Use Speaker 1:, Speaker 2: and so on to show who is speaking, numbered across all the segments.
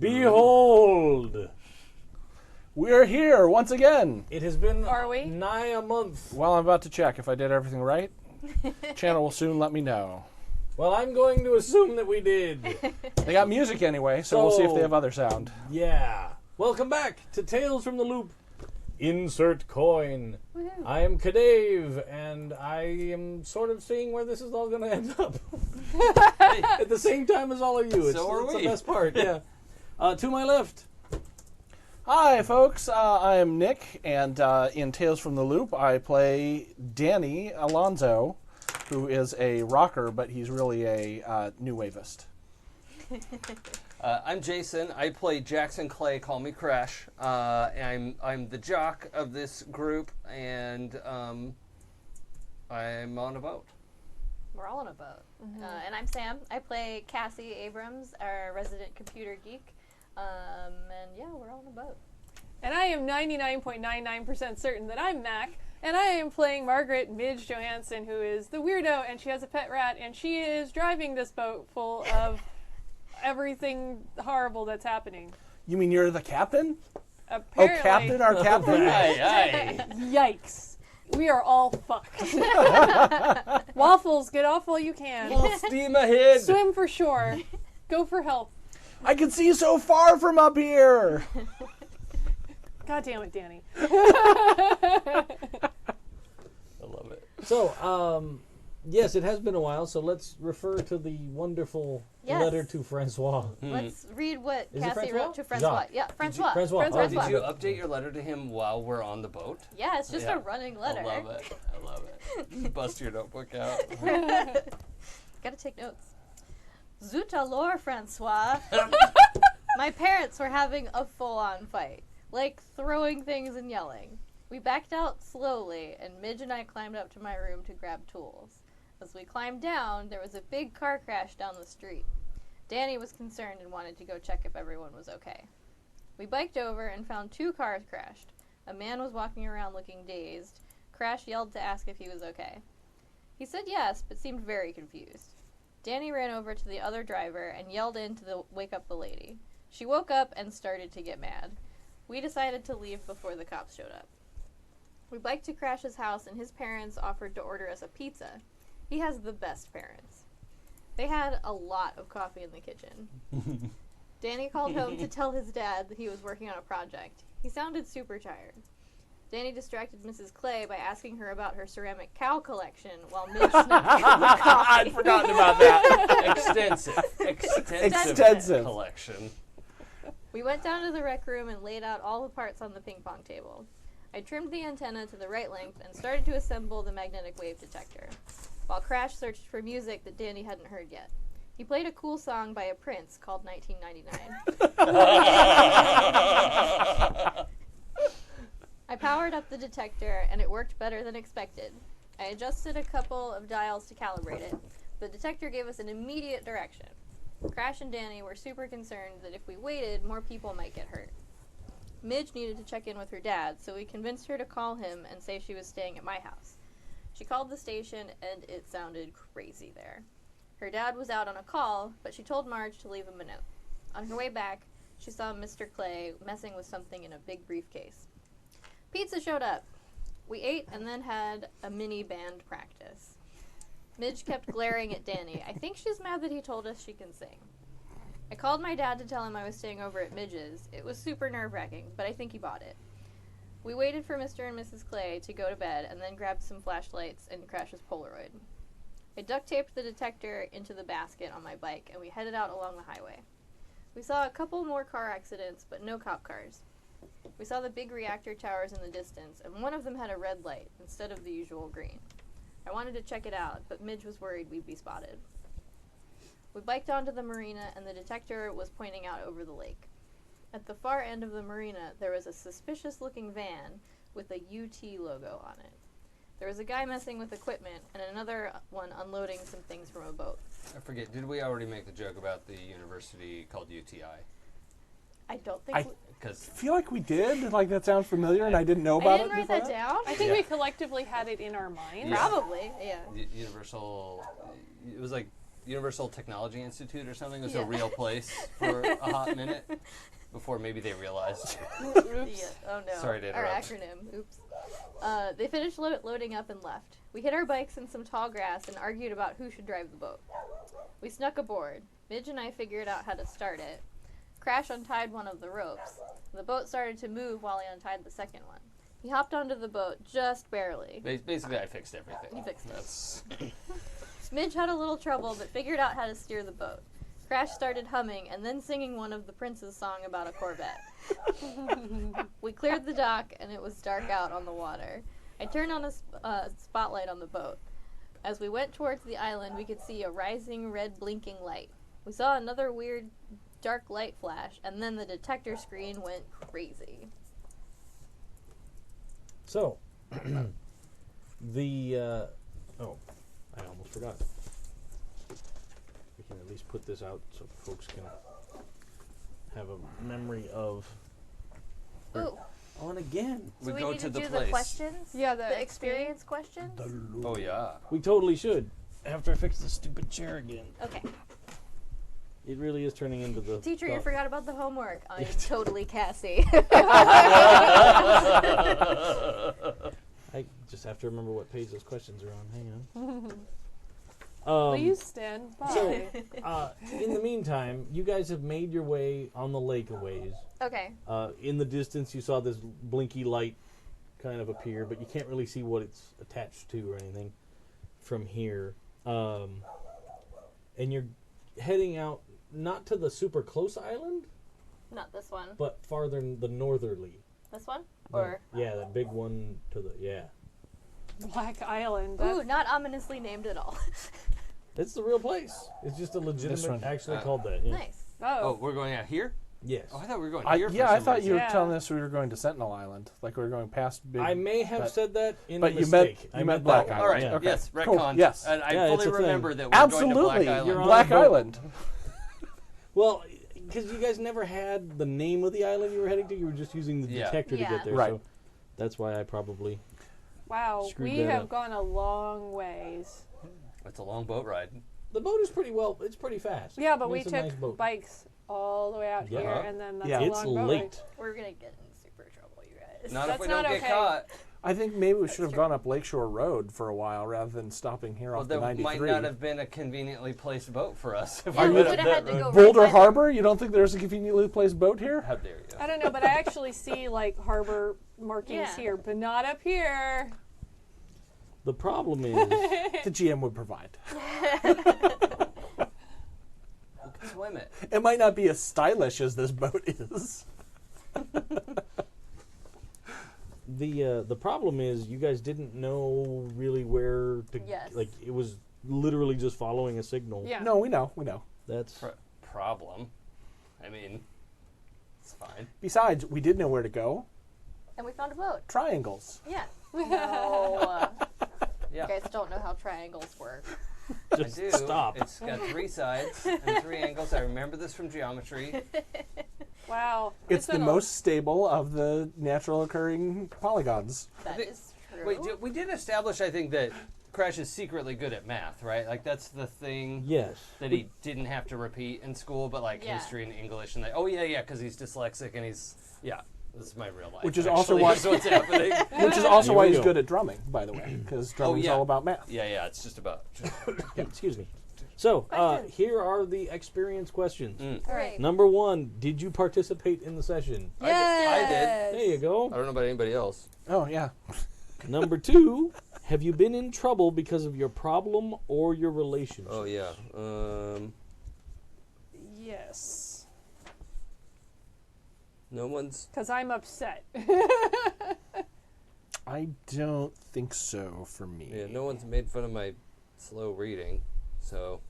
Speaker 1: Behold!
Speaker 2: We're here once again.
Speaker 1: It has been
Speaker 3: Are we?
Speaker 1: nigh a month.
Speaker 2: Well, I'm about to check if I did everything right. Channel will soon let me know.
Speaker 1: Well, I'm going to assume that we did.
Speaker 2: They got music anyway, so we'll see if they have other sound.
Speaker 1: Yeah. Welcome back to Tales from the Loop. Insert coin.
Speaker 3: Woohoo.
Speaker 1: I am Kadave, and I am sort of seeing where this is all going to end up. At the same time as all of you. It's the best part, yeah. To my left.
Speaker 2: Hi, folks. I'm Nick, and in Tales from the Loop, I play Danny Alonzo, who is a rocker, but he's really a new waveist.
Speaker 4: I'm Jason. I play Jackson Clay. Call me Crash. I'm the jock of this group, and I'm on a boat.
Speaker 5: We're all on a boat. And I'm Sam. I play Cassie Abrams, our resident computer geek. And yeah, we're all on a boat.
Speaker 3: And I am 99.99% certain that I'm Mac, and I am playing Margaret Midge Johansson, who is the weirdo, and she has a pet rat, and she is driving this boat full of everything horrible that's happening.
Speaker 2: You mean you're the captain?
Speaker 3: Apparently.
Speaker 2: Oh, captain, our captain?
Speaker 4: Aye.
Speaker 3: Yikes. We are all fucked. Waffles, get off while you can.
Speaker 4: Full steam ahead.
Speaker 3: Swim for shore. Go for help.
Speaker 2: I can see so far from up here.
Speaker 3: God damn it, Danny.
Speaker 4: I love it.
Speaker 1: So, yes, it has been a while, so let's refer to the wonderful
Speaker 5: Yes.
Speaker 1: letter to Francois.
Speaker 5: Let's read what
Speaker 1: Is it
Speaker 5: Cassie
Speaker 1: Francois?
Speaker 5: wrote to Francois.
Speaker 1: Jacques.
Speaker 5: Yeah, Francois.
Speaker 1: Francois.
Speaker 5: Francois.
Speaker 1: Oh,
Speaker 4: Did you update your letter to him while we're on the boat?
Speaker 5: Yeah, it's just
Speaker 4: Yeah.
Speaker 5: a running letter.
Speaker 4: I love it. Bust your notebook out.
Speaker 5: Gotta take notes. Zut alors, Francois. My parents were having a full-on fight, like throwing things and yelling. We backed out slowly, and Midge and I climbed up to my room to grab tools. As we climbed down, there was a big car crash down the street. Danny was concerned and wanted to go check if everyone was okay. We biked over and found 2 cars crashed. A man was walking around looking dazed. Crash yelled to ask if he was okay. He said yes, but seemed very confused. Danny ran over to the other driver and yelled in to wake up the lady. She woke up and started to get mad. We decided to leave before the cops showed up. We biked to Crash's house, and his parents offered to order us a pizza. He has the best parents. They had a lot of coffee in the kitchen. Danny called home to tell his dad that he was working on a project. He sounded super tired. Danny distracted Mrs. Clay by asking her about her ceramic cow collection while Midge snapped the coffee.
Speaker 2: I'd forgotten about that.
Speaker 4: Extensive collection.
Speaker 5: We went down to the rec room and laid out all the parts on the ping pong table. I trimmed the antenna to the right length and started to assemble the magnetic wave detector, while Crash searched for music that Danny hadn't heard yet. He played a cool song by a Prince called 1999. I powered up the detector, and it worked better than expected. I adjusted a couple of dials to calibrate it. The detector gave us an immediate direction. Crash and Danny were super concerned that if we waited, more people might get hurt. Midge needed to check in with her dad, so we convinced her to call him and say she was staying at my house. She called the station, and it sounded crazy there. Her dad was out on a call, but she told Marge to leave him a note. On her way back, she saw Mr. Clay messing with something in a big briefcase. Pizza showed up. We ate and then had a mini band practice. Midge kept glaring at Danny. I think she's mad that he told us she can sing. I called my dad to tell him I was staying over at Midge's. It was super nerve-wracking, but I think he bought it. We waited for Mr. and Mrs. Clay to go to bed and then grabbed some flashlights and Crash's Polaroid. I duct-taped the detector into the basket on my bike, and we headed out along the highway. We saw a couple more car accidents, but no cop cars. We saw the big reactor towers in the distance, and one of them had a red light instead of the usual green. I wanted to check it out, but Midge was worried we'd be spotted. We biked onto the marina, and the detector was pointing out over the lake. At the far end of the marina, there was a suspicious-looking van with a UT logo on it. There was a guy messing with equipment, and another one unloading some things from a boat.
Speaker 4: I forget. Did we already make the joke about the university called UTI?
Speaker 5: I don't think.
Speaker 2: I
Speaker 4: Because
Speaker 2: feel like we did. Like that sounds familiar, and I didn't know
Speaker 5: I
Speaker 2: about
Speaker 5: didn't
Speaker 2: it.
Speaker 5: write
Speaker 2: before
Speaker 5: that down.
Speaker 3: I think we collectively had it in our minds.
Speaker 4: Yeah.
Speaker 5: Probably, yeah.
Speaker 4: Universal, it was like Universal Technology Institute or something. It was
Speaker 5: Yeah.
Speaker 4: a real place for a hot minute before maybe they realized.
Speaker 3: Oops.
Speaker 5: Yeah. Oh no.
Speaker 4: Sorry to
Speaker 5: Our
Speaker 4: interrupt.
Speaker 5: acronym. Oops. They finished loading up and left. We hit our bikes in some tall grass and argued about who should drive the boat. We snuck aboard. Midge and I figured out how to start it. Crash untied one of the ropes. The boat started to move while he untied the second one. He hopped onto the boat just barely.
Speaker 4: Basically, I fixed everything.
Speaker 5: You fixed it.
Speaker 4: That's
Speaker 5: Midge had a little trouble but figured out how to steer the boat. Crash started humming and then singing one of the Prince's song about a Corvette. We cleared the dock and it was dark out on the water. I turned on a spotlight on the boat. As we went towards the island, we could see a rising red blinking light. We saw another weird dark light flash, and then the detector screen went crazy.
Speaker 1: So, I almost forgot. We can at least put this out so folks can have a memory of.
Speaker 5: Ooh,
Speaker 1: On again.
Speaker 5: so we
Speaker 4: go
Speaker 5: need
Speaker 4: to
Speaker 5: to
Speaker 4: the
Speaker 5: do
Speaker 4: place.
Speaker 5: the questions?
Speaker 3: Yeah,
Speaker 5: The experience questions?
Speaker 4: Oh yeah.
Speaker 1: We totally should. After I fix the stupid chair again.
Speaker 5: Okay.
Speaker 1: It really is turning into the.
Speaker 5: Teacher, you
Speaker 1: stuff.
Speaker 5: forgot about the homework. I'm totally Cassie.
Speaker 1: I just have to remember what page those questions are on. Hang on.
Speaker 3: Please stand by.
Speaker 1: So, in the meantime, you guys have made your way on the lake a ways.
Speaker 5: Okay.
Speaker 1: In the distance, you saw this blinky light kind of appear, but you can't really see what it's attached to or anything from here. And you're heading out, not to the super close island,
Speaker 5: Not this one.
Speaker 1: but farther the northerly.
Speaker 5: This one? Or
Speaker 1: Yeah, that big one to the, yeah.
Speaker 3: Black Island.
Speaker 5: ooh, not ominously named at all.
Speaker 1: It's the real place. It's just a
Speaker 2: one.
Speaker 1: legitimate, actually called that. Yeah.
Speaker 5: Nice.
Speaker 4: Oh,
Speaker 3: Oh,
Speaker 4: we're going out here.
Speaker 1: Yes.
Speaker 4: Oh, I thought we were going
Speaker 2: I
Speaker 4: here. For some
Speaker 2: thought you were
Speaker 3: Yeah.
Speaker 2: telling us we were going to Sentinel Island, like we were going past Big.
Speaker 1: I may have
Speaker 2: but-
Speaker 1: said that in
Speaker 2: but
Speaker 1: a
Speaker 2: you meant-
Speaker 1: mistake.
Speaker 2: you
Speaker 1: I
Speaker 2: meant
Speaker 1: that
Speaker 2: Black
Speaker 1: one.
Speaker 2: Island.
Speaker 4: All right.
Speaker 2: Okay.
Speaker 4: Yes.
Speaker 2: Cool.
Speaker 4: Retcon.
Speaker 2: Yes.
Speaker 4: And I
Speaker 1: Yeah, it's
Speaker 4: fully
Speaker 1: a thing.
Speaker 4: remember that we're going to
Speaker 2: Absolutely,
Speaker 4: Black Island.
Speaker 1: You're on
Speaker 2: Black
Speaker 1: a boat.
Speaker 2: Island.
Speaker 1: Well, because you guys never had the name of the island you were heading to, you were just using the
Speaker 4: Yeah.
Speaker 1: detector to
Speaker 5: Yeah.
Speaker 1: get there.
Speaker 2: Right.
Speaker 1: So that's why I probably.
Speaker 3: wow.
Speaker 1: Screwed
Speaker 3: We
Speaker 1: that
Speaker 3: have
Speaker 1: up.
Speaker 3: gone a long ways.
Speaker 4: It's a long boat ride.
Speaker 1: The boat is pretty well. It's pretty fast.
Speaker 3: Yeah, but
Speaker 1: I mean,
Speaker 3: we
Speaker 1: it's a
Speaker 3: took
Speaker 1: nice boat.
Speaker 3: bikes all the way out
Speaker 1: Yeah.
Speaker 3: here, and then that's
Speaker 2: Yeah.
Speaker 3: a
Speaker 1: It's
Speaker 3: long boat
Speaker 1: late.
Speaker 3: ride.
Speaker 5: We're gonna get in super trouble, you guys.
Speaker 4: Not if
Speaker 3: That's
Speaker 4: we don't
Speaker 3: not
Speaker 4: get
Speaker 3: okay.
Speaker 4: caught.
Speaker 2: I think maybe we should have gone up Lakeshore Road for a while rather than stopping here
Speaker 4: Well,
Speaker 2: off the
Speaker 4: that
Speaker 2: 93.
Speaker 4: might not have been a conveniently placed boat for us. If
Speaker 5: Yeah,
Speaker 4: we
Speaker 5: we
Speaker 4: would've
Speaker 5: would have
Speaker 4: done
Speaker 5: had to
Speaker 4: that.
Speaker 5: go right
Speaker 2: Boulder
Speaker 5: by the-
Speaker 2: Harbor? You don't think there's a conveniently placed boat here?
Speaker 4: How dare you?
Speaker 3: I don't know, but I actually see like harbor markings
Speaker 5: Yeah.
Speaker 3: here, but not up here.
Speaker 1: The problem is,
Speaker 2: The GM would provide.
Speaker 4: Who can swim it?
Speaker 2: It might not be as stylish as this boat is.
Speaker 1: the problem is you guys didn't know really where to.
Speaker 5: Yes.
Speaker 1: Like it was literally just following a signal.
Speaker 3: Yeah.
Speaker 2: No, we know.
Speaker 1: That's.
Speaker 4: Problem. I mean, it's fine.
Speaker 2: Besides, we did know where to go.
Speaker 5: And we found a boat.
Speaker 2: Triangles.
Speaker 5: Yeah. No.
Speaker 4: Yeah.
Speaker 5: You guys don't know how triangles work.
Speaker 1: Just
Speaker 4: I do.
Speaker 1: stop.
Speaker 4: It's got 3 sides and 3 angles. I remember this from geometry.
Speaker 3: Wow.
Speaker 2: It's the
Speaker 3: been a-
Speaker 2: most stable of the natural occurring polygons.
Speaker 5: That
Speaker 4: Wait,
Speaker 5: is true.
Speaker 4: Wait, we did establish, I think, that Crash is secretly good at math, right? Like, that's the thing
Speaker 1: Yes.
Speaker 4: that he didn't have to repeat in school, but, like,
Speaker 5: Yeah.
Speaker 4: history and English. And oh, yeah, because he's dyslexic and he's, yeah, this is my real life.
Speaker 2: Which is
Speaker 4: actually,
Speaker 2: also why-
Speaker 4: is what's happening.
Speaker 2: Which is also
Speaker 1: Here
Speaker 2: why
Speaker 1: we
Speaker 2: he's
Speaker 1: go.
Speaker 2: good at drumming, by the way, because drumming's
Speaker 4: yeah.
Speaker 2: all about math.
Speaker 4: Yeah, it's just about.
Speaker 1: Excuse me. So
Speaker 5: Questions.
Speaker 1: here are the experience questions.
Speaker 4: Mm.
Speaker 5: All right.
Speaker 1: Number 1, did you participate in the session?
Speaker 4: I did.
Speaker 1: There you go.
Speaker 4: I don't know about anybody else.
Speaker 2: Oh, yeah.
Speaker 1: Number 2, have you been in trouble because of your problem or your relationship?
Speaker 4: Oh, yeah.
Speaker 3: Yes.
Speaker 4: No one's.
Speaker 3: Because I'm upset.
Speaker 2: I don't think so for me.
Speaker 4: Yeah, no one's made fun of my slow reading, so.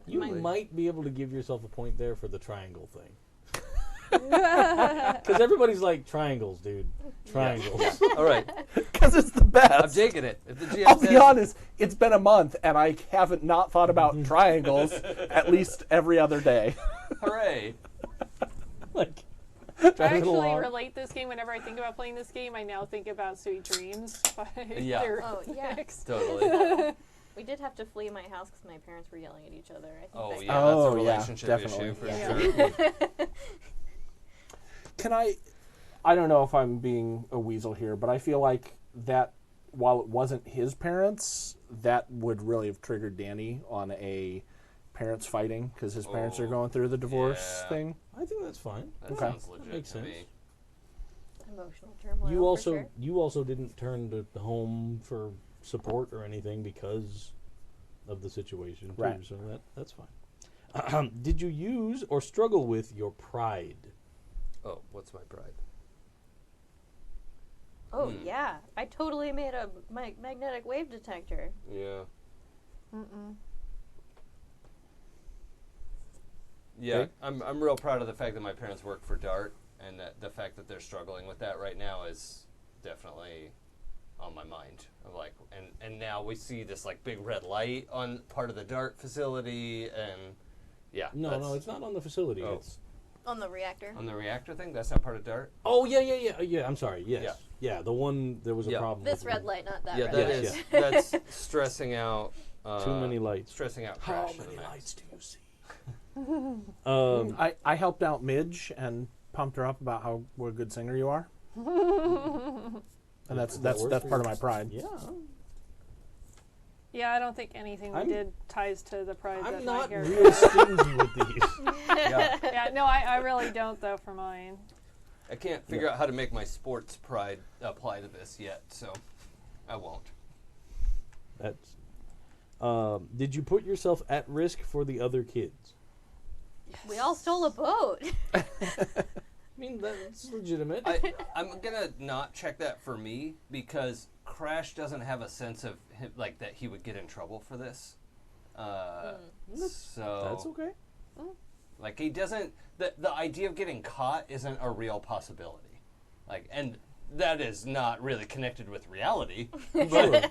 Speaker 1: You
Speaker 5: my-
Speaker 1: might be able to give yourself a point there for the triangle thing. Because everybody's like, triangles, dude. Triangles.
Speaker 4: All right.
Speaker 2: Because it's the best.
Speaker 4: I'm taking it. If the GM
Speaker 2: I'll be
Speaker 4: says-
Speaker 2: honest, it's been a month, and I haven't not thought about triangles at least every other day.
Speaker 4: Hooray.
Speaker 1: Like,
Speaker 3: I
Speaker 1: driving
Speaker 3: actually
Speaker 1: along.
Speaker 3: relate this game. Whenever I think about playing this game, I now think about Sweet Dreams by
Speaker 4: Yeah.
Speaker 5: Oh, yeah.
Speaker 3: Therapix.
Speaker 4: Totally.
Speaker 5: We did have to flee my house because my parents were yelling at each other. I think
Speaker 4: Oh,
Speaker 5: that
Speaker 4: yeah. That's a
Speaker 2: Oh, yeah,
Speaker 4: relationship
Speaker 2: definitely.
Speaker 4: issue for
Speaker 3: Yeah.
Speaker 4: sure.
Speaker 2: Can I don't know if I'm being a weasel here, but I feel like that while it wasn't his parents, that would really have triggered Danny on a parents fighting because his parents are
Speaker 4: Oh,
Speaker 2: going through the divorce
Speaker 4: yeah.
Speaker 2: thing.
Speaker 1: I think that's fine.
Speaker 4: That
Speaker 2: Okay.
Speaker 4: sounds legit
Speaker 1: Makes
Speaker 4: to
Speaker 1: sense.
Speaker 4: me.
Speaker 5: emotional turmoil.
Speaker 1: You
Speaker 5: for
Speaker 1: also
Speaker 5: sure.
Speaker 1: you also didn't turn to the home for support or anything because of the situation, too.
Speaker 2: Right.
Speaker 1: So that's fine. Did you use or struggle with your pride?
Speaker 4: Oh, what's my pride?
Speaker 5: Oh yeah, I totally made a magnetic wave detector.
Speaker 4: Yeah.
Speaker 3: Mm-mm.
Speaker 4: Yeah,
Speaker 2: Okay.
Speaker 4: I'm real proud of the fact that my parents work for Dart, and that the fact that they're struggling with that right now is definitely on my mind. I'm like, and now we see this like big red light on part of the Dart facility, and yeah.
Speaker 1: No, it's not on the facility.
Speaker 4: Oh.
Speaker 1: It's
Speaker 5: On the reactor.
Speaker 4: on the reactor thing. That's not part of Dart.
Speaker 1: oh yeah. I'm sorry. Yes, yeah. The one there was a
Speaker 4: Yeah.
Speaker 1: problem.
Speaker 5: This
Speaker 1: with
Speaker 5: red light, not that
Speaker 4: Yeah,
Speaker 5: red
Speaker 4: that
Speaker 5: light.
Speaker 4: is
Speaker 1: Yes,
Speaker 4: that's stressing out.
Speaker 1: Too many lights.
Speaker 4: Stressing out.
Speaker 1: How
Speaker 4: Crash to the
Speaker 1: many
Speaker 4: max.
Speaker 1: lights do you see?
Speaker 2: I helped out Midge and pumped her up about how what a good singer you are. And that's
Speaker 1: Does that work for
Speaker 2: part
Speaker 1: you?
Speaker 2: of my pride.
Speaker 1: Yeah.
Speaker 3: Yeah, I don't think anything we
Speaker 1: I'm-
Speaker 3: did ties to the pride that
Speaker 1: I'm
Speaker 3: my
Speaker 1: not
Speaker 3: hair
Speaker 1: real stingy with these.
Speaker 4: Yeah.
Speaker 3: Yeah, no, I really don't though for mine.
Speaker 4: I can't figure out how to make my sports pride apply to this yet, so I won't.
Speaker 1: That's. Did you put yourself at risk for the other kids?
Speaker 5: We all stole a boat.
Speaker 1: I mean, that's legitimate.
Speaker 4: I'm gonna not check that for me because Crash doesn't have a sense of him, like that he would get in trouble for this. So
Speaker 1: That's okay.
Speaker 4: like he doesn't. The idea of getting caught isn't a real possibility. Like, and that is not really connected with reality.
Speaker 1: Sure.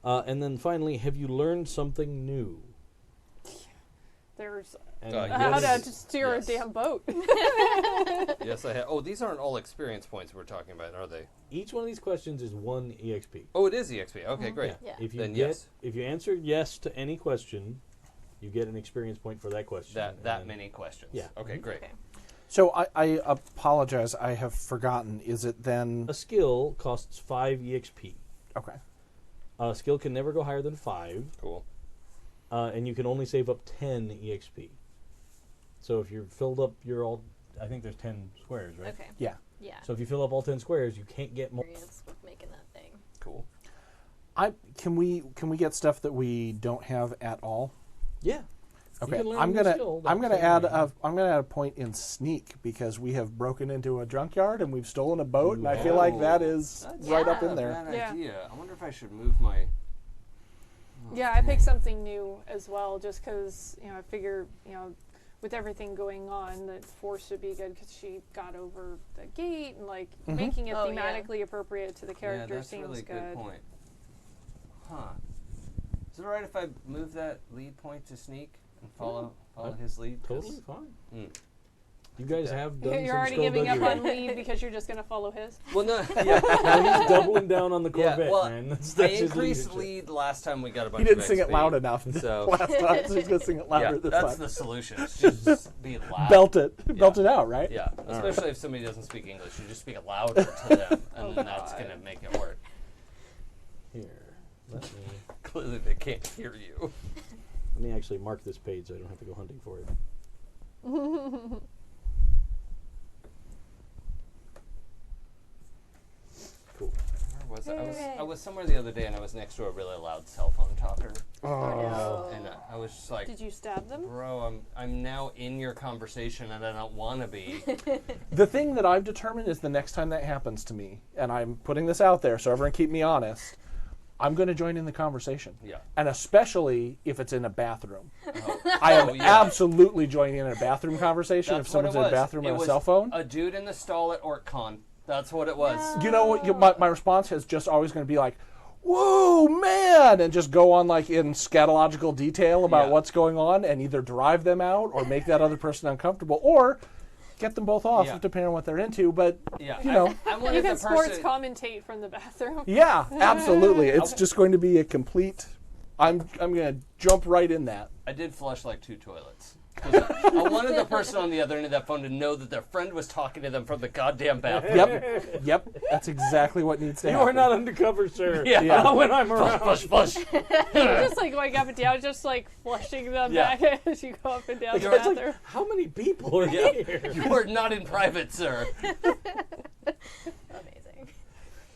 Speaker 1: And then finally, have you learned something new?
Speaker 3: There's
Speaker 1: And
Speaker 3: how
Speaker 4: Yes.
Speaker 3: to steer
Speaker 4: Yes.
Speaker 3: a damn boat.
Speaker 4: Yes, I have. Oh, these aren't all experience points we're talking about, are they?
Speaker 1: each one of these questions is one EXP.
Speaker 4: Oh, it is EXP. Okay, great.
Speaker 5: Yeah.
Speaker 1: If you
Speaker 4: Then
Speaker 1: get,
Speaker 4: yes.
Speaker 1: if you answer yes to any question, you get an experience point for that question.
Speaker 4: That
Speaker 1: and then-
Speaker 4: many questions.
Speaker 1: Yeah.
Speaker 4: Okay, great.
Speaker 5: Okay.
Speaker 2: So I apologize. I have forgotten. Is it then?
Speaker 1: A skill costs 5 EXP.
Speaker 2: Okay.
Speaker 1: A skill can never go higher than 5,
Speaker 4: Cool.
Speaker 1: and you can only save up 10 EXP. So if you're filled up, you're all. I think there's 10 squares, right?
Speaker 5: Okay.
Speaker 2: Yeah.
Speaker 5: Yeah.
Speaker 1: So if you fill up all 10 squares, you can't get more.
Speaker 5: Experience with making that thing.
Speaker 4: Cool.
Speaker 2: Can we get stuff that we don't have at all?
Speaker 1: Yeah. You
Speaker 2: Okay.
Speaker 1: can learn
Speaker 2: I'm
Speaker 1: a new
Speaker 2: gonna
Speaker 1: skill
Speaker 2: I'm
Speaker 1: that's
Speaker 2: gonna add
Speaker 1: online.
Speaker 2: a point in sneak because we have broken into a junkyard and we've stolen a boat and I feel like that is
Speaker 4: That's
Speaker 2: right up
Speaker 5: Yeah.
Speaker 2: in there.
Speaker 4: Bad
Speaker 3: Yeah.
Speaker 4: idea. I wonder if I should move my.
Speaker 3: Yeah, I picked something new as well, just because I figure with everything going on, that force would be good because she got over the gate and like making it
Speaker 5: Oh, yeah.
Speaker 3: thematically appropriate to the character
Speaker 4: yeah, that's
Speaker 3: seems
Speaker 4: really a
Speaker 3: good.
Speaker 4: good point. Huh. Is it alright if I move that lead point to sneak and follow his lead? 'Cause-
Speaker 1: Totally fine.
Speaker 4: Mm.
Speaker 1: You guys have done
Speaker 3: You're
Speaker 1: some
Speaker 3: already giving up
Speaker 1: skullduggery.
Speaker 3: on lead because you're just going to follow his.
Speaker 4: Well, no. Yeah.
Speaker 1: Now he's doubling down on the
Speaker 4: Yeah,
Speaker 1: Corvette,
Speaker 4: well,
Speaker 1: man. That's
Speaker 4: I
Speaker 1: his
Speaker 4: increased
Speaker 1: leadership.
Speaker 4: lead last time we got a bunch
Speaker 2: He didn't
Speaker 4: of
Speaker 2: sing it
Speaker 4: XP,
Speaker 2: loud enough
Speaker 4: So
Speaker 2: last time, so he's gonna sing it louder
Speaker 4: yeah,
Speaker 2: this
Speaker 4: that's
Speaker 2: time.
Speaker 4: the solution. It's just be loud.
Speaker 2: Belt it out, right?
Speaker 4: Yeah, especially if somebody doesn't speak English, you just speak it louder to them, and then that's gonna make it work.
Speaker 1: Here, let
Speaker 4: Clearly, they can't hear you.
Speaker 1: me actually mark this page so I don't have to go hunting for it. Cool.
Speaker 4: Where was I?
Speaker 5: Hooray.
Speaker 4: I was somewhere the other day, and I was next to a really loud cell phone talker,
Speaker 5: Oh.
Speaker 4: and I was just like,
Speaker 3: Did you stab them?
Speaker 4: "Bro, I'm now in your conversation, and I don't want to be."
Speaker 2: The thing that I've determined is the next time that happens to me, and I'm putting this out there so everyone keep me honest, I'm going to join in the conversation.
Speaker 4: Yeah.
Speaker 2: And especially if it's in a bathroom.
Speaker 4: Oh.
Speaker 2: I am
Speaker 4: yeah.
Speaker 2: absolutely joining in a bathroom conversation
Speaker 4: That's
Speaker 2: if someone's in a bathroom
Speaker 4: It
Speaker 2: on a
Speaker 4: was
Speaker 2: cell phone.
Speaker 4: A dude in the stall at OrcCon. That's what it was.
Speaker 2: You know what? My response is just always going to be like, whoa, man, and just go on like in scatological detail about
Speaker 4: Yeah.
Speaker 2: what's going on and either drive them out or make that other person uncomfortable or get them both off,
Speaker 4: Yeah.
Speaker 2: depending on what they're into. But,
Speaker 4: Yeah.
Speaker 2: you know.
Speaker 4: I wanted
Speaker 3: You can
Speaker 4: the
Speaker 3: sports
Speaker 4: person.
Speaker 3: commentate from the bathroom.
Speaker 2: Yeah, absolutely. It's just going to be a complete. I'm going to jump right in that.
Speaker 4: I did flush like 2 toilets. 'Cause I wanted the person on the other end of that phone to know that their friend was talking to them from the goddamn bathroom.
Speaker 2: Yep. That's exactly what needs to
Speaker 1: You
Speaker 2: happen.
Speaker 1: are not undercover, sir.
Speaker 4: Yeah.
Speaker 1: Not when I'm around.
Speaker 4: Flush, flush.
Speaker 3: Just like going up and down, just like flushing them
Speaker 4: Yeah.
Speaker 3: back as you go up and down the
Speaker 1: It's like,
Speaker 3: bathroom.
Speaker 1: how many people are
Speaker 4: Yeah.
Speaker 1: here?
Speaker 4: You are not in private, sir.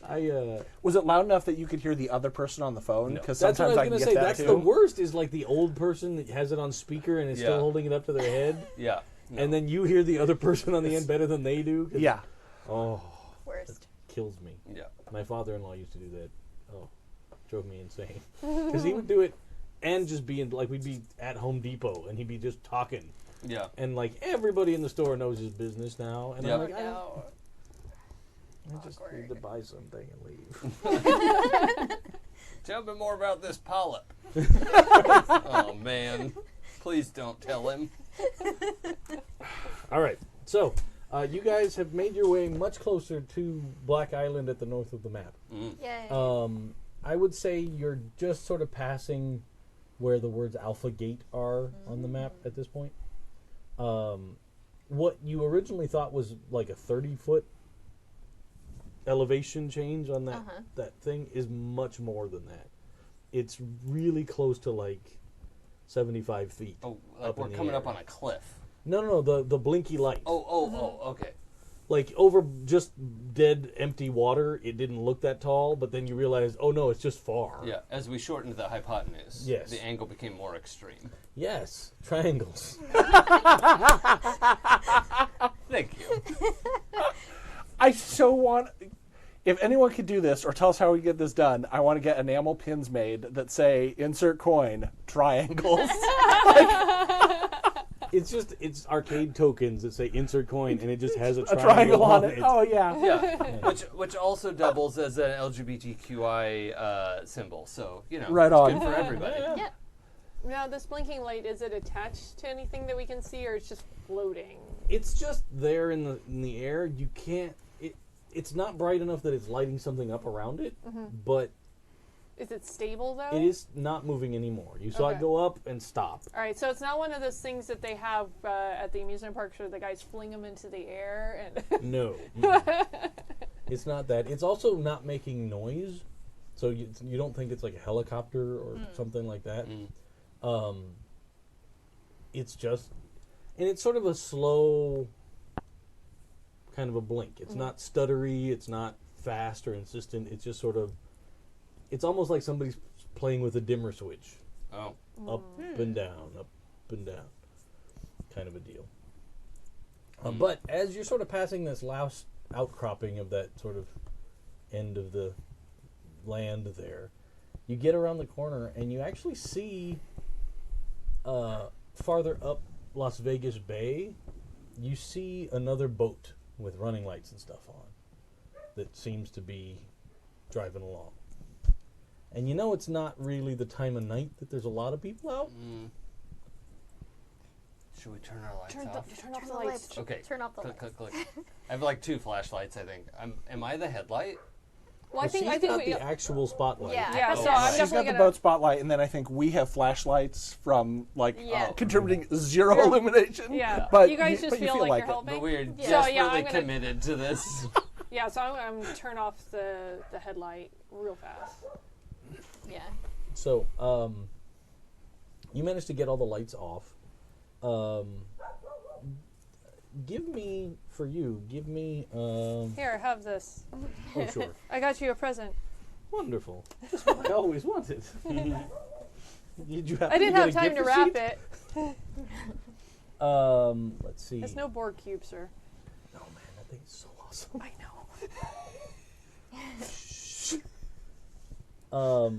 Speaker 5: Amazing.
Speaker 2: Was it loud enough that you could hear the other person on the phone?
Speaker 4: No.
Speaker 2: Because
Speaker 1: That's what I
Speaker 2: sometimes
Speaker 1: was
Speaker 2: I can
Speaker 1: going to
Speaker 2: get
Speaker 1: say.
Speaker 2: that
Speaker 1: That's
Speaker 2: too.
Speaker 1: the worst is like the old person that has it on speaker and is
Speaker 4: Yeah.
Speaker 1: still holding it up to their head.
Speaker 4: Yeah. No.
Speaker 1: And then you hear the other person on the end better than they do. 'Cause-
Speaker 2: Yeah.
Speaker 1: Oh,
Speaker 5: Worst.
Speaker 1: kills me.
Speaker 4: Yeah.
Speaker 1: My father-in-law used to do that. Oh, drove me insane. Because he would do it and just be in, like, we'd be at Home Depot and he'd be just talking.
Speaker 4: Yeah.
Speaker 1: And, like, everybody in the store knows his business now. And
Speaker 4: Yep.
Speaker 1: I'm like,
Speaker 5: No.
Speaker 1: I just need to buy something and leave.
Speaker 4: Tell me more about this polyp. Oh, man. Please don't tell him.
Speaker 1: All right. So, you guys have made your way much closer to Black Island at the north of the map.
Speaker 5: Yay.
Speaker 1: I would say you're just sort of passing where the words Alpha Gate are on the map at this point. What you originally thought was like a 30-foot elevation change on that that thing is much more than that. It's really close to like 75 feet.
Speaker 4: Oh, like
Speaker 1: Up
Speaker 4: we're
Speaker 1: in the
Speaker 4: coming up
Speaker 1: air.
Speaker 4: on a cliff.
Speaker 1: No, the blinky light.
Speaker 4: Oh, okay.
Speaker 1: Like over just dead empty water, it didn't look that tall, but then you realize, oh no, it's just far.
Speaker 4: Yeah, as we shortened the hypotenuse,
Speaker 1: Yes.
Speaker 4: the angle became more extreme.
Speaker 1: Yes, triangles.
Speaker 4: Thank you.
Speaker 2: I so want. If anyone could do this or tell us how we get this done, I want to get enamel pins made that say "insert coin triangles."
Speaker 1: It's arcade tokens that say insert coin, and it just has a
Speaker 2: A
Speaker 1: triangle,
Speaker 2: triangle on it. Oh yeah.
Speaker 4: Yeah, which also doubles as an LGBTQI symbol. So you know,
Speaker 2: Right
Speaker 4: it's
Speaker 2: on.
Speaker 4: good for everybody.
Speaker 5: Yeah.
Speaker 3: Now, this blinking light, is it attached to anything that we can see, or it's just floating?
Speaker 1: It's just there in the air. You can't. It's not bright enough that it's lighting something up around it, but
Speaker 3: Is it stable, though?
Speaker 1: it is not moving anymore. You saw it
Speaker 3: Okay.
Speaker 1: go up and stop.
Speaker 3: All right, so it's not one of those things that they have at the amusement parks where the guys fling them into the air and.
Speaker 1: No, it's not that. It's also not making noise, so you don't think it's like a helicopter or something like that. It's just, and it's sort of a slow kind of a blink. It's not stuttery. It's not fast or insistent. It's just sort of, it's almost like somebody's playing with a dimmer switch.
Speaker 4: Oh,
Speaker 1: Up and down, up and down, kind of a deal. But as you're sort of passing this last outcropping of that sort of end of the land there, you get around the corner and you actually see farther up Las Vegas Bay, you see another boat with running lights and stuff on that seems to be driving along. And you know it's not really the time of night that there's a lot of people out.
Speaker 4: should we turn our lights
Speaker 3: Turn
Speaker 4: off?
Speaker 3: off the lights.
Speaker 4: Okay.
Speaker 5: Turn off the
Speaker 4: click,
Speaker 5: lights.
Speaker 4: click, click. I have like 2 flashlights. I think. Am I the headlight?
Speaker 3: Well, I
Speaker 1: Well,
Speaker 3: think
Speaker 1: she's
Speaker 3: I think
Speaker 1: got
Speaker 3: we.
Speaker 1: the actual spotlight.
Speaker 5: Yeah.
Speaker 3: Yeah,
Speaker 5: I
Speaker 3: so
Speaker 5: thought
Speaker 3: I'm
Speaker 2: She's
Speaker 3: definitely
Speaker 2: got the
Speaker 3: gonna.
Speaker 2: boat spotlight, and then I think we have flashlights from like
Speaker 5: Yeah.
Speaker 2: contributing zero illumination.
Speaker 3: Yeah,
Speaker 2: but
Speaker 3: you guys just
Speaker 2: but you
Speaker 3: feel
Speaker 2: feel
Speaker 3: like you're
Speaker 2: it.
Speaker 3: helping.
Speaker 4: But we're
Speaker 5: Yeah.
Speaker 3: So,
Speaker 4: desperately
Speaker 3: yeah, I'm gonna-
Speaker 4: committed to this.
Speaker 3: Yeah, so I'm gonna turn off the headlight real fast.
Speaker 5: Yeah.
Speaker 1: So, you managed to get all the lights off. Give me
Speaker 3: Here, have this.
Speaker 1: oh sure.
Speaker 3: I got you a present.
Speaker 1: Wonderful. That's what I always wanted. Did you
Speaker 3: I didn't have
Speaker 1: get a
Speaker 3: time to
Speaker 1: gift
Speaker 3: wrap
Speaker 1: receipt?
Speaker 3: it.
Speaker 1: Let's see.
Speaker 3: It's no Borg cube, sir.
Speaker 1: Oh man, that thing is so awesome.
Speaker 3: I know.
Speaker 1: Oh,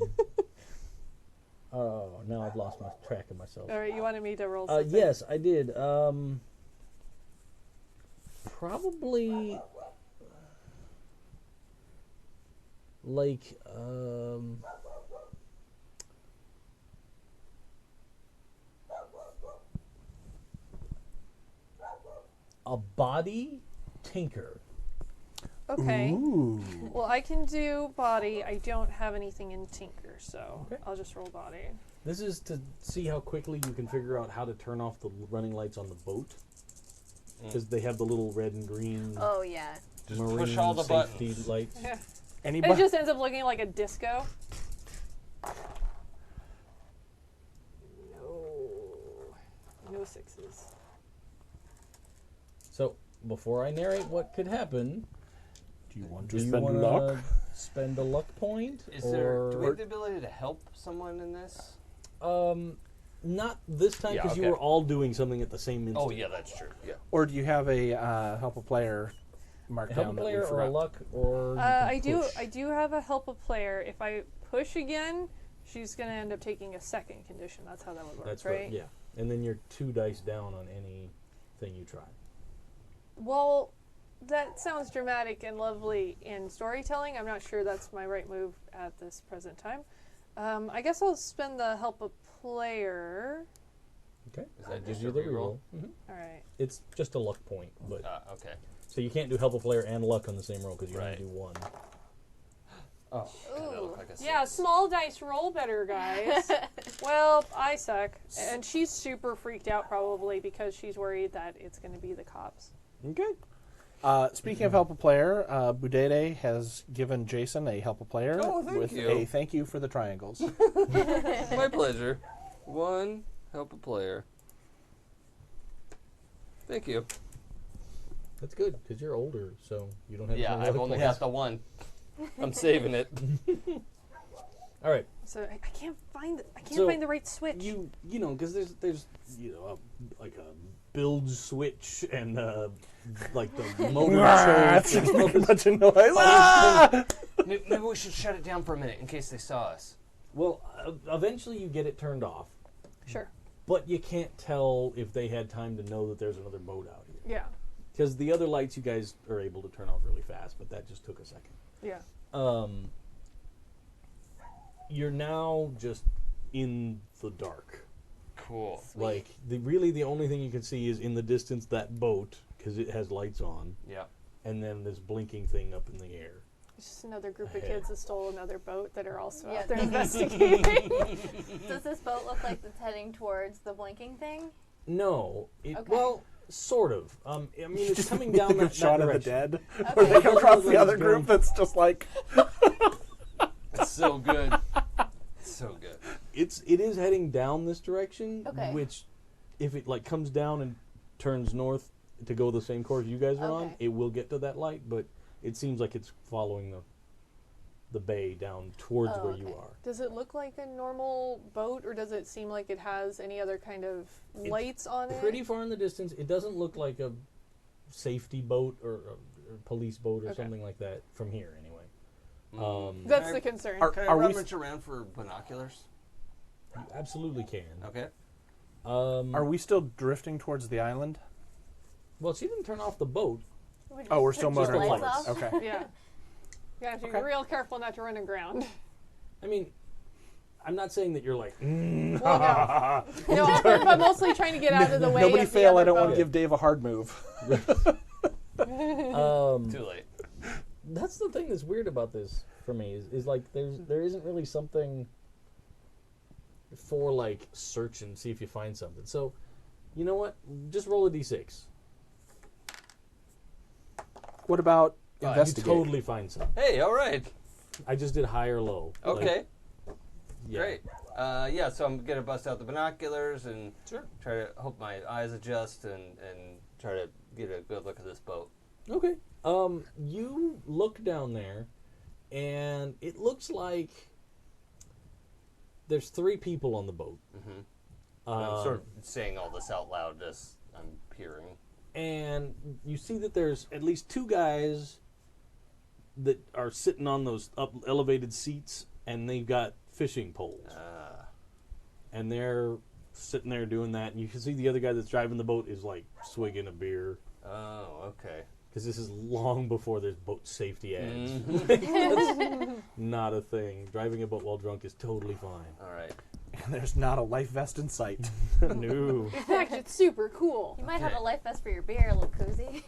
Speaker 1: now I've lost my track of myself.
Speaker 3: All right, you wanted me to roll something.
Speaker 1: Yes, I did. Probably like a body tinker.
Speaker 3: Okay.
Speaker 2: Ooh.
Speaker 3: Well, I can do body. I don't have anything in tinker, so
Speaker 1: Okay.
Speaker 3: I'll just roll body.
Speaker 1: This is to see how quickly you can figure out how to turn off the running lights on the boat. Because they have the little red and green
Speaker 5: Oh yeah.
Speaker 4: Just
Speaker 1: marine
Speaker 4: push all the
Speaker 1: safety
Speaker 4: buttons.
Speaker 1: lights.
Speaker 3: Yeah. It
Speaker 2: Anybody?
Speaker 3: just ends up looking like a disco. No sixes.
Speaker 1: So, before I narrate what could happen,
Speaker 2: Do you want
Speaker 1: do
Speaker 2: to
Speaker 1: you
Speaker 2: spend
Speaker 1: want
Speaker 2: luck?
Speaker 1: to spend a luck point?
Speaker 4: Is there? Do we
Speaker 1: or
Speaker 4: have the ability to help someone in this?
Speaker 1: not this time
Speaker 4: Yeah,
Speaker 1: because
Speaker 4: okay.
Speaker 1: you were all doing something at the same instant.
Speaker 4: Oh yeah, that's true. Yeah.
Speaker 2: Or do you have a help a player marked
Speaker 1: Help
Speaker 2: down
Speaker 1: a player
Speaker 2: that we
Speaker 1: or a
Speaker 2: forgot?
Speaker 1: luck or you can
Speaker 3: I do.
Speaker 1: push.
Speaker 3: I do have a help a player. If I push again, she's gonna end up taking a second condition. That's how that would work,
Speaker 1: That's
Speaker 3: right?
Speaker 1: right. Yeah, and then you're 2 dice down on anything you try.
Speaker 3: Well, that sounds dramatic and lovely in storytelling. I'm not sure that's my right move at this present time. I guess I'll spend the help a player.
Speaker 1: Okay,
Speaker 4: Is that
Speaker 1: gives
Speaker 4: just
Speaker 1: you
Speaker 4: a
Speaker 1: the
Speaker 4: reroll?
Speaker 1: reroll.
Speaker 3: All right.
Speaker 1: It's just a luck point, but
Speaker 4: Okay.
Speaker 1: so you can't do help a player and luck on the same roll because you
Speaker 4: Right.
Speaker 1: only do one.
Speaker 4: Oh, God, that
Speaker 5: Ooh.
Speaker 4: looked like a
Speaker 3: Yeah,
Speaker 4: six.
Speaker 3: small dice roll better, guys. Well, I suck. And she's super freaked out probably because she's worried that it's going to be the cops.
Speaker 2: Okay. Speaking of help a player, Budede has given Jason a help a player
Speaker 4: Oh, thank
Speaker 2: with
Speaker 4: you.
Speaker 2: a thank you for the triangles.
Speaker 4: My pleasure. 1, help a player. Thank you.
Speaker 1: That's good because you're older, so you don't have.
Speaker 4: Yeah,
Speaker 1: as many
Speaker 4: I've
Speaker 1: other
Speaker 4: only
Speaker 1: points.
Speaker 4: got the 1. I'm saving it.
Speaker 1: All right,
Speaker 3: So I can't find
Speaker 1: So,
Speaker 3: find the right switch.
Speaker 1: you know because there's like a bilge switch and like the motor
Speaker 2: It's
Speaker 1: choke. and all
Speaker 2: making a
Speaker 1: this-
Speaker 2: bunch of noise. Ah!
Speaker 4: Maybe we should shut it down for a minute in case they saw us.
Speaker 1: Well, eventually you get it turned off,
Speaker 3: Sure.
Speaker 1: but you can't tell if they had time to know that there's another boat out here.
Speaker 3: Yeah.
Speaker 1: Because the other lights you guys are able to turn off really fast, but that just took a second.
Speaker 3: Yeah.
Speaker 1: You're now just in the dark.
Speaker 4: Cool.
Speaker 1: Like the only thing you can see is in the distance that boat because it has lights on,
Speaker 4: Yeah.
Speaker 1: and then this blinking thing up in the air.
Speaker 3: It's just another group of
Speaker 1: Ahead.
Speaker 3: kids that stole another boat that are also
Speaker 5: Yeah.
Speaker 3: out there investigating.
Speaker 5: Does this boat look like it's heading towards the blinking thing?
Speaker 1: No,
Speaker 5: Okay.
Speaker 1: well, sort of. I mean, it's
Speaker 2: Just
Speaker 1: coming
Speaker 2: make
Speaker 1: down
Speaker 2: a
Speaker 1: that
Speaker 2: shot of the
Speaker 1: direction.
Speaker 2: dead,
Speaker 5: Okay.
Speaker 2: where they come across
Speaker 1: Like
Speaker 2: the other
Speaker 1: it's
Speaker 2: group
Speaker 1: going-
Speaker 2: that's just like,
Speaker 4: It's so good. So good.
Speaker 1: It is heading down this direction,
Speaker 5: Okay.
Speaker 1: which if it like comes down and turns north to go the same course you guys are on,
Speaker 5: Okay.
Speaker 1: it will get to that light, but it seems like it's following the bay down towards
Speaker 5: Oh,
Speaker 1: where you
Speaker 5: okay.
Speaker 1: are.
Speaker 3: Does it look like a normal boat, or does it seem like it has any other kind of lights on it?
Speaker 1: Pretty far in the distance. It doesn't look like a safety boat or police boat or
Speaker 3: Okay.
Speaker 1: something like that from here, anyway.
Speaker 3: That's
Speaker 4: Can
Speaker 3: the
Speaker 4: I-
Speaker 3: concern.
Speaker 2: Are-
Speaker 4: Can I
Speaker 2: we
Speaker 4: rummage around for binoculars?
Speaker 1: You absolutely can.
Speaker 4: Okay.
Speaker 2: are we still drifting towards the island?
Speaker 1: Well, she didn't turn off the boat.
Speaker 2: Oh, we're still
Speaker 5: Just
Speaker 2: motoring.
Speaker 5: lights
Speaker 1: lights.
Speaker 5: off?
Speaker 2: Okay.
Speaker 3: Yeah. You have to
Speaker 2: Okay.
Speaker 3: be real careful not to run aground.
Speaker 1: I mean, I'm not saying that you're like,
Speaker 3: Well, no, but mostly trying to get out of the way.
Speaker 2: Nobody
Speaker 3: of the
Speaker 2: fail. I
Speaker 3: other
Speaker 2: don't want
Speaker 3: boat.
Speaker 2: to give Dave a hard move.
Speaker 4: Too late.
Speaker 1: that's the thing that's weird about this for me is like there isn't really something for like search and see if you find something. So, you know what? Just roll a d6.
Speaker 2: What about
Speaker 1: You
Speaker 2: investigate?
Speaker 1: totally find something.
Speaker 4: Hey, all right.
Speaker 1: I just did high or low. Like,
Speaker 4: Okay.
Speaker 1: yeah.
Speaker 4: Great. Yeah, so I'm going to bust out the binoculars and
Speaker 1: Sure.
Speaker 4: try to hope my eyes adjust and try to get a good look at this boat.
Speaker 1: Okay. You look down there, and it looks like there's 3 people on the boat.
Speaker 4: Mm-hmm. I'm sort of saying all this out loud as I'm peering.
Speaker 1: And you see that there's at least 2 guys that are sitting on those elevated seats and they've got fishing poles. And they're sitting there doing that, and you can see the other guy that's driving the boat is like swigging a beer.
Speaker 4: Oh, okay.
Speaker 1: Because this is long before there's boat safety ads. Not a thing. Driving a boat while drunk is totally fine.
Speaker 4: All right.
Speaker 2: And there's not a life vest in sight.
Speaker 1: No.
Speaker 3: In fact, it's super cool.
Speaker 5: You might have a life vest for your beer, a little cozy.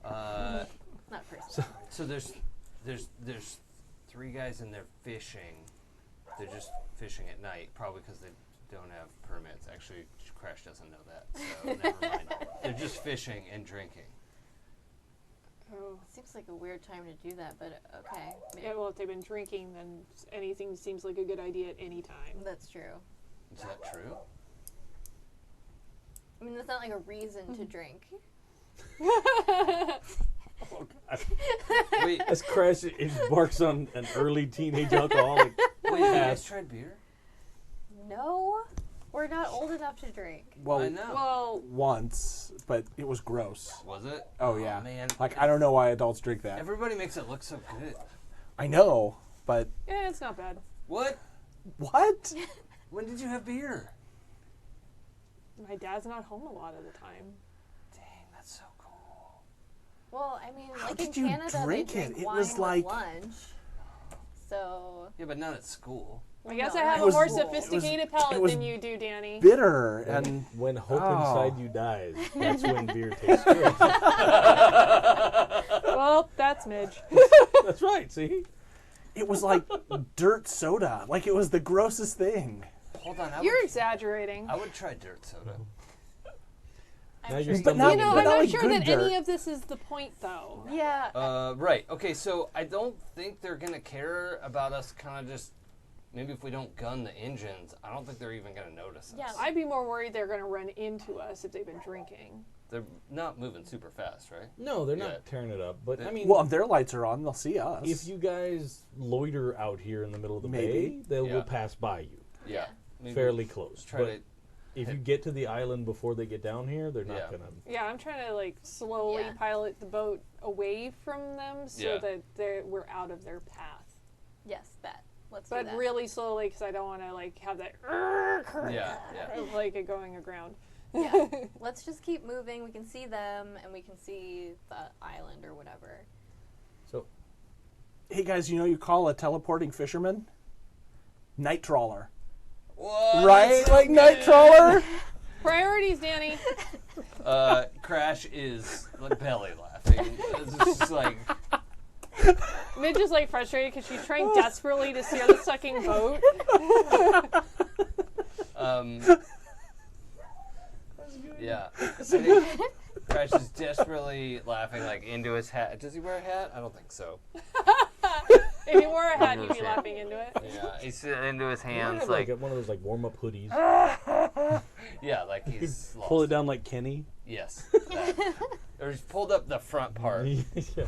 Speaker 5: Not personal.
Speaker 4: So there's 3 guys and they're fishing. They're just fishing at night, probably because they don't have permits. Actually, Crash doesn't know that, so never mind. They're just fishing and drinking.
Speaker 3: Oh.
Speaker 5: Seems like a weird time to do that, but okay.
Speaker 3: Yeah, well, if they've been drinking, then anything seems like a good idea at any time.
Speaker 5: That's true.
Speaker 4: Is that true?
Speaker 5: I mean, that's not like a reason to drink.
Speaker 1: Oh, God.
Speaker 4: Wait,
Speaker 1: As Crash embarks on an early teenage alcoholic.
Speaker 4: you guys tried beer?
Speaker 5: No, we're not old enough to drink.
Speaker 2: Well,
Speaker 4: I know.
Speaker 3: Well,
Speaker 2: once, but it was gross.
Speaker 4: Was it?
Speaker 2: Oh, yeah.
Speaker 4: Man.
Speaker 2: Like, I don't know why adults drink that.
Speaker 4: Everybody makes it look so good.
Speaker 2: I know, but
Speaker 3: yeah, it's not bad.
Speaker 4: What?
Speaker 2: what?
Speaker 4: When did you have beer?
Speaker 3: My dad's not home a lot of the time.
Speaker 4: Dang, that's so cool.
Speaker 5: Well, I mean,
Speaker 2: How
Speaker 5: like
Speaker 2: did
Speaker 5: in
Speaker 2: you
Speaker 5: Canada,
Speaker 2: drink
Speaker 5: they drink
Speaker 2: it? It
Speaker 5: wine
Speaker 2: was
Speaker 5: with
Speaker 2: like-
Speaker 5: lunch. So.
Speaker 4: Yeah, but not at school.
Speaker 3: I guess
Speaker 5: no,
Speaker 3: I have
Speaker 2: It
Speaker 3: a
Speaker 2: was-
Speaker 3: more
Speaker 2: it
Speaker 3: sophisticated
Speaker 2: was-
Speaker 3: palate
Speaker 2: it was
Speaker 3: than you do, Danny.
Speaker 2: Bitter and
Speaker 1: When hope
Speaker 2: Oh.
Speaker 1: inside you dies, that's when beer tastes good.
Speaker 3: Well, that's Midge.
Speaker 1: That's right, see?
Speaker 2: it was like dirt soda. Like it was the grossest thing.
Speaker 4: Hold on,
Speaker 3: You're exaggerating.
Speaker 4: I would try dirt soda.
Speaker 5: I'm
Speaker 1: Now
Speaker 5: sure
Speaker 1: you're
Speaker 5: you
Speaker 2: But
Speaker 1: stumbling
Speaker 2: not-
Speaker 3: You know,
Speaker 2: but
Speaker 3: I'm
Speaker 2: not
Speaker 3: not
Speaker 2: like
Speaker 3: sure
Speaker 2: good
Speaker 3: that
Speaker 2: dirt.
Speaker 3: any of this is the point, though.
Speaker 5: Yeah.
Speaker 4: Right. Okay, so I don't think they're going to care about us kind of just, maybe if we don't gun the engines, I don't think they're even going to notice us.
Speaker 5: Yeah.
Speaker 3: I'd be more worried they're going to run into us if they've been drinking.
Speaker 4: They're not moving super fast, right?
Speaker 1: No, they're not
Speaker 4: Yeah.
Speaker 1: tearing it up. But, I mean,
Speaker 2: Well, if their lights are on, they'll see us.
Speaker 1: if you guys loiter out here in the middle of the
Speaker 2: Maybe.
Speaker 1: bay, they
Speaker 4: Yeah.
Speaker 1: will pass by you
Speaker 4: Yeah. Maybe
Speaker 1: fairly close.
Speaker 4: Try
Speaker 1: But
Speaker 4: to,
Speaker 1: if you get to the island before they get down here, they're not
Speaker 4: Yeah.
Speaker 1: going to...
Speaker 3: Yeah, I'm trying to, like, slowly
Speaker 5: Yeah.
Speaker 3: pilot the boat away from them so
Speaker 4: Yeah.
Speaker 3: that we're out of their path.
Speaker 5: Yes, bet. Let's do
Speaker 3: But
Speaker 5: that.
Speaker 3: really slowly, because I don't want to, like, have that...
Speaker 4: yeah.
Speaker 3: like it going aground.
Speaker 5: Yeah. Let's just keep moving. We can see them, and we can see the island or whatever.
Speaker 1: So,
Speaker 2: hey guys, you know you call a teleporting fisherman? Night trawler.
Speaker 4: Whoa,
Speaker 2: Right?
Speaker 4: that's so
Speaker 2: Like night
Speaker 4: good.
Speaker 2: trawler?
Speaker 3: Priorities, Danny.
Speaker 4: Crash is like belly laughing. It's just like,
Speaker 3: Midge is, like, frustrated because she's trying desperately to steer the sucking boat.
Speaker 4: yeah. I think Crash is desperately laughing like into his hat. Does he wear a hat? I don't think so.
Speaker 3: If he wore a hat, you'd be laughing into it.
Speaker 4: Yeah, he's into his
Speaker 1: you might
Speaker 4: hands
Speaker 1: have
Speaker 4: like,
Speaker 1: one of those like warm-up hoodies.
Speaker 4: yeah, like he's lost.
Speaker 1: Pull it down like Kenny.
Speaker 4: Yes. That. Or he's pulled up the front part.
Speaker 1: Yeah.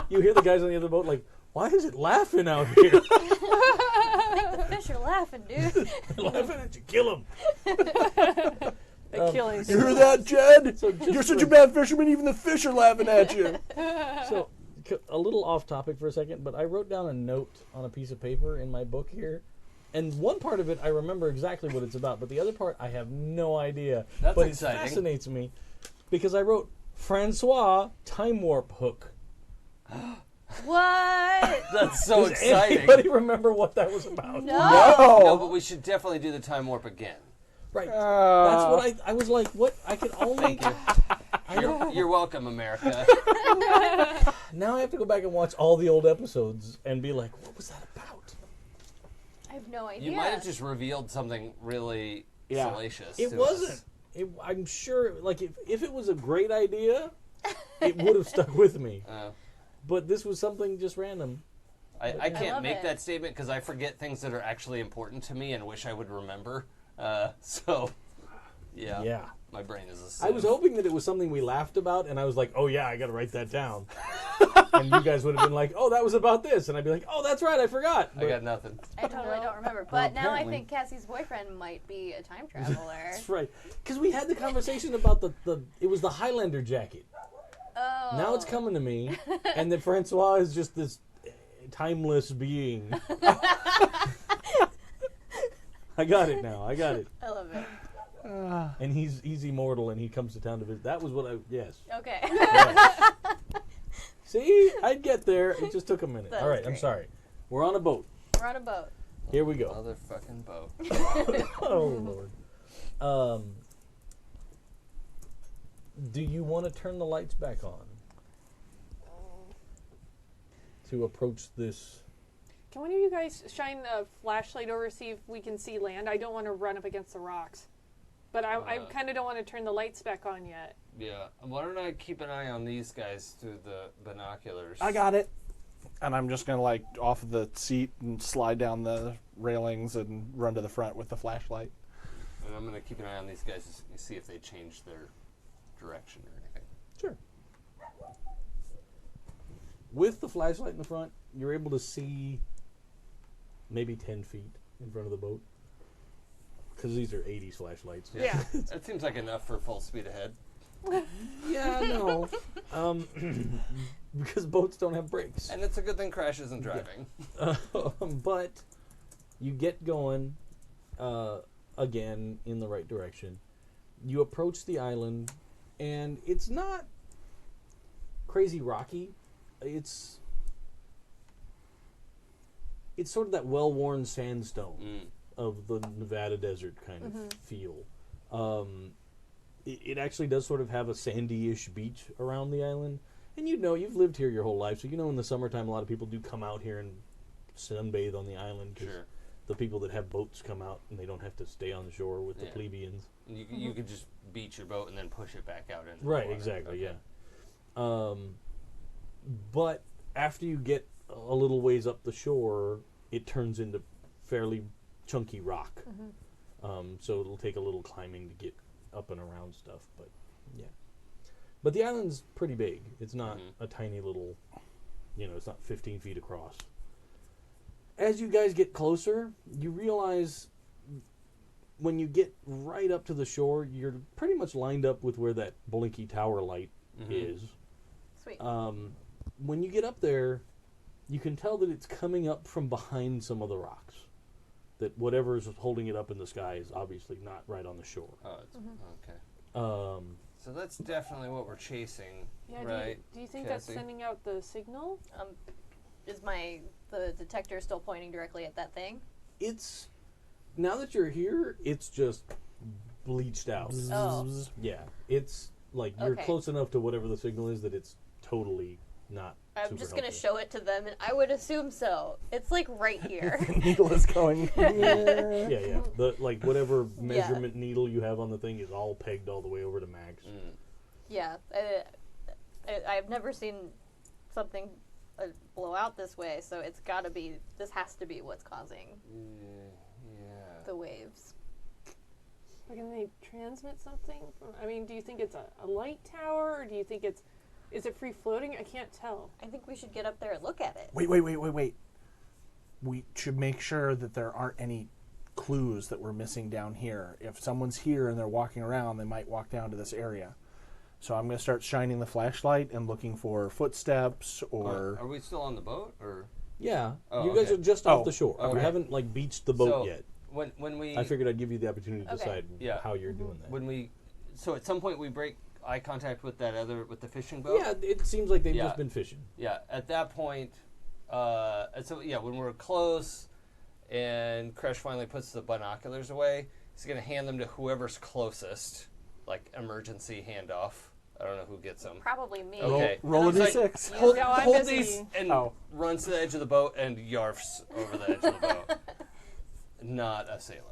Speaker 1: You hear the guys on the other boat like, why is it laughing out here?
Speaker 5: The fish are laughing, dude.
Speaker 1: They're laughing at you. Kill them.
Speaker 3: The killing.
Speaker 2: You hear that, Jed?
Speaker 1: So just
Speaker 2: You're such
Speaker 1: for-
Speaker 2: a bad fisherman, even the fish are laughing at you.
Speaker 1: So, a little off topic for a second, but I wrote down a note on a piece of paper in my book here. And one part of it, I remember exactly what it's about, but the other part, I have no idea.
Speaker 4: That's
Speaker 1: but
Speaker 4: exciting.
Speaker 1: It fascinates me because I wrote Francois Time Warp Hook.
Speaker 5: What?
Speaker 4: That's so
Speaker 1: Does
Speaker 4: exciting.
Speaker 1: anybody remember what that was about?
Speaker 5: No.
Speaker 4: No, but we should definitely do the time warp again.
Speaker 1: Right. That's what I was like, what? I could only...
Speaker 4: Thank you. You're welcome, America.
Speaker 1: Now I have to go back and watch all the old episodes and be like, what was that about?
Speaker 5: I have no idea.
Speaker 4: You might have just revealed something really
Speaker 2: Yeah.
Speaker 4: salacious.
Speaker 1: It
Speaker 4: to
Speaker 1: wasn't.
Speaker 4: us.
Speaker 1: I'm sure, like, if it was a great idea, it would have stuck with me. But this was something just random.
Speaker 4: I can't
Speaker 5: love
Speaker 4: make
Speaker 5: it.
Speaker 4: that statement because I forget things that are actually important to me and wish I would remember. So, yeah.
Speaker 1: Yeah.
Speaker 4: My brain is a sieve.
Speaker 1: I was hoping that it was something we laughed about, and I was like, oh, yeah, I got to write that down. And you guys would have been like, oh, that was about this. And I'd be like, oh, that's right, I forgot.
Speaker 4: I got nothing.
Speaker 5: I totally don't remember. But now I
Speaker 1: apparently.
Speaker 5: think Cassie's boyfriend might be a time traveler.
Speaker 1: That's right. Because we had the conversation about it was the Highlander jacket.
Speaker 5: Oh.
Speaker 1: Now it's coming to me, and that Francois is just this timeless being. I got it now. I got it.
Speaker 5: I love it.
Speaker 1: And he's immortal, and he comes to town to visit. That was what I. Yes.
Speaker 5: Okay.
Speaker 1: Yes. See, I'd get there. It just took a minute.
Speaker 5: That
Speaker 1: All
Speaker 5: was
Speaker 1: right, I'm
Speaker 5: great.
Speaker 1: sorry. We're on a boat.
Speaker 5: We're on a boat.
Speaker 1: Here we go.
Speaker 4: Motherfucking boat.
Speaker 1: Oh Lord. Do you want to turn the lights back on to approach this?
Speaker 3: Can one of you guys shine a flashlight over, see if we can see land? I don't want to run up against the rocks. But I kind of don't want to turn the lights back on yet.
Speaker 4: Yeah. Why don't I keep an eye on these guys through the binoculars?
Speaker 2: I got it. And I'm just going to, like, off the seat and slide down the railings and run to the front with the flashlight.
Speaker 4: And I'm going to keep an eye on these guys to see if they change their direction or anything.
Speaker 1: Sure. With the flashlight in the front, you're able to see maybe 10 feet in front of the boat. Because these are 80s flashlights.
Speaker 3: Yeah.
Speaker 4: That seems like enough for full speed ahead.
Speaker 1: Yeah, no. Because boats don't have brakes.
Speaker 4: And it's a good thing Crash isn't driving.
Speaker 1: But you get going again in the right direction. You approach the island, and it's not crazy rocky. It's sort of that well-worn sandstone of the Nevada desert kind of feel. It actually does sort of have a sandy-ish beach around the island. And you've lived here your whole life, so in the summertime a lot of people do come out here and sunbathe on the island. 'Cause
Speaker 4: Sure.
Speaker 1: the people that have boats come out and they don't have to stay on the shore with the plebeians.
Speaker 4: And you could just beach your boat and then push it back out into the
Speaker 1: Right,
Speaker 4: water.
Speaker 1: exactly,
Speaker 4: Okay.
Speaker 1: yeah. But after you get a little ways up the shore, it turns into fairly chunky rock. So it'll take a little climbing to get up and around stuff, but yeah. But the island's pretty big. It's not a tiny little, it's not 15 feet across. As you guys get closer, you realize when you get right up to the shore, you're pretty much lined up with where that blinky tower light is.
Speaker 5: Sweet.
Speaker 1: When you get up there, you can tell that it's coming up from behind some of the rocks. That whatever's holding it up in the sky is obviously not right on the shore.
Speaker 4: Oh, it's, okay. So that's definitely what we're chasing,
Speaker 3: Yeah,
Speaker 4: right?
Speaker 3: do you think that's
Speaker 4: Cassie?
Speaker 3: sending out the signal?
Speaker 5: Is the detector still pointing directly at that thing?
Speaker 1: It's, now that you're here, it's just bleached out.
Speaker 5: Oh.
Speaker 1: Yeah, it's like you're
Speaker 5: Okay.
Speaker 1: close enough to whatever the signal is that it's totally not
Speaker 5: I'm
Speaker 1: super
Speaker 5: just gonna
Speaker 1: helpful.
Speaker 5: show it to them, and I would assume so. It's like right here.
Speaker 2: Needle is going.
Speaker 1: Yeah. The whatever measurement needle you have on the thing is all pegged all the way over to max.
Speaker 5: Yeah, I've never seen something blow out this way, so it's gotta be. This has to be what's causing
Speaker 4: Yeah.
Speaker 5: the waves.
Speaker 3: Or can they transmit something? Do you think it's a light tower, or do you think is it free floating? I can't tell.
Speaker 5: I think we should get up there and look at it.
Speaker 2: Wait. We should make sure that there aren't any clues that we're missing down here. If someone's here and they're walking around, they might walk down to this area. So I'm going to start shining the flashlight and looking for footsteps or...
Speaker 4: Are we still on the boat, or?
Speaker 1: Yeah,
Speaker 4: Oh,
Speaker 1: you guys
Speaker 4: okay.
Speaker 1: are just off
Speaker 2: Oh,
Speaker 1: the shore. You
Speaker 4: okay.
Speaker 1: haven't beached the boat
Speaker 4: So,
Speaker 1: yet.
Speaker 4: When we
Speaker 1: I figured I'd give you the opportunity to
Speaker 5: Okay.
Speaker 1: decide how you're doing that.
Speaker 4: So at some point we break eye contact with the fishing boat.
Speaker 1: Yeah, it seems like they've
Speaker 4: Yeah.
Speaker 1: just been fishing.
Speaker 4: Yeah. At that point, when we're close, and Crash finally puts the binoculars away, he's gonna hand them to whoever's closest, like emergency handoff. I don't know who gets them.
Speaker 5: Probably me.
Speaker 4: Okay.
Speaker 2: Roll a
Speaker 4: And I was
Speaker 2: d6.
Speaker 3: Use how I'm
Speaker 4: Hold
Speaker 3: busy.
Speaker 4: these and
Speaker 2: Oh.
Speaker 4: runs to the edge of the boat and yarfs over the edge of the boat. Not a sailor.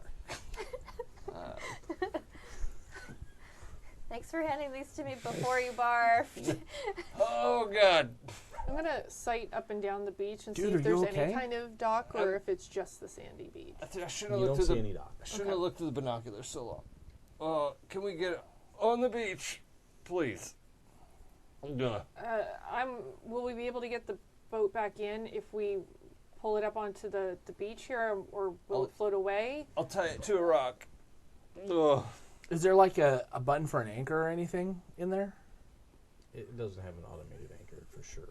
Speaker 5: Thanks for handing these to me before you barfed.
Speaker 4: Oh God.
Speaker 3: I'm gonna sight up and down the beach and
Speaker 2: Dude,
Speaker 3: see
Speaker 2: are
Speaker 3: if there's
Speaker 2: you
Speaker 3: any
Speaker 2: okay?
Speaker 3: kind of dock or if it's just the sandy beach.
Speaker 4: I shouldn't have
Speaker 1: You
Speaker 4: looked
Speaker 1: don't
Speaker 4: through
Speaker 1: see
Speaker 4: the.
Speaker 1: any dock.
Speaker 4: I shouldn't have looked through the binoculars so long. Can we get on the beach, please? I'm gonna.
Speaker 3: Will we be able to get the boat back in if we pull it up onto the beach here, or will it float away?
Speaker 4: I'll tie it to a rock. Ugh.
Speaker 2: Is there like a button for an anchor or anything in there?
Speaker 1: It doesn't have an automated anchor. for sure.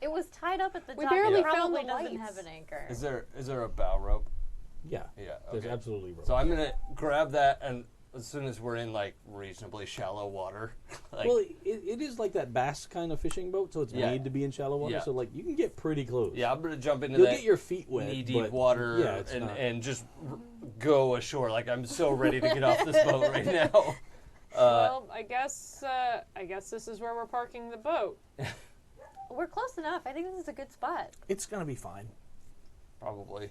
Speaker 5: It was tied up at the
Speaker 3: We
Speaker 5: dock.
Speaker 3: barely
Speaker 5: It
Speaker 3: found
Speaker 5: probably
Speaker 3: the
Speaker 5: doesn't
Speaker 3: lights.
Speaker 5: have an anchor.
Speaker 4: Is there a bow rope?
Speaker 1: Yeah,
Speaker 4: Yeah.
Speaker 1: there's
Speaker 4: Okay.
Speaker 1: absolutely rope.
Speaker 4: So I'm gonna grab that, and as soon as we're in like reasonably shallow water, like
Speaker 1: well, it is like that bass kind of fishing boat, so it's
Speaker 4: Yeah.
Speaker 1: made to be in shallow water.
Speaker 4: Yeah.
Speaker 1: So like you can get pretty close.
Speaker 4: yeah, I'm gonna jump into
Speaker 1: You'll
Speaker 4: that
Speaker 1: get your feet wet,
Speaker 4: knee-deep
Speaker 1: but
Speaker 4: water
Speaker 1: Yeah, it's not.
Speaker 4: and just go ashore. Like I'm so ready to get off this boat right now.
Speaker 3: Well, I guess this is where we're parking the boat.
Speaker 5: We're close enough. I think this is a good spot.
Speaker 2: It's going to be fine.
Speaker 4: Probably.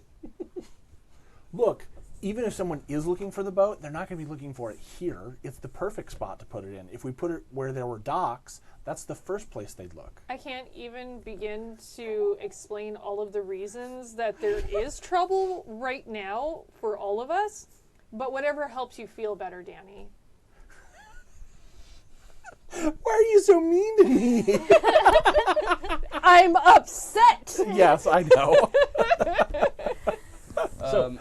Speaker 2: Look, even if someone is looking for the boat, they're not going to be looking for it here. It's the perfect spot to put it in. If we put it where there were docks, that's the first place they'd look.
Speaker 3: I can't even begin to explain all of the reasons that there is trouble right now for all of us, but whatever helps you feel better, Danny.
Speaker 2: Why are you so mean to me?
Speaker 3: I'm upset!
Speaker 2: Yes, I know.
Speaker 1: So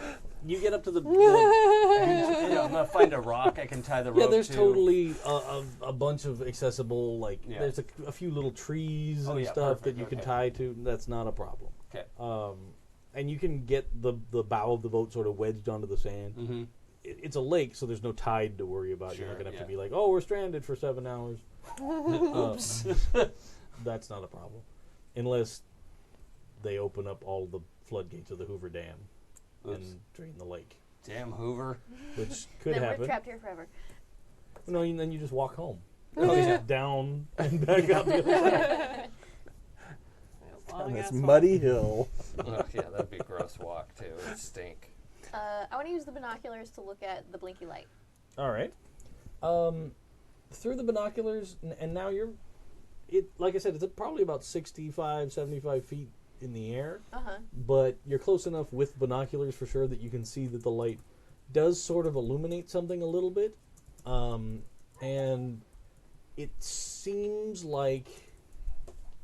Speaker 1: you get up to the
Speaker 4: Yeah, I'm gonna find a rock I can tie the rope
Speaker 1: yeah. There's
Speaker 4: to.
Speaker 1: totally a bunch of accessible
Speaker 4: Yeah.
Speaker 1: There's a few little trees and
Speaker 4: yeah,
Speaker 1: stuff
Speaker 4: perfect,
Speaker 1: that you can
Speaker 4: okay.
Speaker 1: tie to. That's not a problem.
Speaker 4: Okay.
Speaker 1: And you can get the bow of the boat sort of wedged onto the sand.
Speaker 4: Mm-hmm.
Speaker 1: It's a lake, so there's no tide to worry about. You're not
Speaker 4: Sure,
Speaker 1: gonna have to
Speaker 4: yeah.
Speaker 1: be like, oh, we're stranded for 7 hours.
Speaker 4: Oops.
Speaker 1: That's not a problem, unless they open up all the floodgates of the Hoover Dam
Speaker 4: Oops.
Speaker 1: and drain the lake,
Speaker 4: Damn Hoover.
Speaker 1: which could
Speaker 5: Then we're
Speaker 1: happen.
Speaker 5: trapped here forever.
Speaker 1: No, and then you just walk home.
Speaker 4: Oh, yeah.
Speaker 1: Down and back up the other side.
Speaker 2: On this
Speaker 3: Long-ass
Speaker 2: muddy hill.
Speaker 4: Oh, yeah, that'd be a gross walk too. It'd stink.
Speaker 5: I want to use the binoculars to look at the blinky light.
Speaker 1: All right. Through the binoculars, and now like I said, it's probably about 65, 75 feet in the air, but you're close enough with binoculars for sure that you can see that the light does sort of illuminate something a little bit, and it seems like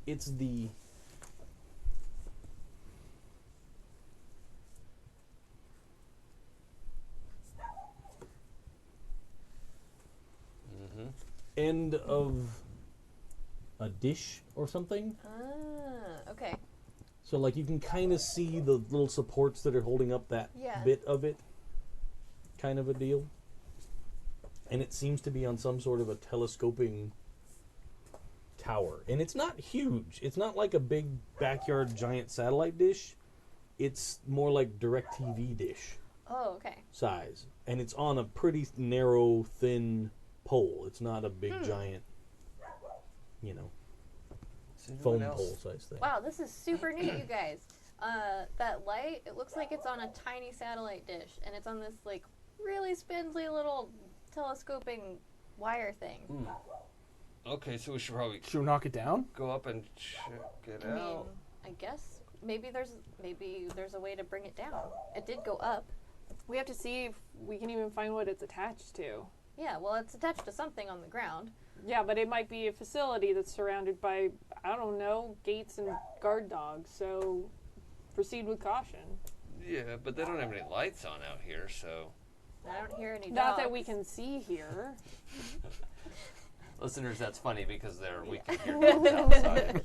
Speaker 1: it's the end of a dish or something.
Speaker 5: Okay.
Speaker 1: So like you can kind of see the little supports that are holding up that
Speaker 5: Yeah.
Speaker 1: bit of it, kind of a deal. And it seems to be on some sort of a telescoping tower. And it's not huge. It's not like a big backyard giant satellite dish. It's more like DirecTV dish
Speaker 5: Oh, okay.
Speaker 1: size. And it's on a pretty narrow, thin pole. It's not a big giant, foam pole size thing.
Speaker 5: Wow, this is super neat, you guys. That light, it looks like it's on a tiny satellite dish, and it's on this like really spindly little telescoping wire thing.
Speaker 4: Okay, so we should probably
Speaker 2: Should we knock it down?
Speaker 4: go up and check it
Speaker 5: I mean,
Speaker 4: out.
Speaker 5: I guess maybe there's a way to bring it down. It did go up.
Speaker 3: We have to see if we can even find what it's attached to.
Speaker 5: Yeah, well, it's attached to something on the ground.
Speaker 3: Yeah, but it might be a facility that's surrounded by, I don't know, gates and guard dogs, so proceed with caution.
Speaker 4: Yeah, but they don't have any lights on out here, so.
Speaker 5: I don't hear any dogs.
Speaker 3: Not that we can see here.
Speaker 4: Listeners, that's funny because we can hear dogs outside.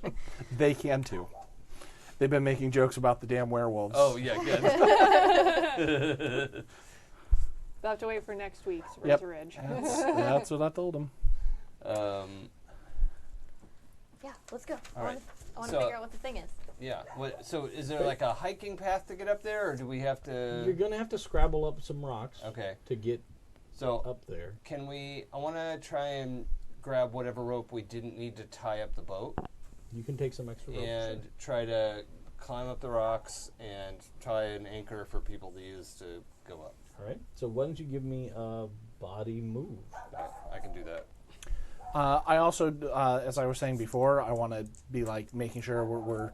Speaker 2: They can too. They've been making jokes about the damn werewolves.
Speaker 4: Oh, yeah, good.
Speaker 3: We'll have to wait for next week's
Speaker 2: Yep.
Speaker 3: Razor Edge.
Speaker 2: That's what I told them.
Speaker 5: Yeah, let's go.
Speaker 4: All right.
Speaker 5: I want to
Speaker 4: So-
Speaker 5: figure out what the thing is.
Speaker 4: Yeah. So is there like a hiking path to get up there, or do we have to?
Speaker 1: You're going to have to scrabble up some rocks
Speaker 4: Okay.
Speaker 1: to get
Speaker 4: So
Speaker 1: up there.
Speaker 4: can we? I want to try and grab whatever rope we didn't need to tie up the boat,
Speaker 1: You can take some extra rope.
Speaker 4: and try to climb up the rocks and try an anchor for people to use to go up.
Speaker 1: All right. So why don't you give me a body move?
Speaker 4: I can do that.
Speaker 2: I also, as I was saying before, I want to be like making sure we're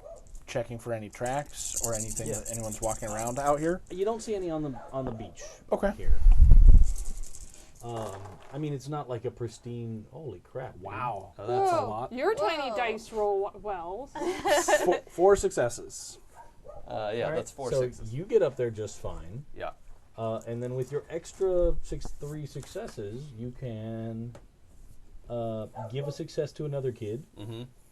Speaker 2: checking for any tracks or anything
Speaker 1: Yeah.
Speaker 2: that anyone's walking around out here.
Speaker 1: You don't see any on the beach.
Speaker 2: Okay.
Speaker 1: Here. I mean, it's not like a pristine. Holy crap! dude.
Speaker 2: Wow,
Speaker 4: Oh,
Speaker 2: that's a
Speaker 3: Whoa,
Speaker 2: lot.
Speaker 3: Your tiny
Speaker 5: Whoa.
Speaker 3: dice roll wells.
Speaker 2: Four successes.
Speaker 4: Yeah,
Speaker 1: All right,
Speaker 4: that's 4
Speaker 1: so
Speaker 4: sixes.
Speaker 1: you get up there just fine.
Speaker 4: Yeah.
Speaker 1: And then with your extra 3 successes, you can give a success to another kid,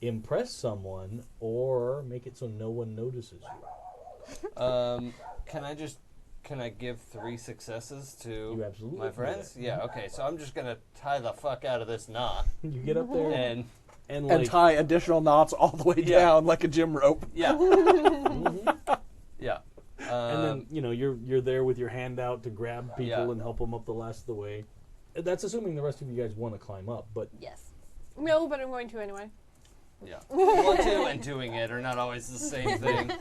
Speaker 1: impress someone, or make it so no one notices you.
Speaker 4: Can I give 3 successes to
Speaker 1: You absolutely
Speaker 4: my
Speaker 1: can do
Speaker 4: friends?
Speaker 1: that.
Speaker 4: Yeah, okay. So I'm just going to tie the fuck out of this knot.
Speaker 1: You get up there
Speaker 4: And,
Speaker 1: and
Speaker 2: And
Speaker 1: like,
Speaker 2: tie additional knots all the way
Speaker 4: Yeah.
Speaker 2: down like a gym rope.
Speaker 4: yeah. Yeah.
Speaker 1: and then you're there with your hand out to grab people
Speaker 4: Yeah.
Speaker 1: and help them up the last of the way. That's assuming the rest of you guys want to climb up, but
Speaker 5: Yes.
Speaker 3: No, but I'm going to anyway.
Speaker 4: Yeah. Want to and doing it are not always the same thing.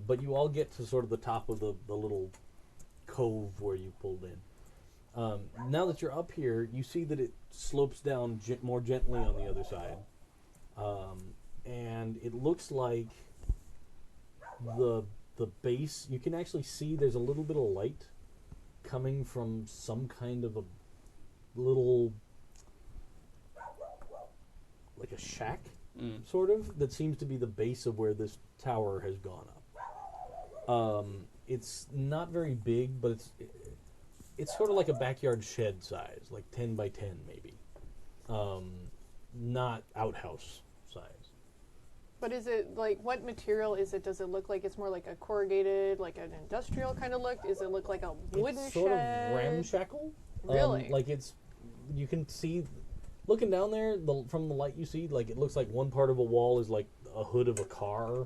Speaker 1: but you all get to sort of the top of the little cove where you pulled in. Now that you're up here, you see that it slopes down more gently on the other side. And it looks like the base, you can actually see there's a little bit of light coming from some kind of a little, like a shack, sort of, that seems to be the base of where this tower has gone up. It's not very big, but it's sort of like a backyard shed size, like 10 by 10 maybe. Not outhouse size.
Speaker 3: But is it like, what material is it? Does it look like it's more like a corrugated, like an industrial kind of look? Does it look like a wooden
Speaker 1: It's sort
Speaker 3: shed?
Speaker 1: of ramshackle.
Speaker 3: Really?
Speaker 1: Like you can see, looking down there, from the light you see, like it looks like one part of a wall is like a hood of a car,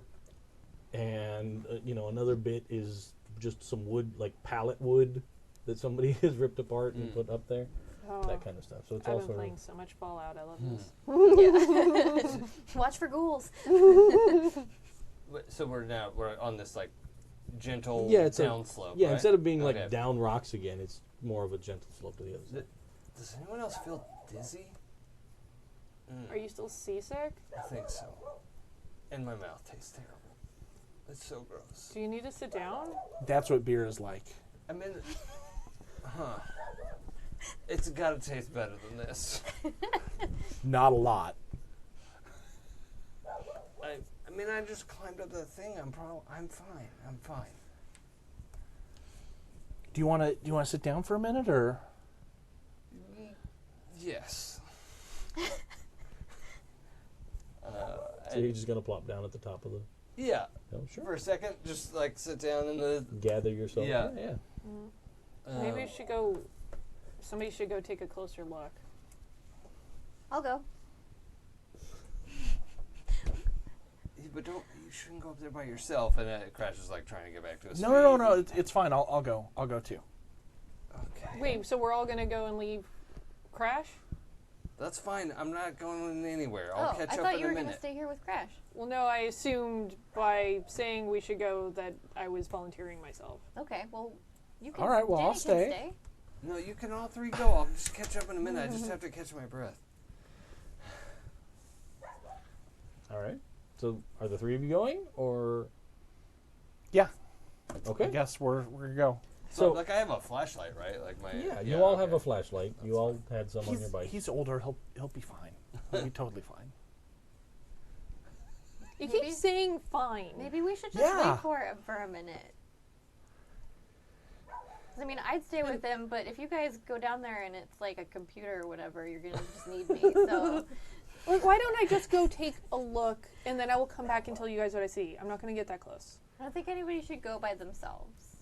Speaker 1: and another bit is just some wood, like pallet wood, that somebody has ripped apart and put up there.
Speaker 3: Oh,
Speaker 1: That kind of stuff. So it's
Speaker 3: I've
Speaker 1: all
Speaker 3: been
Speaker 1: sort
Speaker 3: playing
Speaker 1: of.
Speaker 3: so much Fallout. I love this.
Speaker 5: Yeah. Watch for ghouls.
Speaker 4: So we're on this like gentle
Speaker 1: Yeah, it's
Speaker 4: down slope.
Speaker 1: Yeah,
Speaker 4: right?
Speaker 1: instead of being like
Speaker 4: Okay.
Speaker 1: down rocks again, it's more of a gentle slope to the other side.
Speaker 4: Does anyone else feel dizzy?
Speaker 3: Are you still seasick?
Speaker 4: I think so. And my mouth tastes terrible. It's so gross.
Speaker 3: Do you need to sit down?
Speaker 2: That's what beer is like.
Speaker 4: I mean, it's got to taste better than this.
Speaker 2: Not a lot.
Speaker 4: I mean, I just climbed up the thing. I'm fine. I'm fine.
Speaker 2: Do you want to sit down for a minute, or?
Speaker 4: Yes.
Speaker 1: So you're just gonna plop down at the top of the.
Speaker 4: Yeah.
Speaker 1: Oh, sure.
Speaker 4: For a second, just like sit down in the.
Speaker 1: Gather yourself.
Speaker 4: Yeah.
Speaker 1: Yeah.
Speaker 3: Maybe you should go. Somebody should go take a closer look.
Speaker 5: I'll go.
Speaker 4: But you shouldn't go up there by yourself. And Crash is like trying to get back to his feet.
Speaker 2: No. It's fine. I'll go. I'll go too.
Speaker 4: Okay.
Speaker 3: Wait, so we're all gonna go and leave Crash?
Speaker 4: That's fine. I'm not going anywhere. I'll catch
Speaker 5: I
Speaker 4: up
Speaker 5: thought
Speaker 4: in
Speaker 5: you
Speaker 4: a
Speaker 5: were going to
Speaker 4: minute.
Speaker 5: stay here with Crash.
Speaker 3: Well, no, I assumed by saying we should go that I was volunteering myself.
Speaker 5: Okay, well, you can.
Speaker 2: All right, well,
Speaker 5: Danny
Speaker 2: I'll
Speaker 5: can
Speaker 2: stay.
Speaker 4: No, you can all 3 go. I'll just catch up in a minute. I just have to catch my breath.
Speaker 1: All right. So are the 3 of you going, or?
Speaker 2: Yeah.
Speaker 1: Okay.
Speaker 2: I guess we're gonna go.
Speaker 4: So,
Speaker 1: So-
Speaker 4: like, I have a flashlight, right? Like my.
Speaker 1: Yeah, you all have
Speaker 4: okay.
Speaker 1: a flashlight. You all had some on your bike.
Speaker 2: He's older. He'll be fine. He'll be totally fine.
Speaker 3: You
Speaker 5: Maybe-
Speaker 3: keep saying fine.
Speaker 5: Maybe we should just
Speaker 2: Yeah.
Speaker 5: wait for him for a minute. 'Cause, I mean, I'd stay with him, but if you guys go down there and it's like a computer or whatever, you're gonna just need me. So
Speaker 3: Like, why don't I just go take a look and then I will come back and tell you guys what I see? I'm not gonna get that close.
Speaker 5: I don't think anybody should go by themselves.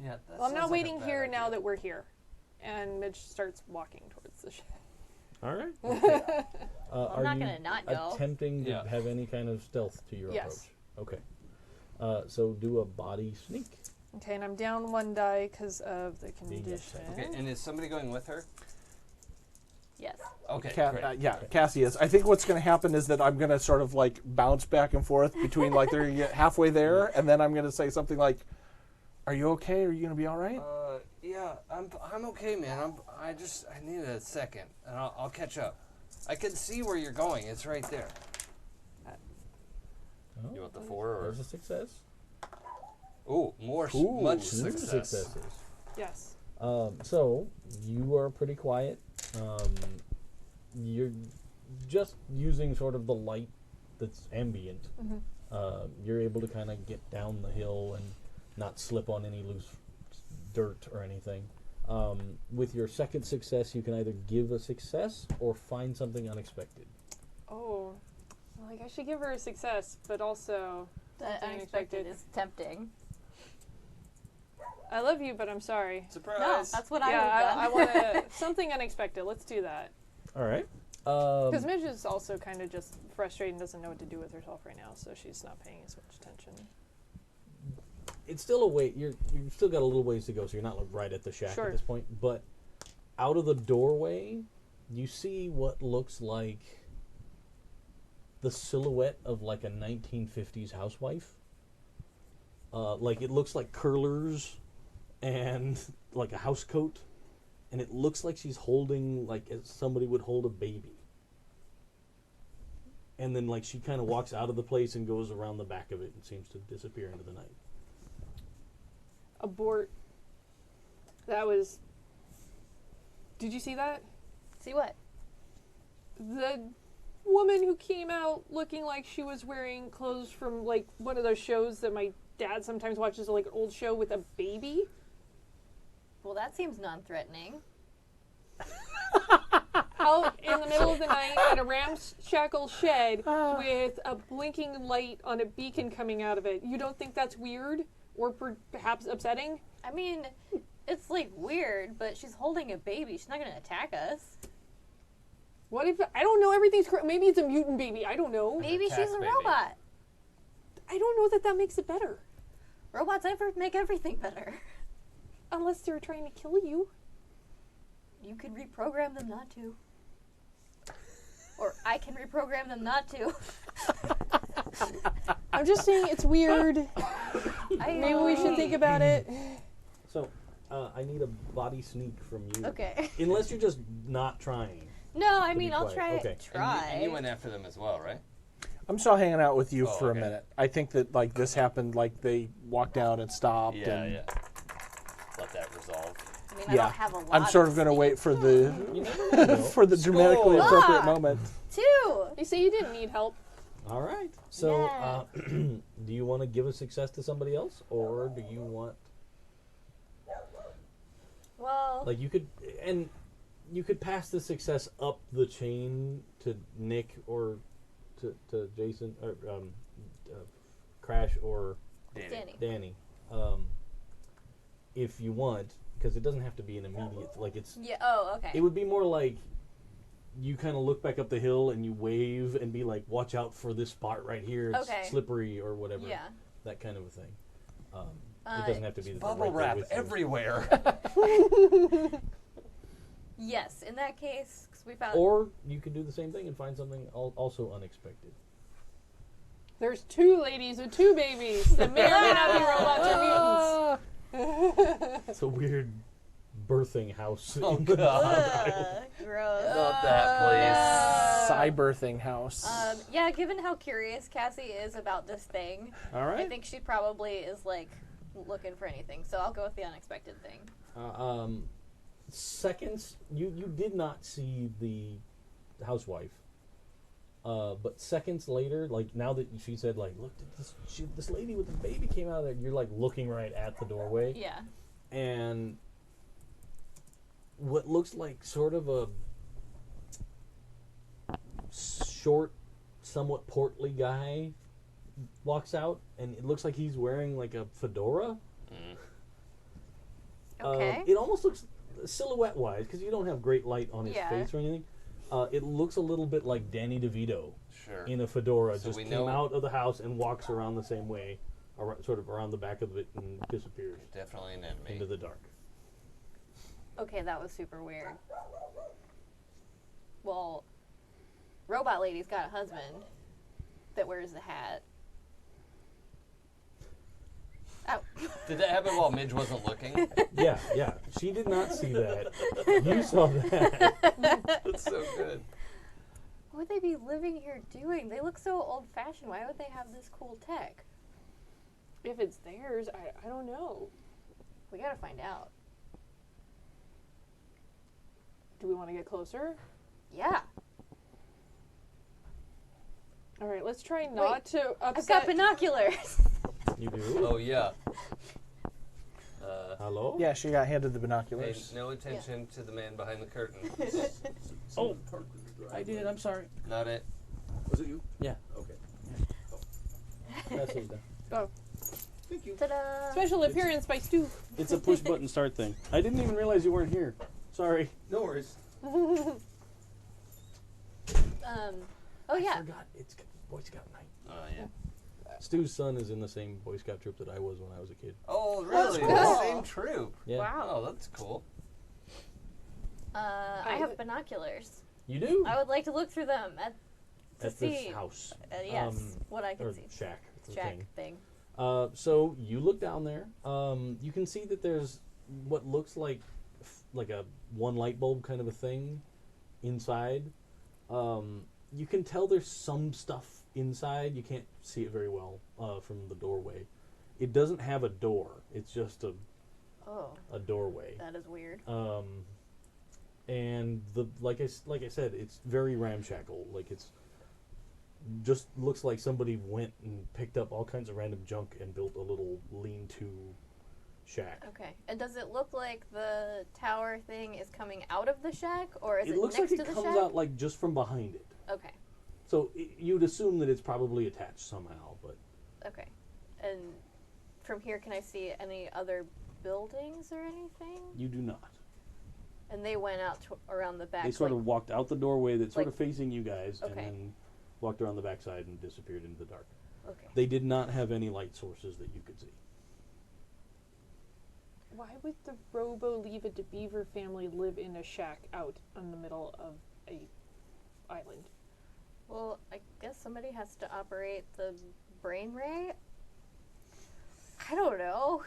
Speaker 4: Yeah. That
Speaker 3: Well, I'm
Speaker 4: sounds
Speaker 3: not
Speaker 4: like a
Speaker 3: waiting
Speaker 4: bad
Speaker 3: here
Speaker 4: idea.
Speaker 3: now that we're here. And Mitch starts walking towards the shed.
Speaker 1: All right. Okay.
Speaker 5: I'm not gonna not go.
Speaker 1: Attempting to
Speaker 4: Yeah.
Speaker 1: have any kind of stealth to your
Speaker 3: Yes.
Speaker 1: approach. Okay. So do a body sneak.
Speaker 3: Okay, and I'm down 1 die because of the
Speaker 1: Being
Speaker 3: condition.
Speaker 1: upset.
Speaker 4: Okay, and is somebody going with her?
Speaker 5: Yes.
Speaker 4: Okay, great.
Speaker 2: Yeah, Cassie is. I think what's going to happen is that I'm going to sort of like bounce back and forth between like they're gonna get halfway there, and then I'm going to say something like, "Are you okay? Are you going to be all right?"
Speaker 4: Yeah, I'm okay, man. I need a second, and I'll catch up. I can see where you're going. It's right there.
Speaker 1: Oh,
Speaker 4: You want the 4 or?
Speaker 1: there's a success.
Speaker 4: Ooh, more
Speaker 2: Ooh,
Speaker 4: much
Speaker 1: 2
Speaker 4: success.
Speaker 1: successes.
Speaker 3: Yes.
Speaker 1: So you are pretty quiet. You're just using sort of the light that's ambient. You're able to kind of get down the hill and not slip on any loose dirt or anything. With your second success, you can either give a success or find something unexpected.
Speaker 3: Oh, like I should give her a success, but also
Speaker 5: The
Speaker 3: something
Speaker 5: unexpected is tempting.
Speaker 3: I love you, but I'm sorry.
Speaker 4: Surprise.
Speaker 5: No, that's what I would
Speaker 3: Yeah,
Speaker 5: have done.
Speaker 3: I want to something unexpected. Let's do that.
Speaker 1: All right.
Speaker 3: Because Midge is also kind of just frustrated and doesn't know what to do with herself right now, so she's not paying as much attention.
Speaker 1: It's still a wait. You've still got a little ways to go, so you're not like, right at the shack
Speaker 3: Sure.
Speaker 1: at this point. But out of the doorway, you see what looks like the silhouette of like a 1950s housewife. Like it looks like curlers and like a house coat, and it looks like she's holding like as somebody would hold a baby. And then like she kind of walks out of the place and goes around the back of it and seems to disappear into the night.
Speaker 3: Abort. That was. Did you see that?
Speaker 5: See what?
Speaker 3: The woman who came out looking like she was wearing clothes from like one of those shows that my dad sometimes watches, like an old show with a baby.
Speaker 5: Well, that seems non-threatening.
Speaker 3: Out in the middle of the night in a ramshackle shed with a blinking light on a beacon coming out of it. You don't think that's weird or perhaps upsetting?
Speaker 5: I mean, it's like weird, but she's holding a baby. She's not going to attack us.
Speaker 3: What if I don't know? Everything's maybe it's a mutant baby. I don't know.
Speaker 5: Maybe
Speaker 4: attack
Speaker 5: she's a
Speaker 4: baby.
Speaker 5: robot.
Speaker 3: I don't know that makes it better.
Speaker 5: Robots make everything better.
Speaker 3: Unless they're trying to kill you.
Speaker 5: You can reprogram them not to. Or I can reprogram them not to.
Speaker 3: I'm just saying it's weird. Maybe we should think about it.
Speaker 1: So, I need a body sneak from you.
Speaker 5: Okay.
Speaker 1: Unless you're just not trying.
Speaker 5: No, I
Speaker 1: To be
Speaker 5: mean, I'll
Speaker 1: quiet.
Speaker 5: try.
Speaker 1: Okay.
Speaker 5: Try.
Speaker 4: And you went after them as well, right?
Speaker 2: I'm still hanging out with you
Speaker 4: Oh,
Speaker 2: for
Speaker 4: okay.
Speaker 2: a minute. I think that like this happened, like they walked down and stopped.
Speaker 4: Yeah,
Speaker 2: and
Speaker 4: yeah. Let that resolve.
Speaker 5: I mean, I
Speaker 2: Yeah.
Speaker 5: don't have a lot.
Speaker 2: I'm sort of going to wait for the
Speaker 1: You never know.
Speaker 2: for the dramatically
Speaker 4: Score.
Speaker 2: appropriate
Speaker 5: Ah!
Speaker 2: moment.
Speaker 5: 2.
Speaker 3: You say you didn't need help.
Speaker 1: All right. So,
Speaker 5: Yeah.
Speaker 1: do you want to give a success to somebody else, or do you want
Speaker 5: Well,
Speaker 1: like you could pass the success up the chain to Nick or to Jason or Crash or
Speaker 5: Danny.
Speaker 1: Danny, if you want, because it doesn't have to be an immediate. Like it's
Speaker 5: Yeah. Oh, okay.
Speaker 1: it would be more like you kind of look back up the hill and you wave and be like, "Watch out for this spot right here. It's
Speaker 5: Okay.
Speaker 1: slippery or whatever."
Speaker 5: Yeah.
Speaker 1: That kind of a thing. It doesn't have to be that they're
Speaker 4: Bubble
Speaker 1: right there
Speaker 4: wrap
Speaker 1: with you.
Speaker 4: everywhere.
Speaker 5: Yes. In that case, because we found.
Speaker 1: Or you could do the same thing and find something also unexpected.
Speaker 3: There's 2 ladies with 2 babies that may or may not be robots or mutants.
Speaker 1: It's a weird birthing house.
Speaker 4: Oh,
Speaker 1: in the-
Speaker 5: Ugh, gross.
Speaker 4: Not that,
Speaker 2: Cybirthing house.
Speaker 5: Yeah, given how curious Cassie is about this thing,
Speaker 1: All
Speaker 5: I
Speaker 1: right.
Speaker 5: think she probably is like looking for anything. So I'll go with the unexpected thing.
Speaker 1: Seconds, you did not see the housewife. But seconds later, like now that she said, like, look, this lady with the baby came out of there. You're like looking right at the doorway,
Speaker 5: Yeah.
Speaker 1: and what looks like sort of a short, somewhat portly guy walks out, and it looks like he's wearing like a fedora.
Speaker 5: Okay.
Speaker 1: It almost looks silhouette-wise, because you don't have great light on his
Speaker 5: Yeah.
Speaker 1: face or anything. It looks a little bit like Danny DeVito
Speaker 4: Sure.
Speaker 1: in a fedora,
Speaker 4: So
Speaker 1: just
Speaker 4: we
Speaker 1: came
Speaker 4: know-
Speaker 1: out of the house and walks around the same way, sort of around the back of it, and disappears
Speaker 4: Definitely an enemy.
Speaker 1: into the dark.
Speaker 5: Okay, that was super weird. Well, Robot Lady's got a husband that wears the hat. Oh.
Speaker 4: Did that happen while Midge wasn't looking?
Speaker 1: Yeah. She did not see that. You saw that.
Speaker 4: That's so good.
Speaker 5: What would they be living here doing? They look so old-fashioned. Why would they have this cool tech?
Speaker 3: If it's theirs, I don't know.
Speaker 5: We gotta find out.
Speaker 3: Do we want to get closer?
Speaker 5: Yeah.
Speaker 3: All right, let's try not to
Speaker 5: I've
Speaker 3: upset.
Speaker 5: got binoculars.
Speaker 1: You do?
Speaker 4: Oh, yeah.
Speaker 1: All Hello?
Speaker 2: Yeah, she got handed the
Speaker 4: Pay
Speaker 2: binoculars.
Speaker 4: no attention to the man behind the curtain.
Speaker 1: Oh, I did. I'm sorry.
Speaker 4: Not it.
Speaker 6: Was it you?
Speaker 1: Yeah.
Speaker 6: Okay.
Speaker 1: That's who's done.
Speaker 3: Oh,
Speaker 6: Thank you.
Speaker 5: Ta-da!
Speaker 3: special appearance by Stu.
Speaker 1: It's a push button start thing. I didn't even realize you weren't here. Sorry.
Speaker 6: No worries.
Speaker 5: Oh
Speaker 1: I
Speaker 5: yeah.
Speaker 1: forgot. It's Boy Scout night.
Speaker 4: Oh, yeah.
Speaker 1: Stu's son is in the same Boy Scout troop that I was when I was a kid.
Speaker 4: Oh, really?
Speaker 5: cool.
Speaker 4: The same troop.
Speaker 1: Yeah.
Speaker 5: Wow.
Speaker 4: Oh, that's cool.
Speaker 5: I have binoculars.
Speaker 1: You do?
Speaker 5: I would like to look through them to
Speaker 1: At
Speaker 5: see.
Speaker 1: this house.
Speaker 5: Yes, what I can
Speaker 1: Or
Speaker 5: see.
Speaker 1: shack. It's a
Speaker 5: Shack
Speaker 1: thing.
Speaker 5: thing.
Speaker 1: So you look down there. You can see that there's what looks like a one light bulb kind of a thing inside. You can tell there's some stuff inside. You can't see it very well from the doorway. It doesn't have a door. It's just a doorway.
Speaker 5: That is weird.
Speaker 1: And like I said, it's very ramshackle. Like it's just looks like somebody went and picked up all kinds of random junk and built a little lean-to shack.
Speaker 5: Okay. And does it look like the tower thing is coming out of the shack, or is it,
Speaker 1: It looks
Speaker 5: next
Speaker 1: like
Speaker 5: to
Speaker 1: it
Speaker 5: the
Speaker 1: comes
Speaker 5: shack?
Speaker 1: out like just from behind it.
Speaker 5: Okay.
Speaker 1: So you'd assume that it's probably attached somehow, but
Speaker 5: Okay. And from here, can I see any other buildings or anything?
Speaker 1: you do not.
Speaker 5: And they went out around the back.
Speaker 1: They sort
Speaker 5: like-
Speaker 1: of walked out the doorway that's sort
Speaker 5: like-
Speaker 1: of facing you guys, and
Speaker 5: Okay.
Speaker 1: then walked around the backside and disappeared into the dark.
Speaker 5: Okay.
Speaker 1: They did not have any light sources that you could see.
Speaker 3: Why would the Robo Leave It to Beaver family live in a shack out in the middle of a island?
Speaker 5: Well, I guess somebody has to operate the brain ray. I don't know.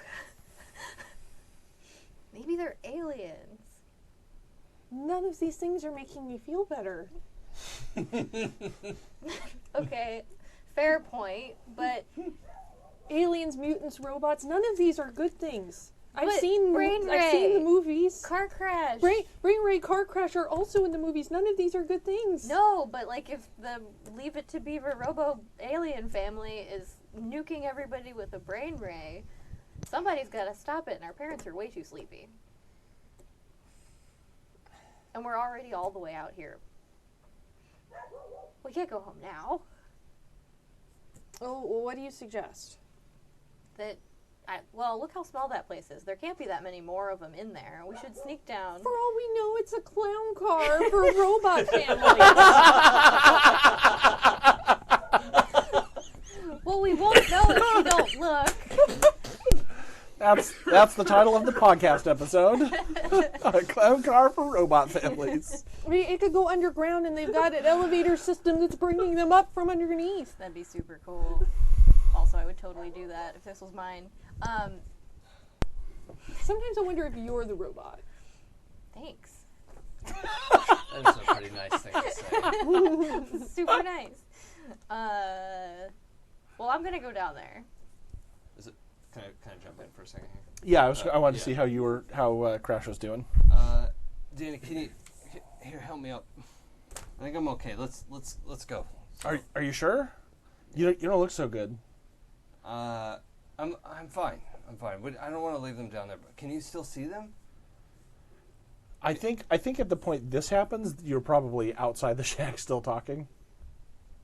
Speaker 5: Maybe they're aliens.
Speaker 3: None of these things are making me feel better.
Speaker 5: Okay, fair point, but
Speaker 3: Aliens, mutants, robots, none of these are good things. I've
Speaker 5: But
Speaker 3: seen
Speaker 5: brain
Speaker 3: I've seen the
Speaker 5: ray.
Speaker 3: movies.
Speaker 5: car crash.
Speaker 3: Brain Ray car crash are also in the movies. None of these are good things.
Speaker 5: No, but like if the Leave It to Beaver Robo alien family is nuking everybody with a brain ray, somebody's got to stop it, and our parents are way too sleepy. And we're already all the way out here. We can't go home now.
Speaker 3: Oh, well, what do you suggest?
Speaker 5: Well, look how small that place is. There can't be that many more of them in there. We should sneak down.
Speaker 3: For all we know, it's a clown car for a robot family.
Speaker 5: Well, we won't know if you don't look.
Speaker 2: That's the title of the podcast episode. A clown car for robot families.
Speaker 3: I mean, it could go underground, and they've got an elevator system that's bringing them up from underneath.
Speaker 5: That'd be super cool. Also, I would totally do that if this was mine.
Speaker 3: Sometimes I wonder if you're the robot.
Speaker 5: Thanks.
Speaker 4: That's a pretty nice thing to say.
Speaker 5: Super nice. Well, I'm gonna go down there.
Speaker 4: Can I jump in for a second here?
Speaker 2: Yeah, I wanted to
Speaker 4: Yeah.
Speaker 2: see how Crash was doing.
Speaker 4: Danny, can you here help me up? I think I'm okay. Let's go.
Speaker 2: Are you sure? You don't look so good.
Speaker 4: I'm fine. I'm fine. But I don't want to leave them down there. But can you still see them?
Speaker 2: I think at the point this happens, you're probably outside the shack still talking.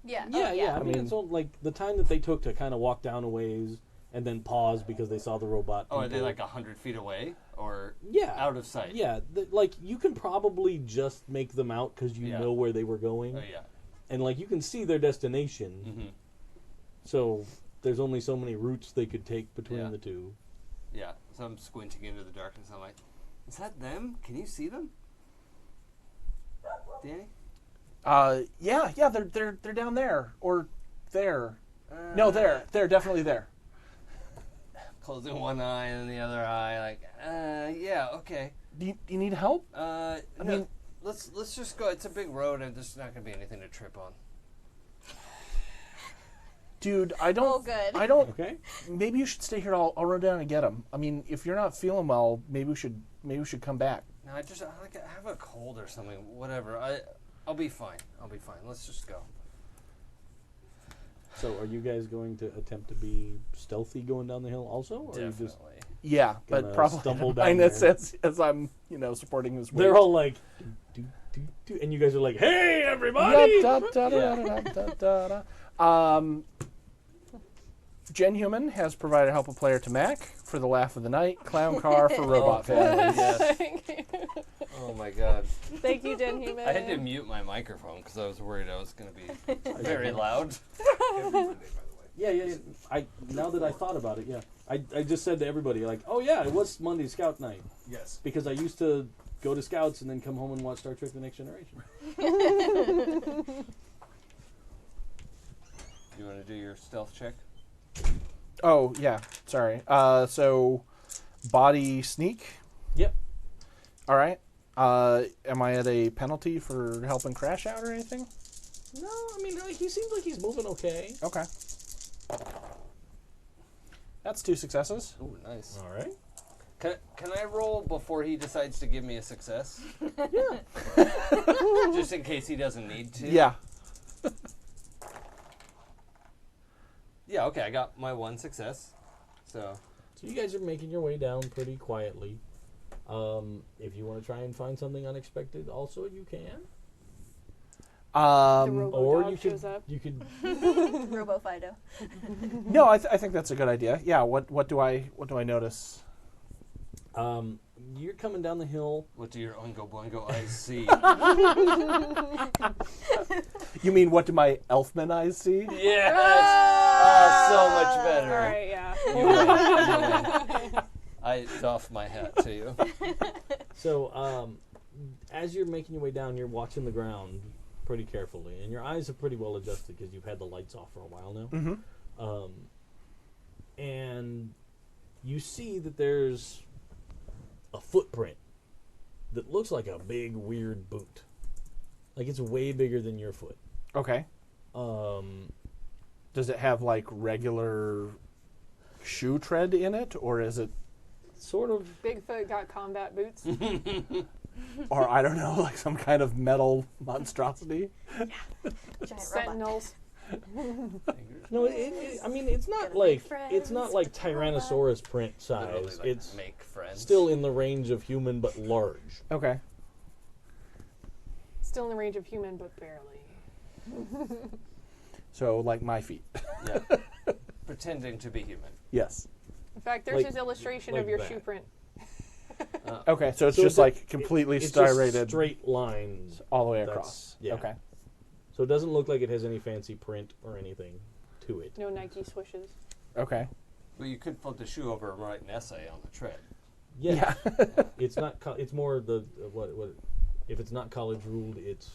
Speaker 5: Yeah.
Speaker 1: Yeah,
Speaker 5: Oh,
Speaker 1: yeah. I
Speaker 2: I
Speaker 1: mean,
Speaker 2: mean-
Speaker 1: it's all, like the time that they took to kind of walk down a ways and then pause because they saw the robot.
Speaker 4: Oh, are they
Speaker 1: people.
Speaker 4: like 100 feet away or
Speaker 1: Yeah,
Speaker 4: out of sight?
Speaker 1: Yeah, like you can probably just make them out because you
Speaker 4: Yeah.
Speaker 1: know where they were going,
Speaker 4: Oh yeah.
Speaker 1: and like you can see their destination.
Speaker 4: Mm-hmm.
Speaker 1: So there's only so many routes they could take between
Speaker 4: Yeah.
Speaker 1: the two.
Speaker 4: Yeah. So I'm squinting into the darkness. I'm like, is that them? Can you see them? Danny?
Speaker 2: Yeah, they're down there or there. No, there. They're definitely there.
Speaker 4: Closing one eye and the other eye, like, yeah, okay.
Speaker 2: Do you need help?
Speaker 4: I
Speaker 2: mean-
Speaker 4: mean, let's just go. It's a big road, and there's not gonna be anything to trip on.
Speaker 2: Dude, I don't.
Speaker 5: Oh, good.
Speaker 2: I don't.
Speaker 1: Okay.
Speaker 2: Maybe you should stay here. I'll run down and get them. I mean, if you're not feeling well, maybe we should come back.
Speaker 4: No, I have a cold or something. Whatever. I'll be fine. I'll be fine. Let's just go.
Speaker 1: So are you guys going to attempt to be stealthy going down the hill also, or are you just
Speaker 4: Definitely.
Speaker 2: Yeah, but
Speaker 1: Gonna
Speaker 2: probably
Speaker 1: stumble
Speaker 2: mine
Speaker 1: down
Speaker 2: as,
Speaker 1: there.
Speaker 2: as I'm, supporting his weight.
Speaker 1: They're all like, do, do, do, and you guys are like, hey, everybody!
Speaker 2: Gen Human has provided help a player to Mac for the laugh of the night, clown car for robot families.
Speaker 4: Yes.
Speaker 3: Thank you.
Speaker 4: Oh my god.
Speaker 3: Thank you, Jen Human.
Speaker 4: I had to mute my microphone because I was worried I was going to be very loud.
Speaker 1: Yeah. Now that I thought about it, yeah. I just said to everybody, like, oh yeah, it was Monday Scout night.
Speaker 6: Yes.
Speaker 1: Because I used to go to Scouts and then come home and watch Star Trek The Next Generation.
Speaker 4: You want to do your stealth check?
Speaker 2: Oh, yeah. Sorry. So, body sneak.
Speaker 1: Yep.
Speaker 2: All right. Am I at a penalty for helping Crash out or anything?
Speaker 1: No, I mean, he seems like he's moving okay.
Speaker 2: Okay. That's 2 successes.
Speaker 4: Ooh, nice.
Speaker 1: All right.
Speaker 4: Can I roll before he decides to give me a success?
Speaker 1: Yeah.
Speaker 4: Just in case he doesn't need to?
Speaker 2: Yeah.
Speaker 4: Yeah, okay, I got my 1 success. So
Speaker 1: you guys are making your way down pretty quietly. If you want to try and find something unexpected, also you can.
Speaker 3: The robo
Speaker 1: Or
Speaker 3: dog
Speaker 1: you
Speaker 3: shows
Speaker 1: could,
Speaker 3: up.
Speaker 1: you could.
Speaker 5: Robo Fido.
Speaker 2: No, I think that's a good idea. Yeah. What do I notice?
Speaker 1: You're coming down the hill.
Speaker 4: what do your Oingo Boingo eyes see?
Speaker 2: You mean what do my Elfman eyes see?
Speaker 4: Yes! So much better.
Speaker 3: All right, yeah.
Speaker 4: You win. I doff my hat to you.
Speaker 1: So, as you're making your way down, you're watching the ground pretty carefully, and your eyes are pretty well adjusted because you've had the lights off for a while now.
Speaker 2: Mm-hmm.
Speaker 1: And you see that there's a footprint that looks like a big, weird boot. Like it's way bigger than your foot.
Speaker 2: Okay.
Speaker 1: Um,
Speaker 2: Does it have like regular shoe tread in it, or is it,
Speaker 1: sort of.
Speaker 3: Bigfoot got combat boots.
Speaker 2: or I don't know, like some kind of metal monstrosity?
Speaker 5: Giant robot.
Speaker 3: Sentinels.
Speaker 1: No, I mean it's not
Speaker 5: Gotta
Speaker 1: like
Speaker 5: make friends
Speaker 1: it's not like
Speaker 5: with the robot.
Speaker 1: Tyrannosaurus print
Speaker 4: Literally,
Speaker 1: size.
Speaker 4: like,
Speaker 1: It's
Speaker 4: make friends.
Speaker 1: still in the range of human, but large.
Speaker 2: Okay.
Speaker 3: Still in the range of human, but barely.
Speaker 2: So like my feet.
Speaker 4: Yeah. Pretending to be human.
Speaker 2: Yes.
Speaker 3: In fact, there's
Speaker 1: Like-
Speaker 3: his illustration
Speaker 1: like
Speaker 3: of your
Speaker 1: that.
Speaker 3: shoe print.
Speaker 2: Okay, so it's
Speaker 1: So
Speaker 2: just like completely
Speaker 1: It's just
Speaker 2: styrated
Speaker 1: straight lines.
Speaker 2: all the way
Speaker 1: That's-
Speaker 2: across.
Speaker 1: yeah.
Speaker 2: Okay.
Speaker 1: So it doesn't look like it has any fancy print or anything to it.
Speaker 3: No Nike swishes.
Speaker 2: Okay.
Speaker 4: Well, you could flip the shoe over and write an essay on the tread.
Speaker 1: Yeah. It's not. It's more the what. If it's not college ruled, it's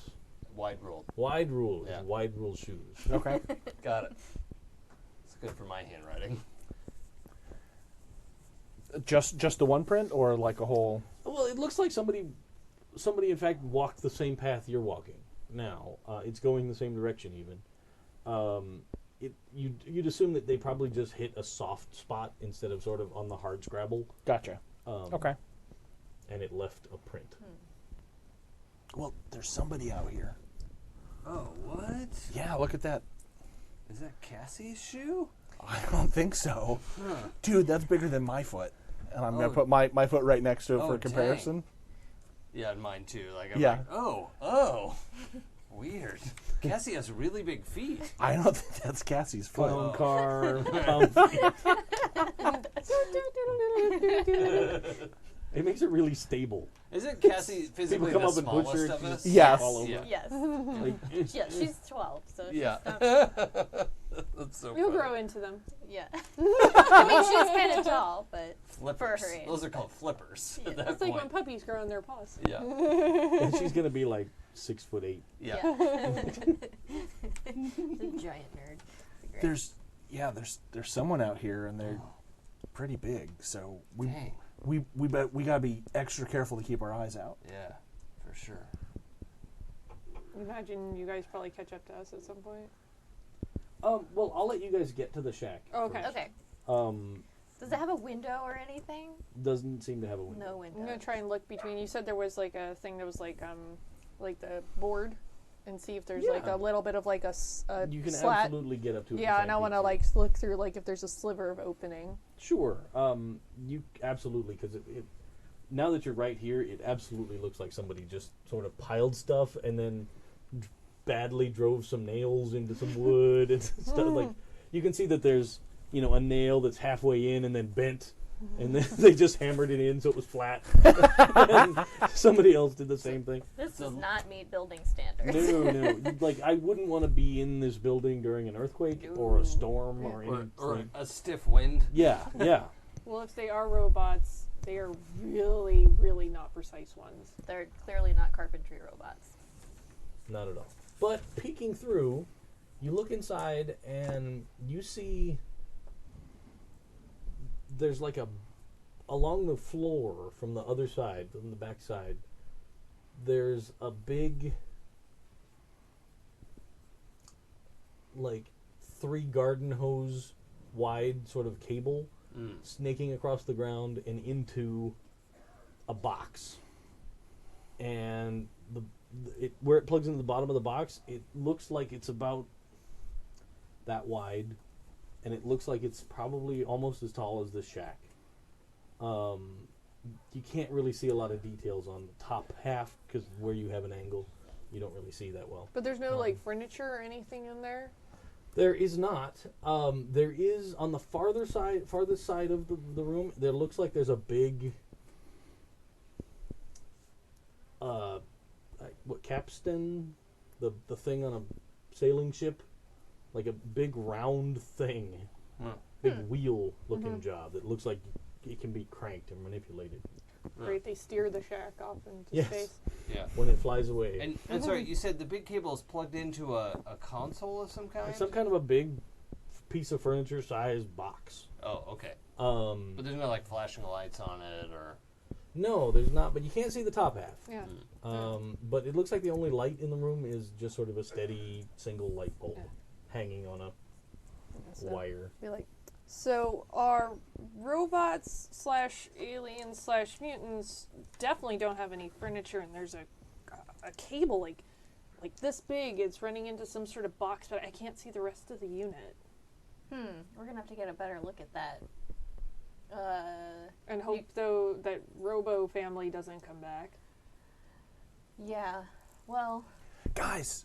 Speaker 4: Wide ruled.
Speaker 1: wide rule.
Speaker 4: Yeah.
Speaker 1: It's wide rule shoes.
Speaker 2: Okay.
Speaker 4: Got it. It's good for my handwriting.
Speaker 2: Just the one print, or like a whole?
Speaker 1: Well, it looks like somebody in fact walked the same path you're walking. Now it's going the same direction even. You'd assume that they probably just hit a soft spot instead of sort of on the hard scrabble.
Speaker 2: Gotcha. Okay.
Speaker 1: And it left a print.
Speaker 2: Well, there's somebody out here.
Speaker 4: Oh, what?
Speaker 2: Yeah, look at that.
Speaker 4: Is that Cassie's shoe?
Speaker 2: I don't think so.
Speaker 4: Huh.
Speaker 2: Dude, that's bigger than my foot. And I'm going
Speaker 4: Oh.
Speaker 2: to put my foot right next to it
Speaker 4: Oh,
Speaker 2: for comparison.
Speaker 4: Yeah, and mine too. Like, I'm
Speaker 2: Yeah.
Speaker 4: like, oh. Weird. Cassie has really big feet.
Speaker 2: I don't think that's Cassie's foot.
Speaker 1: Clown car. comfy. It makes it really stable.
Speaker 4: Isn't Cassie physically
Speaker 1: come
Speaker 4: the
Speaker 1: up and push her,
Speaker 4: smallest of
Speaker 1: she
Speaker 4: us?
Speaker 1: just-
Speaker 2: Yes.
Speaker 1: All over.
Speaker 4: Yeah.
Speaker 5: Yes.
Speaker 1: Like,
Speaker 5: Yeah, she's 12, so she's
Speaker 4: Yeah.
Speaker 5: not,
Speaker 4: That's so
Speaker 3: You'll
Speaker 4: funny.
Speaker 3: grow into them.
Speaker 5: yeah. I mean, she's kind of tall, but
Speaker 4: Flippers.
Speaker 5: for her age.
Speaker 4: Those are called flippers
Speaker 5: Yeah.
Speaker 4: at that
Speaker 3: It's like when
Speaker 4: point.
Speaker 3: puppies grow in their paws.
Speaker 4: Yeah.
Speaker 1: and she's gonna be like 6'8".
Speaker 4: Yeah.
Speaker 5: She's a giant nerd. Great.
Speaker 2: There's someone out here, and they're pretty big. So
Speaker 4: Dang.
Speaker 2: we gotta be extra careful to keep our eyes out.
Speaker 4: Yeah, for sure.
Speaker 3: Imagine you guys probably catch up to us at some point.
Speaker 1: Well, I'll let you guys get to the shack.
Speaker 3: Oh, okay.
Speaker 1: first.
Speaker 5: Okay. Does it have a window or anything?
Speaker 1: Doesn't seem to have a window.
Speaker 5: No window.
Speaker 3: I'm gonna try and look between. You said there was like a thing that was like the board and see if there's
Speaker 1: Yeah.
Speaker 3: like a little bit of like a
Speaker 1: You can
Speaker 3: slat.
Speaker 1: absolutely get up to it.
Speaker 3: Yeah, and I want to like look through like if there's a sliver of opening.
Speaker 1: Sure. You absolutely, because it now that you're right here, it absolutely looks like somebody just sort of piled stuff and then badly drove some nails into some wood and stuff. Like you can see that there's a nail that's halfway in and then bent, and then they just hammered it in so it was flat. And somebody else did the same thing.
Speaker 5: This does not meet building standards.
Speaker 1: No. Like I wouldn't want to be in this building during an earthquake or a storm or anything.
Speaker 4: Or a stiff wind.
Speaker 1: Yeah.
Speaker 3: Well, if they are robots, they are really, really not precise ones.
Speaker 5: They're clearly not carpentry robots.
Speaker 1: Not at all. But peeking through, you look inside and you see there's like along the floor from the other side, from the back side, there's a big, like 3 garden hose wide sort of cable snaking across the ground and into a box. And where it plugs into the bottom of the box, it looks like it's about that wide, and it looks like it's probably almost as tall as this shack. You can't really see a lot of details on the top half because where you have an angle, you don't really see that well.
Speaker 3: But there's no like furniture or anything in there.
Speaker 1: There is not. There is on the farthest side of the room. There looks like there's a big, what capstan, the thing on a sailing ship, like a big round thing, big wheel looking job that looks like it can be cranked and manipulated.
Speaker 3: Right, they steer the shack off into
Speaker 1: Yes.
Speaker 3: space.
Speaker 4: Yeah.
Speaker 1: When it flies away.
Speaker 4: And sorry, you said the big cable is plugged into a console of some kind?
Speaker 1: Like some kind of a big piece of furniture sized box.
Speaker 4: Oh, okay. But there's no like flashing lights on it or.
Speaker 1: No, there's not, but you can't see the top half.
Speaker 3: Yeah.
Speaker 1: But it looks like the only light in the room is just sort of a steady single light bulb hanging on a
Speaker 3: So
Speaker 1: wire.
Speaker 3: be like, so our robots / aliens / mutants definitely don't have any furniture, and there's a cable like this big. It's running into some sort of box, but I can't see the rest of the unit.
Speaker 5: We're gonna have to get a better look at that.
Speaker 3: And hope though that Robo family doesn't come back.
Speaker 5: Yeah. Well.
Speaker 2: Guys.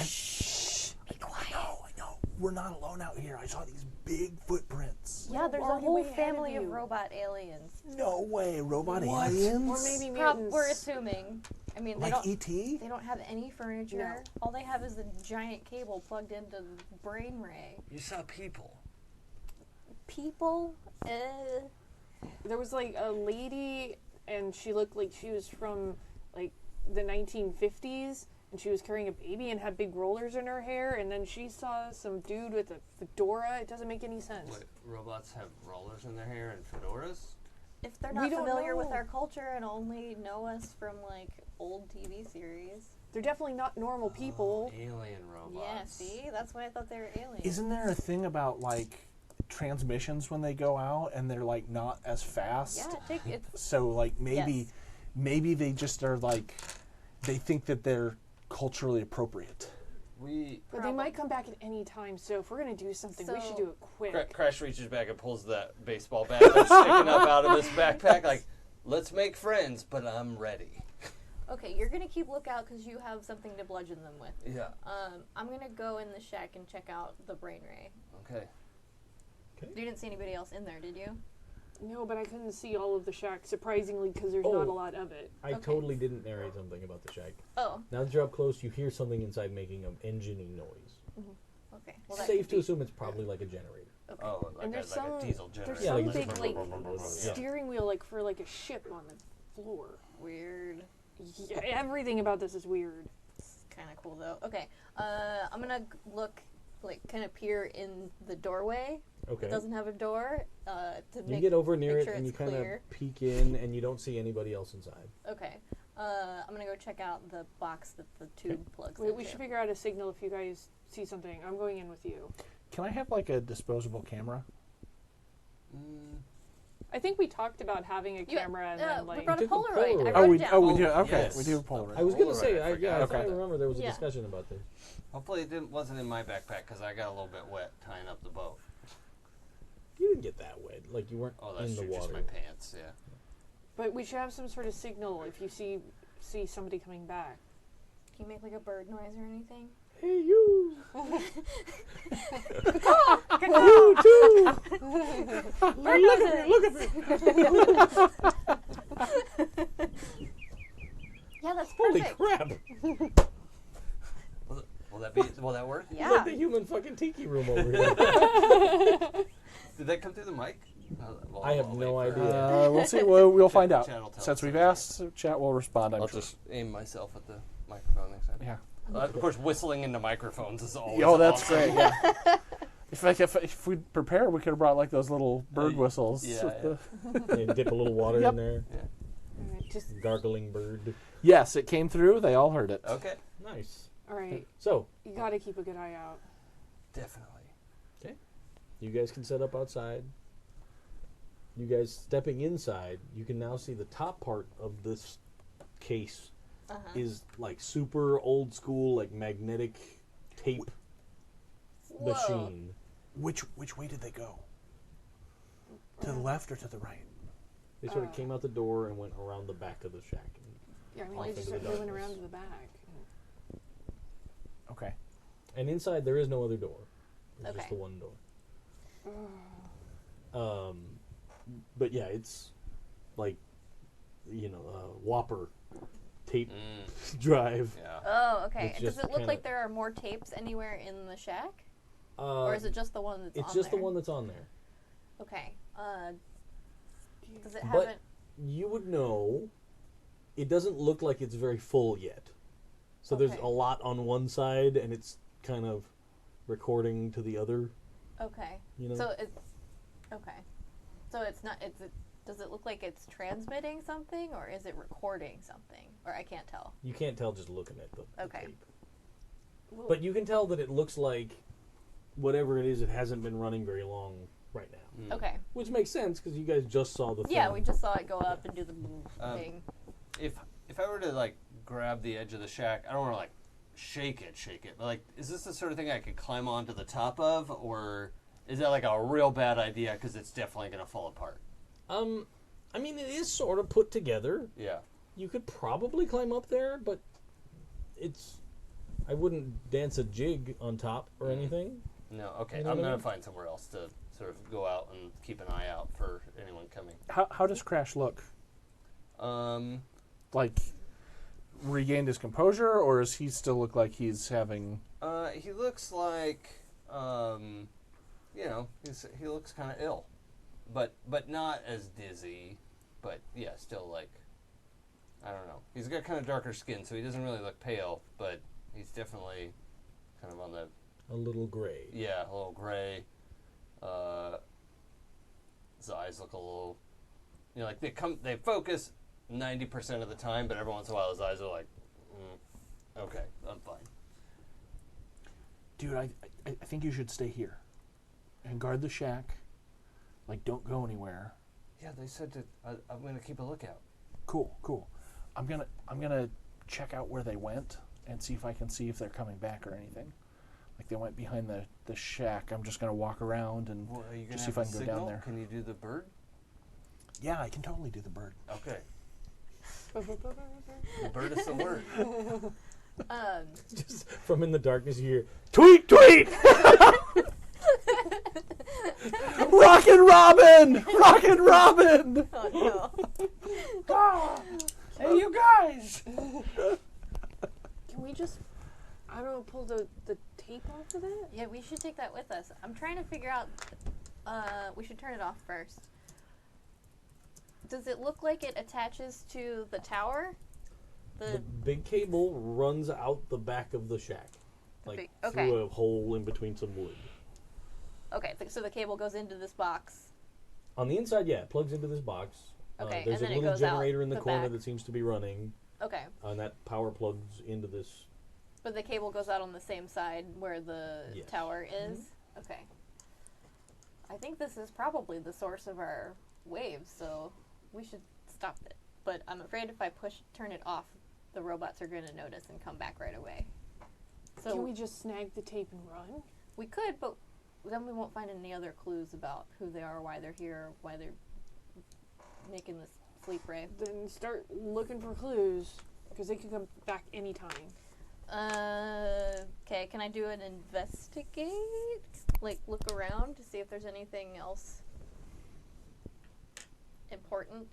Speaker 5: Shh. Be quiet.
Speaker 2: I know. We're not alone out here. I saw these big footprints.
Speaker 5: Yeah, there's a
Speaker 3: already
Speaker 5: whole
Speaker 3: way ahead of
Speaker 5: family of
Speaker 3: you.
Speaker 5: robot aliens.
Speaker 2: No way, robot aliens?
Speaker 3: Or maybe mutants.
Speaker 5: We're assuming. I mean, they
Speaker 2: like
Speaker 5: don't.
Speaker 2: E.T.?
Speaker 5: They don't have any furniture.
Speaker 3: No.
Speaker 5: All they have is the giant cable plugged into the brain ray.
Speaker 4: You saw people.
Speaker 5: People?
Speaker 3: There was like a lady, and she looked like she was from like the 1950s, and she was carrying a baby and had big rollers in her hair, and then she saw some dude with a fedora. It doesn't make any sense.
Speaker 4: Wait, robots have rollers in their hair and fedoras?
Speaker 5: If they're
Speaker 3: We
Speaker 5: not
Speaker 3: don't
Speaker 5: familiar with
Speaker 3: know.
Speaker 5: our culture and only know us from like old TV series.
Speaker 3: They're definitely not normal people.
Speaker 4: Alien robots.
Speaker 5: Yeah, see? That's why I thought they were aliens.
Speaker 2: Isn't there a thing about like transmissions when they go out and they're like not as fast?
Speaker 5: Yeah, it's
Speaker 2: So like maybe
Speaker 5: Yes.
Speaker 2: maybe they just are like they think that they're culturally appropriate.
Speaker 3: But they might come back at any time, so if we're going to do something, we should
Speaker 5: So-
Speaker 3: do it quick.
Speaker 4: Crash reaches back and pulls that baseball bat that's sticking up out of his backpack. Like, let's make friends, but I'm ready.
Speaker 5: okay. You're gonna keep lookout because you have something to bludgeon them with.
Speaker 4: Yeah.
Speaker 5: I'm gonna go in the shack and check out the brain ray.
Speaker 4: Okay.
Speaker 5: You didn't see anybody else in there, did you?
Speaker 3: No, but I couldn't see all of the shack, surprisingly, because there's
Speaker 1: Oh.
Speaker 3: not a lot of it.
Speaker 1: I
Speaker 5: Okay.
Speaker 1: totally didn't narrate something about the shack.
Speaker 5: Oh,
Speaker 1: Now that you're up close, you hear something inside making an engineering noise.
Speaker 5: okay. Well, that
Speaker 1: Safe
Speaker 5: could
Speaker 1: to
Speaker 5: be-
Speaker 1: assume it's probably like a generator.
Speaker 4: Oh, like,
Speaker 3: And
Speaker 4: a,
Speaker 3: there's
Speaker 4: like
Speaker 3: some-
Speaker 4: a diesel
Speaker 3: there's
Speaker 4: generator.
Speaker 1: Yeah,
Speaker 3: some
Speaker 1: like
Speaker 3: big,
Speaker 1: just-
Speaker 3: like,
Speaker 1: Yeah.
Speaker 3: steering wheel, like, for, like, a ship on the floor.
Speaker 5: Weird.
Speaker 3: Yeah, everything about this is weird.
Speaker 5: It's kind of cool though. Okay. I'm gonna look, like, kind of peer in the doorway.
Speaker 1: Okay.
Speaker 5: It doesn't have a door. To
Speaker 1: You
Speaker 5: make,
Speaker 1: get over near
Speaker 5: make
Speaker 1: it
Speaker 5: sure
Speaker 1: and you
Speaker 5: it's
Speaker 1: kind of
Speaker 5: clear.
Speaker 1: peek in and you don't see anybody else inside.
Speaker 5: Okay. I'm gonna go check out the box that the tube plugs
Speaker 3: Wait,
Speaker 5: into.
Speaker 3: we should figure out a signal if you guys see something. I'm going in with you.
Speaker 2: Can I have like a disposable camera?
Speaker 3: I think we talked about having a camera and then
Speaker 5: we
Speaker 3: like.
Speaker 5: brought a
Speaker 1: took a
Speaker 5: Polaroid. I
Speaker 1: Polaroid.
Speaker 5: wrote it down.
Speaker 2: we do. Okay,
Speaker 4: Yes.
Speaker 2: we do Polaroid.
Speaker 1: I was gonna
Speaker 4: Polaroid,
Speaker 1: say,
Speaker 4: I
Speaker 1: I
Speaker 4: forgot
Speaker 1: thought I
Speaker 2: about
Speaker 1: remember there was a
Speaker 5: Yeah.
Speaker 1: discussion about this.
Speaker 4: Hopefully it wasn't in my backpack because I got a little bit wet tying up the boat.
Speaker 1: You didn't get that wet. Like you weren't
Speaker 4: Oh, that's
Speaker 1: in the
Speaker 4: true.
Speaker 1: water.
Speaker 4: Just my pants. Yeah.
Speaker 3: But we should have some sort of signal if you see somebody coming back.
Speaker 5: Can you make like a bird noise or anything?
Speaker 1: Hey you!
Speaker 3: You
Speaker 1: too!
Speaker 5: Look
Speaker 1: at me!
Speaker 5: Yeah, that's
Speaker 1: Holy
Speaker 5: perfect.
Speaker 1: crap!
Speaker 4: Will that work?
Speaker 5: Yeah.
Speaker 1: It's like the human fucking tiki room over here.
Speaker 4: Did that come through the mic? Well,
Speaker 1: I have
Speaker 4: I'll
Speaker 1: no
Speaker 4: wait for-
Speaker 1: idea.
Speaker 2: We'll see. We'll find out.
Speaker 4: Chat will tell
Speaker 2: Since
Speaker 4: us
Speaker 2: we've
Speaker 4: later.
Speaker 2: asked, chat will respond. I'm
Speaker 4: I'll
Speaker 2: sure.
Speaker 4: just aim myself at the microphone next time.
Speaker 2: Yeah.
Speaker 4: Of course, whistling into microphones is always.
Speaker 2: Oh, that's
Speaker 4: awesome.
Speaker 2: great. Yeah. If we'd prepared, we could have brought like those little bird whistles.
Speaker 4: yeah,
Speaker 2: with
Speaker 4: yeah.
Speaker 2: the-
Speaker 1: Yeah, dip a little water
Speaker 2: Yep.
Speaker 1: in there.
Speaker 3: Alright, just
Speaker 1: Gargling bird.
Speaker 2: Yes, it came through. They all heard it.
Speaker 4: Okay.
Speaker 1: Nice.
Speaker 3: alright.
Speaker 1: So,
Speaker 3: You gotta keep a good eye out.
Speaker 4: Definitely.
Speaker 1: you guys can set up outside. You guys stepping inside, you can now see the top part of this case is like super old school, like magnetic tape machine.
Speaker 2: Which way did they go? To the left or to the right?
Speaker 1: They sort of came out the door and went around the back of the shack.
Speaker 3: Yeah, I mean,
Speaker 1: Off
Speaker 3: they
Speaker 1: into
Speaker 3: just
Speaker 1: the
Speaker 3: went
Speaker 1: darkness.
Speaker 3: around to the back.
Speaker 2: Okay.
Speaker 1: And inside there is no other door. There's just
Speaker 5: Okay.
Speaker 1: the one door. But yeah, it's like, Whopper tape drive.
Speaker 4: Yeah.
Speaker 5: Oh, okay.
Speaker 1: It's
Speaker 5: Does
Speaker 1: just
Speaker 5: it look
Speaker 1: kinda-
Speaker 5: like there are more tapes anywhere in the shack? Or is it just the one that's on
Speaker 1: It's just
Speaker 5: there?
Speaker 1: the one that's on there.
Speaker 5: Okay. Does it have
Speaker 1: But
Speaker 5: it?
Speaker 1: you would know, it doesn't look like it's very full yet. So there's
Speaker 5: Okay.
Speaker 1: a lot on one side, and it's kind of recording to the other.
Speaker 5: Okay.
Speaker 1: You know?
Speaker 5: So it's okay. So it's not. Does it look like it's transmitting something, or is it recording something? Or I can't tell.
Speaker 1: You can't tell just looking at the
Speaker 5: Okay.
Speaker 1: tape. But you can tell that it looks like whatever it is, it hasn't been running very long right now.
Speaker 5: Okay.
Speaker 1: Which makes sense because you guys just saw the thing.
Speaker 5: Yeah, we just saw it go up and do the thing.
Speaker 4: If I were to like grab the edge of the shack, I don't want to like shake it. But like, is this the sort of thing I could climb onto the top of, or is that like a real bad idea because it's definitely gonna fall apart?
Speaker 1: I mean, it is sort of put together.
Speaker 4: Yeah.
Speaker 1: You could probably climb up there, but I wouldn't dance a jig on top or anything.
Speaker 4: No. Okay.
Speaker 1: You know
Speaker 4: I'm
Speaker 1: what I
Speaker 4: gonna
Speaker 1: mean?
Speaker 4: find somewhere else to sort of go out and keep an eye out for anyone coming.
Speaker 2: How does Crash look? Like regained his composure, or does he still look like he's having?
Speaker 4: He looks like, he looks kind of ill, but not as dizzy, but yeah, still like, I don't know. He's got kind of darker skin, so he doesn't really look pale, but he's definitely kind of on the,
Speaker 1: A little gray.
Speaker 4: yeah, a little gray. His eyes look a little, like they focus 90% of the time, but every once in a while his eyes are like, okay, I'm fine.
Speaker 2: Dude, I think you should stay here and guard the shack. Like, don't go anywhere.
Speaker 4: Yeah, they said to. I'm gonna keep a lookout.
Speaker 2: Cool. I'm gonna check out where they went and see if they're coming back or anything. Like they went behind the shack. I'm just gonna walk around and
Speaker 4: Well, are you gonna
Speaker 2: just see if
Speaker 4: have
Speaker 2: I
Speaker 4: a
Speaker 2: can go
Speaker 4: signal?
Speaker 2: down there.
Speaker 4: Can you do the bird?
Speaker 2: Yeah, I can totally do the bird.
Speaker 4: Okay. The bird is the word.
Speaker 1: Just from in the darkness, you hear, tweet, tweet!
Speaker 2: Rockin' Robin! Rockin' Robin!
Speaker 5: Oh no.
Speaker 2: Hey, you guys!
Speaker 3: Can we just, I don't know, pull the tape off of it?
Speaker 5: Yeah, we should take that with us. I'm trying to figure out. We should turn it off first. Does it look like it attaches to the tower?
Speaker 1: The big cable runs out the back of the shack. Like
Speaker 5: okay.
Speaker 1: through a hole in between some wood.
Speaker 5: Okay, so the cable goes into this box.
Speaker 1: On the inside, yeah, it plugs into this box.
Speaker 5: Okay,
Speaker 1: there's
Speaker 5: and then
Speaker 1: a
Speaker 5: it
Speaker 1: little
Speaker 5: goes out
Speaker 1: generator in the
Speaker 5: the
Speaker 1: corner
Speaker 5: back.
Speaker 1: that seems to be running,
Speaker 5: Okay,
Speaker 1: and that power plugs into this.
Speaker 5: but the cable goes out on the same side where the
Speaker 1: Yes.
Speaker 5: tower is. Okay. I think this is probably the source of our waves, so we should stop it. But I'm afraid if I turn it off, the robots are going to notice and come back right away. So
Speaker 3: Can we just snag the tape and run?
Speaker 5: we could, but then we won't find any other clues about who they are, why they're here, why they're making this sleep ray.
Speaker 3: Then start looking for clues, because they could come back anytime.
Speaker 5: Okay, can I do an investigate? Like, look around to see if there's anything else important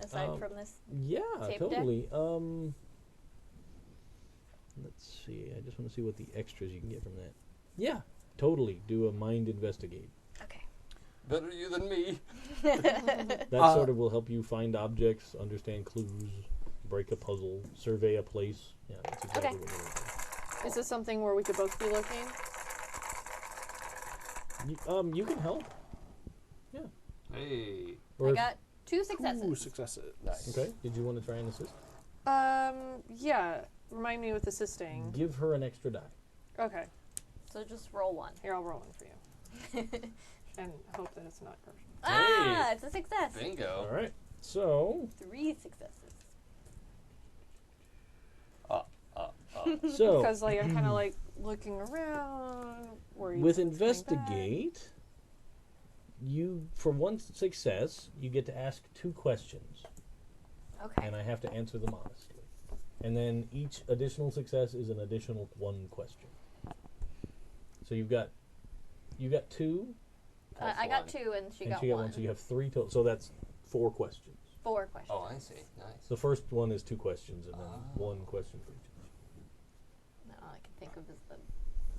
Speaker 5: aside from this?
Speaker 1: Yeah,
Speaker 5: Tape
Speaker 1: totally. Let's see. I just want to see what the extras you can get from that. Yeah, totally. Do a mind investigate.
Speaker 5: Okay.
Speaker 4: Better you than me.
Speaker 1: That sort of will help you find objects, understand clues, break a puzzle, survey a place. Yeah, that's exactly
Speaker 5: Okay.
Speaker 1: what we're looking
Speaker 3: Is this something where we could both be looking?
Speaker 1: for. You can help.
Speaker 4: Hey.
Speaker 1: Or
Speaker 5: I
Speaker 1: if-
Speaker 5: got 2 successes.
Speaker 2: 2 successes.
Speaker 4: Nice.
Speaker 1: okay. Did you want to try and assist?
Speaker 3: Yeah. Remind me with assisting.
Speaker 1: Give her an extra die.
Speaker 3: Okay.
Speaker 5: So just roll 1.
Speaker 3: Here, I'll roll one for you. And hope that it's not cursed.
Speaker 5: Ah, it's a success.
Speaker 4: Bingo.
Speaker 1: All right. So,
Speaker 5: 3 successes.
Speaker 1: so
Speaker 3: Because, like, I'm kind of, like, looking around. Worried
Speaker 1: with
Speaker 3: something's coming back.
Speaker 1: investigate, you for one success you get to ask 2 questions,
Speaker 5: Okay.
Speaker 1: and I have to answer them honestly. And then each additional success is an additional 1 question. So you've got 2,
Speaker 5: I got 2 and she
Speaker 1: and
Speaker 5: got
Speaker 1: she got
Speaker 5: 1.
Speaker 1: 1, so you have 3 total. So that's 4 questions.
Speaker 5: 4 questions.
Speaker 4: Oh, I see. Nice.
Speaker 1: The first one is 2 questions, and then 1 question for each.
Speaker 5: No, all I can think of is the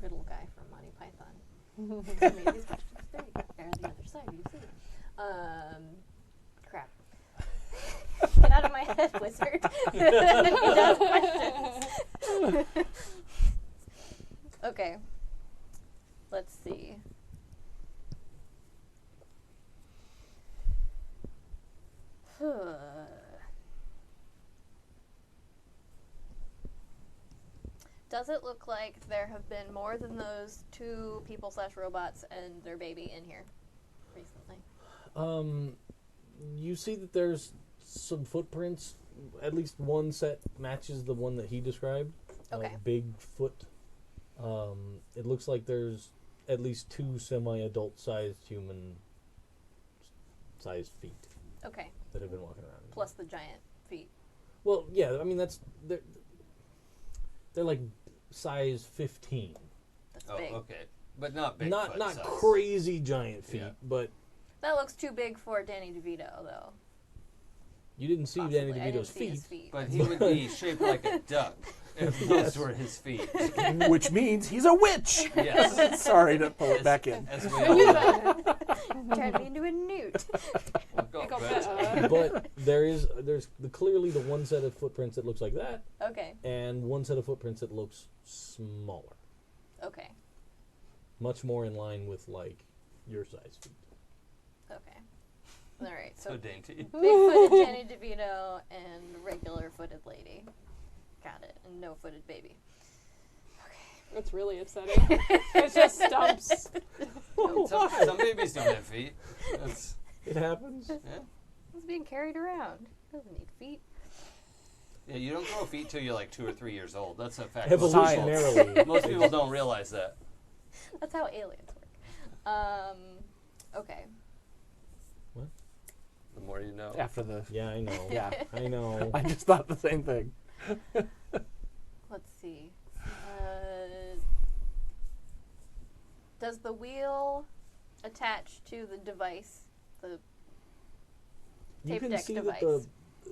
Speaker 5: riddle guy from Monty Python. Tell me these questions straight. They're on the other side, you see. Crap. Get out of my head, wizard. He does questions. Okay. Let's see. Does it look like there have been more than those 2 people/robots and their baby in here recently?
Speaker 1: You see that there's some footprints. At least one set matches the one that he described.
Speaker 5: Okay.
Speaker 1: Big foot. It looks like there's at least 2 semi-adult sized human sized feet
Speaker 5: Okay.
Speaker 1: that have been walking around.
Speaker 5: Plus the giant feet.
Speaker 1: Well, yeah, I mean they're like size 15.
Speaker 5: That's
Speaker 4: Oh,
Speaker 5: big.
Speaker 4: okay. But not big.
Speaker 1: Not crazy giant feet,
Speaker 4: Yeah.
Speaker 1: but
Speaker 5: That looks too big for Danny DeVito, though.
Speaker 1: you didn't see
Speaker 5: Possibly.
Speaker 1: Danny
Speaker 5: I didn't
Speaker 1: DeVito's
Speaker 5: see his
Speaker 1: feet.
Speaker 5: feet.
Speaker 4: But he would be shaped like a duck if those were his feet.
Speaker 2: Which means he's a witch.
Speaker 4: Yes.
Speaker 2: Sorry to pull it back in.
Speaker 4: As we all know.
Speaker 5: Turned me into a newt.
Speaker 4: Go
Speaker 3: Go
Speaker 4: better.
Speaker 1: But there's clearly the one set of footprints that looks like that,
Speaker 5: Okay.
Speaker 1: and one set of footprints that looks smaller,
Speaker 5: Okay.
Speaker 1: much more in line with like your size feet.
Speaker 5: Okay. All right. So
Speaker 4: So dainty.
Speaker 5: big-footed Danny DeVito and regular-footed lady. Got it. And no-footed baby.
Speaker 3: It's really upsetting. It's just stumps.
Speaker 4: Some babies don't have feet. That's,
Speaker 1: It happens.
Speaker 4: yeah.
Speaker 5: He's being carried around. Doesn't need feet.
Speaker 4: Yeah, you don't grow feet till you're like 2 or 3 years old. That's a fact.
Speaker 1: Evolutionarily.
Speaker 4: Most people don't realize that.
Speaker 5: That's how aliens work. Okay.
Speaker 4: The more you know.
Speaker 2: After the...
Speaker 1: Yeah, I know.
Speaker 2: Yeah.
Speaker 1: I know.
Speaker 2: I just thought the same thing.
Speaker 5: Let's see. Does the wheel attach to the device? The
Speaker 1: You
Speaker 5: tape
Speaker 1: can
Speaker 5: deck
Speaker 1: see
Speaker 5: device.
Speaker 1: that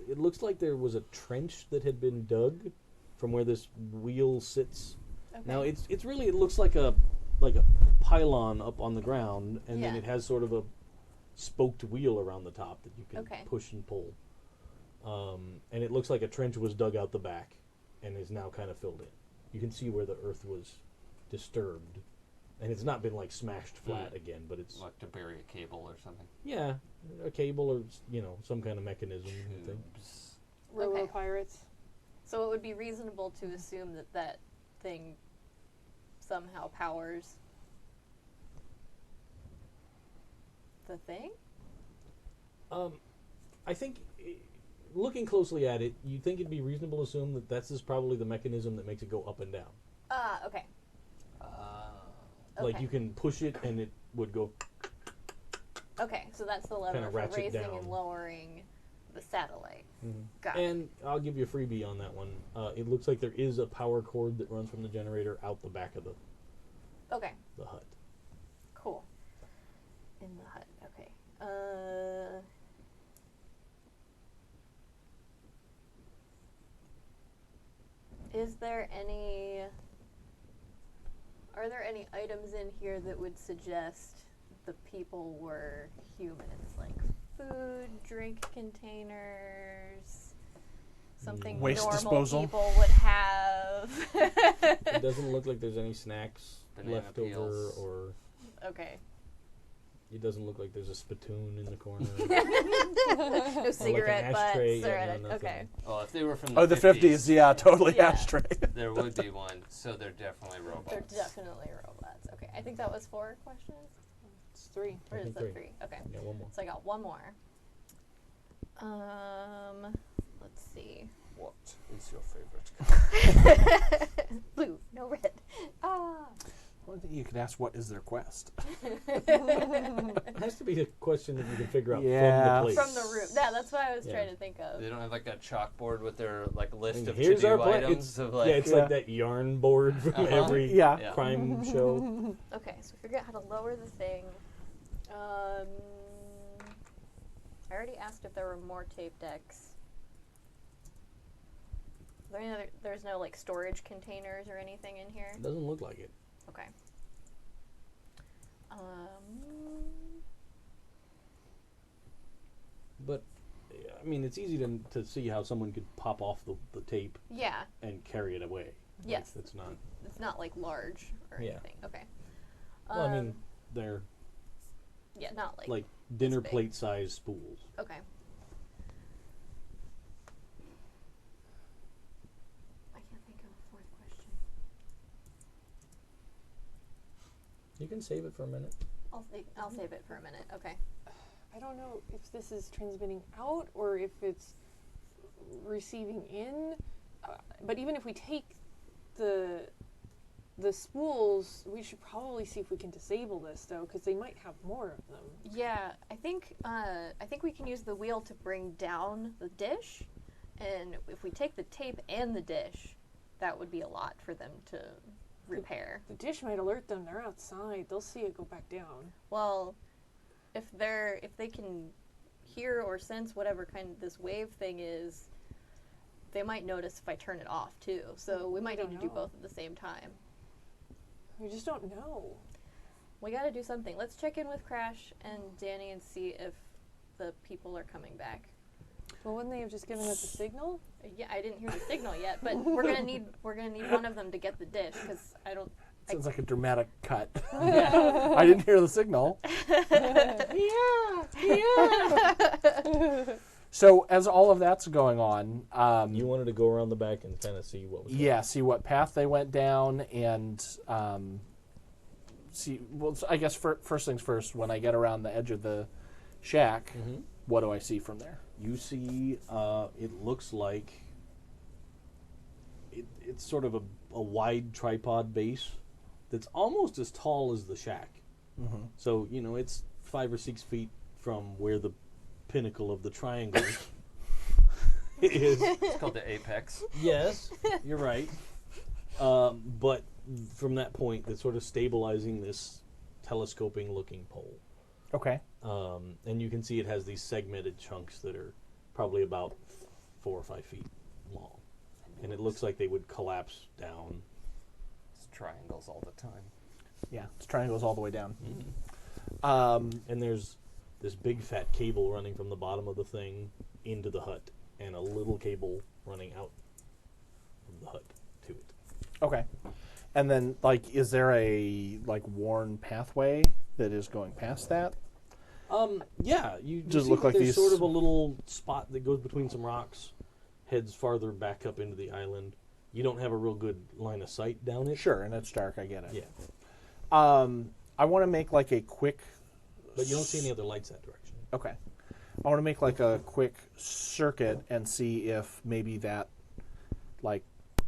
Speaker 1: it looks like there was a trench that had been dug from where this wheel sits.
Speaker 5: Okay.
Speaker 1: Now it really looks like a pylon up on the ground, and then
Speaker 5: Yeah.
Speaker 1: it has sort of a spoked wheel around the top that you can
Speaker 5: Okay.
Speaker 1: push and pull. And it looks like a trench was dug out the back and is now kind of filled in. You can see where the earth was disturbed, and it's not been like smashed flat again, but it's
Speaker 4: Like to bury a cable or something.
Speaker 1: yeah, a cable or some kind of mechanism thing.
Speaker 4: Tubes.
Speaker 3: Robo
Speaker 5: Okay.
Speaker 3: pirates.
Speaker 5: So it would be reasonable to assume that that thing somehow powers the thing?
Speaker 1: I think, looking closely at it, you think it'd be reasonable to assume that that's just probably the mechanism that makes it go up and down.
Speaker 5: Okay.
Speaker 1: Like
Speaker 5: Okay.
Speaker 1: you can push it and it would go.
Speaker 5: Okay, so that's the lever
Speaker 1: Kinda
Speaker 5: for
Speaker 1: ratchet
Speaker 5: raising
Speaker 1: down.
Speaker 5: and lowering the satellite. Got it.
Speaker 1: And I'll give you a freebie on that one. It looks like there is a power cord that runs from the generator out the back of the
Speaker 5: Okay,
Speaker 1: hut.
Speaker 5: cool. In the hut, okay. Are there any items in here that would suggest the people were humans? Like food, drink containers, something
Speaker 2: Waste
Speaker 5: normal
Speaker 2: disposal.
Speaker 5: people would have.
Speaker 1: It doesn't look like there's any snacks
Speaker 4: Banana
Speaker 1: left over,
Speaker 4: peels.
Speaker 1: or
Speaker 5: Okay.
Speaker 1: it doesn't look like there's a spittoon in the corner.
Speaker 5: No cigarette
Speaker 1: ashtray,
Speaker 5: butts or
Speaker 1: yeah, no,
Speaker 5: anything.
Speaker 1: nothing.
Speaker 5: Okay.
Speaker 4: Oh, if they were from the
Speaker 2: Oh, the 50s, yeah, totally
Speaker 5: Yeah.
Speaker 2: ashtray.
Speaker 4: there would be one. So they're definitely robots.
Speaker 5: They're definitely robots. Okay. I think that was 4 questions.
Speaker 3: It's 3.
Speaker 5: Or
Speaker 1: I
Speaker 5: is
Speaker 1: think
Speaker 5: that
Speaker 1: three.
Speaker 5: 3? Okay.
Speaker 1: Yeah, one more.
Speaker 5: So I got one more. Let's see.
Speaker 4: What is your favorite color?
Speaker 5: Blue, no red. Ah.
Speaker 2: Well, I think you could ask, what is their quest?
Speaker 1: It has to be a question that you can figure out
Speaker 2: Yeah.
Speaker 1: from the place.
Speaker 5: From the room. Yeah, that's what I was
Speaker 1: Yeah.
Speaker 5: trying to think of.
Speaker 4: They don't have like a chalkboard with their like list
Speaker 1: And
Speaker 4: of
Speaker 1: here's
Speaker 4: to-do
Speaker 1: our plan.
Speaker 4: items
Speaker 1: It's,
Speaker 4: of like.
Speaker 1: yeah, it's
Speaker 2: Yeah.
Speaker 1: like that yarn board from
Speaker 4: Uh-huh.
Speaker 1: every
Speaker 2: Yeah.
Speaker 4: Yeah.
Speaker 1: crime show.
Speaker 5: Okay, so figure out how to lower the thing. I already asked if there were more tape decks. Is there any other, there's no like storage containers or anything in here?
Speaker 1: It doesn't look like it.
Speaker 5: Okay.
Speaker 1: But, I mean, it's easy to see how someone could pop off the tape
Speaker 5: Yeah,
Speaker 1: and carry it away.
Speaker 5: Yes.
Speaker 1: Like, it's not.
Speaker 5: it's not like large or
Speaker 1: Yeah.
Speaker 5: anything. Okay.
Speaker 1: Well, I mean, they're
Speaker 5: yeah, not like
Speaker 1: dinner
Speaker 5: big.
Speaker 1: plate size spools.
Speaker 5: okay. I can't think of a 4th question.
Speaker 1: You can save it for a minute.
Speaker 5: I'll save it for a minute. Okay.
Speaker 3: I don't know if this is transmitting out or if it's receiving in. But even if we take the spools, we should probably see if we can disable this though, because they might have more of them.
Speaker 5: Yeah, I think we can use the wheel to bring down the dish, and if we take the tape and the dish, that would be a lot for them to repair.
Speaker 3: The dish might alert them. They're outside. They'll see it go back down.
Speaker 5: Well, if they can hear or sense whatever kind of this wave thing is, they might notice if I turn it off too. So we might
Speaker 3: don't
Speaker 5: need to do
Speaker 3: know.
Speaker 5: both at the same time.
Speaker 3: We just don't know.
Speaker 5: We got to do something. Let's check in with Crash and Danny and see if the people are coming back.
Speaker 3: Well, wouldn't they have just given us a signal?
Speaker 5: Yeah, I didn't hear the signal yet, but we're gonna need one of them to get the dish because I don't.
Speaker 2: Sounds like a dramatic cut. I didn't hear the signal. So as all of that's going on,
Speaker 1: You wanted to go around the back and kind of see what was going
Speaker 2: yeah, see what path they went down and see. Well, I guess first things first. When I get around the edge of the shack,
Speaker 1: Mhm.
Speaker 2: what do I see from there?
Speaker 1: You see, it looks like it's sort of a wide tripod base that's almost as tall as the shack.
Speaker 2: Mm-hmm.
Speaker 1: So, it's 5 or 6 feet from where the pinnacle of the triangle is.
Speaker 4: It's called the apex.
Speaker 1: Yes, you're right. But from that point, that's sort of stabilizing this telescoping looking pole.
Speaker 2: Okay.
Speaker 1: And you can see it has these segmented chunks that are probably about 4 or 5 feet long. And it looks like they would collapse down.
Speaker 4: It's triangles all the time.
Speaker 2: Yeah, it's triangles all the way down.
Speaker 1: And there's this big fat cable running from the bottom of the thing into the hut, and a little cable running out of the hut to it.
Speaker 2: Okay. And then, is there a worn pathway that is going past that?
Speaker 1: Yeah, you
Speaker 2: Does it
Speaker 1: see
Speaker 2: look
Speaker 1: that
Speaker 2: like
Speaker 1: there's
Speaker 2: these-
Speaker 1: sort of a little spot that goes between some rocks, heads farther back up into the island. You don't have a real good line of sight down it.
Speaker 2: Sure, and it's dark. I get it.
Speaker 1: Yeah,
Speaker 2: I want to make a quick.
Speaker 1: but you don't see any other lights that direction.
Speaker 2: Okay. I want to make like a quick circuit and see if maybe that, like,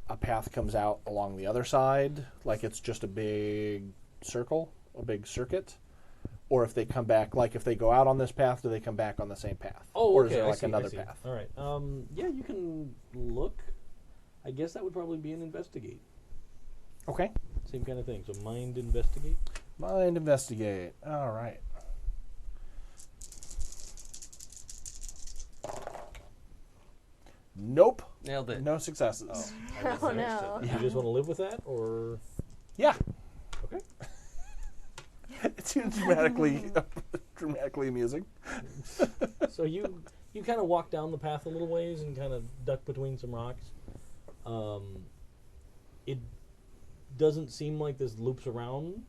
Speaker 2: a path comes out along the other side, like it's just a big circle, a big circuit, or if they come back, like if they go out on this path, do they come back on the same path?
Speaker 1: Oh,
Speaker 2: or
Speaker 1: okay,
Speaker 2: is there
Speaker 1: I
Speaker 2: like
Speaker 1: see,
Speaker 2: another
Speaker 1: I see.
Speaker 2: path?
Speaker 1: All right. Yeah, you can look. I guess that would probably be an investigate.
Speaker 2: Okay.
Speaker 1: Same kind of thing. So mind investigate.
Speaker 2: Mind investigate. All right. Nope.
Speaker 4: Nailed it.
Speaker 2: No successes.
Speaker 4: Oh,
Speaker 5: Oh no.
Speaker 1: You just want to live with that, or
Speaker 2: Yeah.
Speaker 1: okay?
Speaker 2: It seems dramatically amusing.
Speaker 1: So you kind of walk down the path a little ways and kind of duck between some rocks. It doesn't seem like this loops around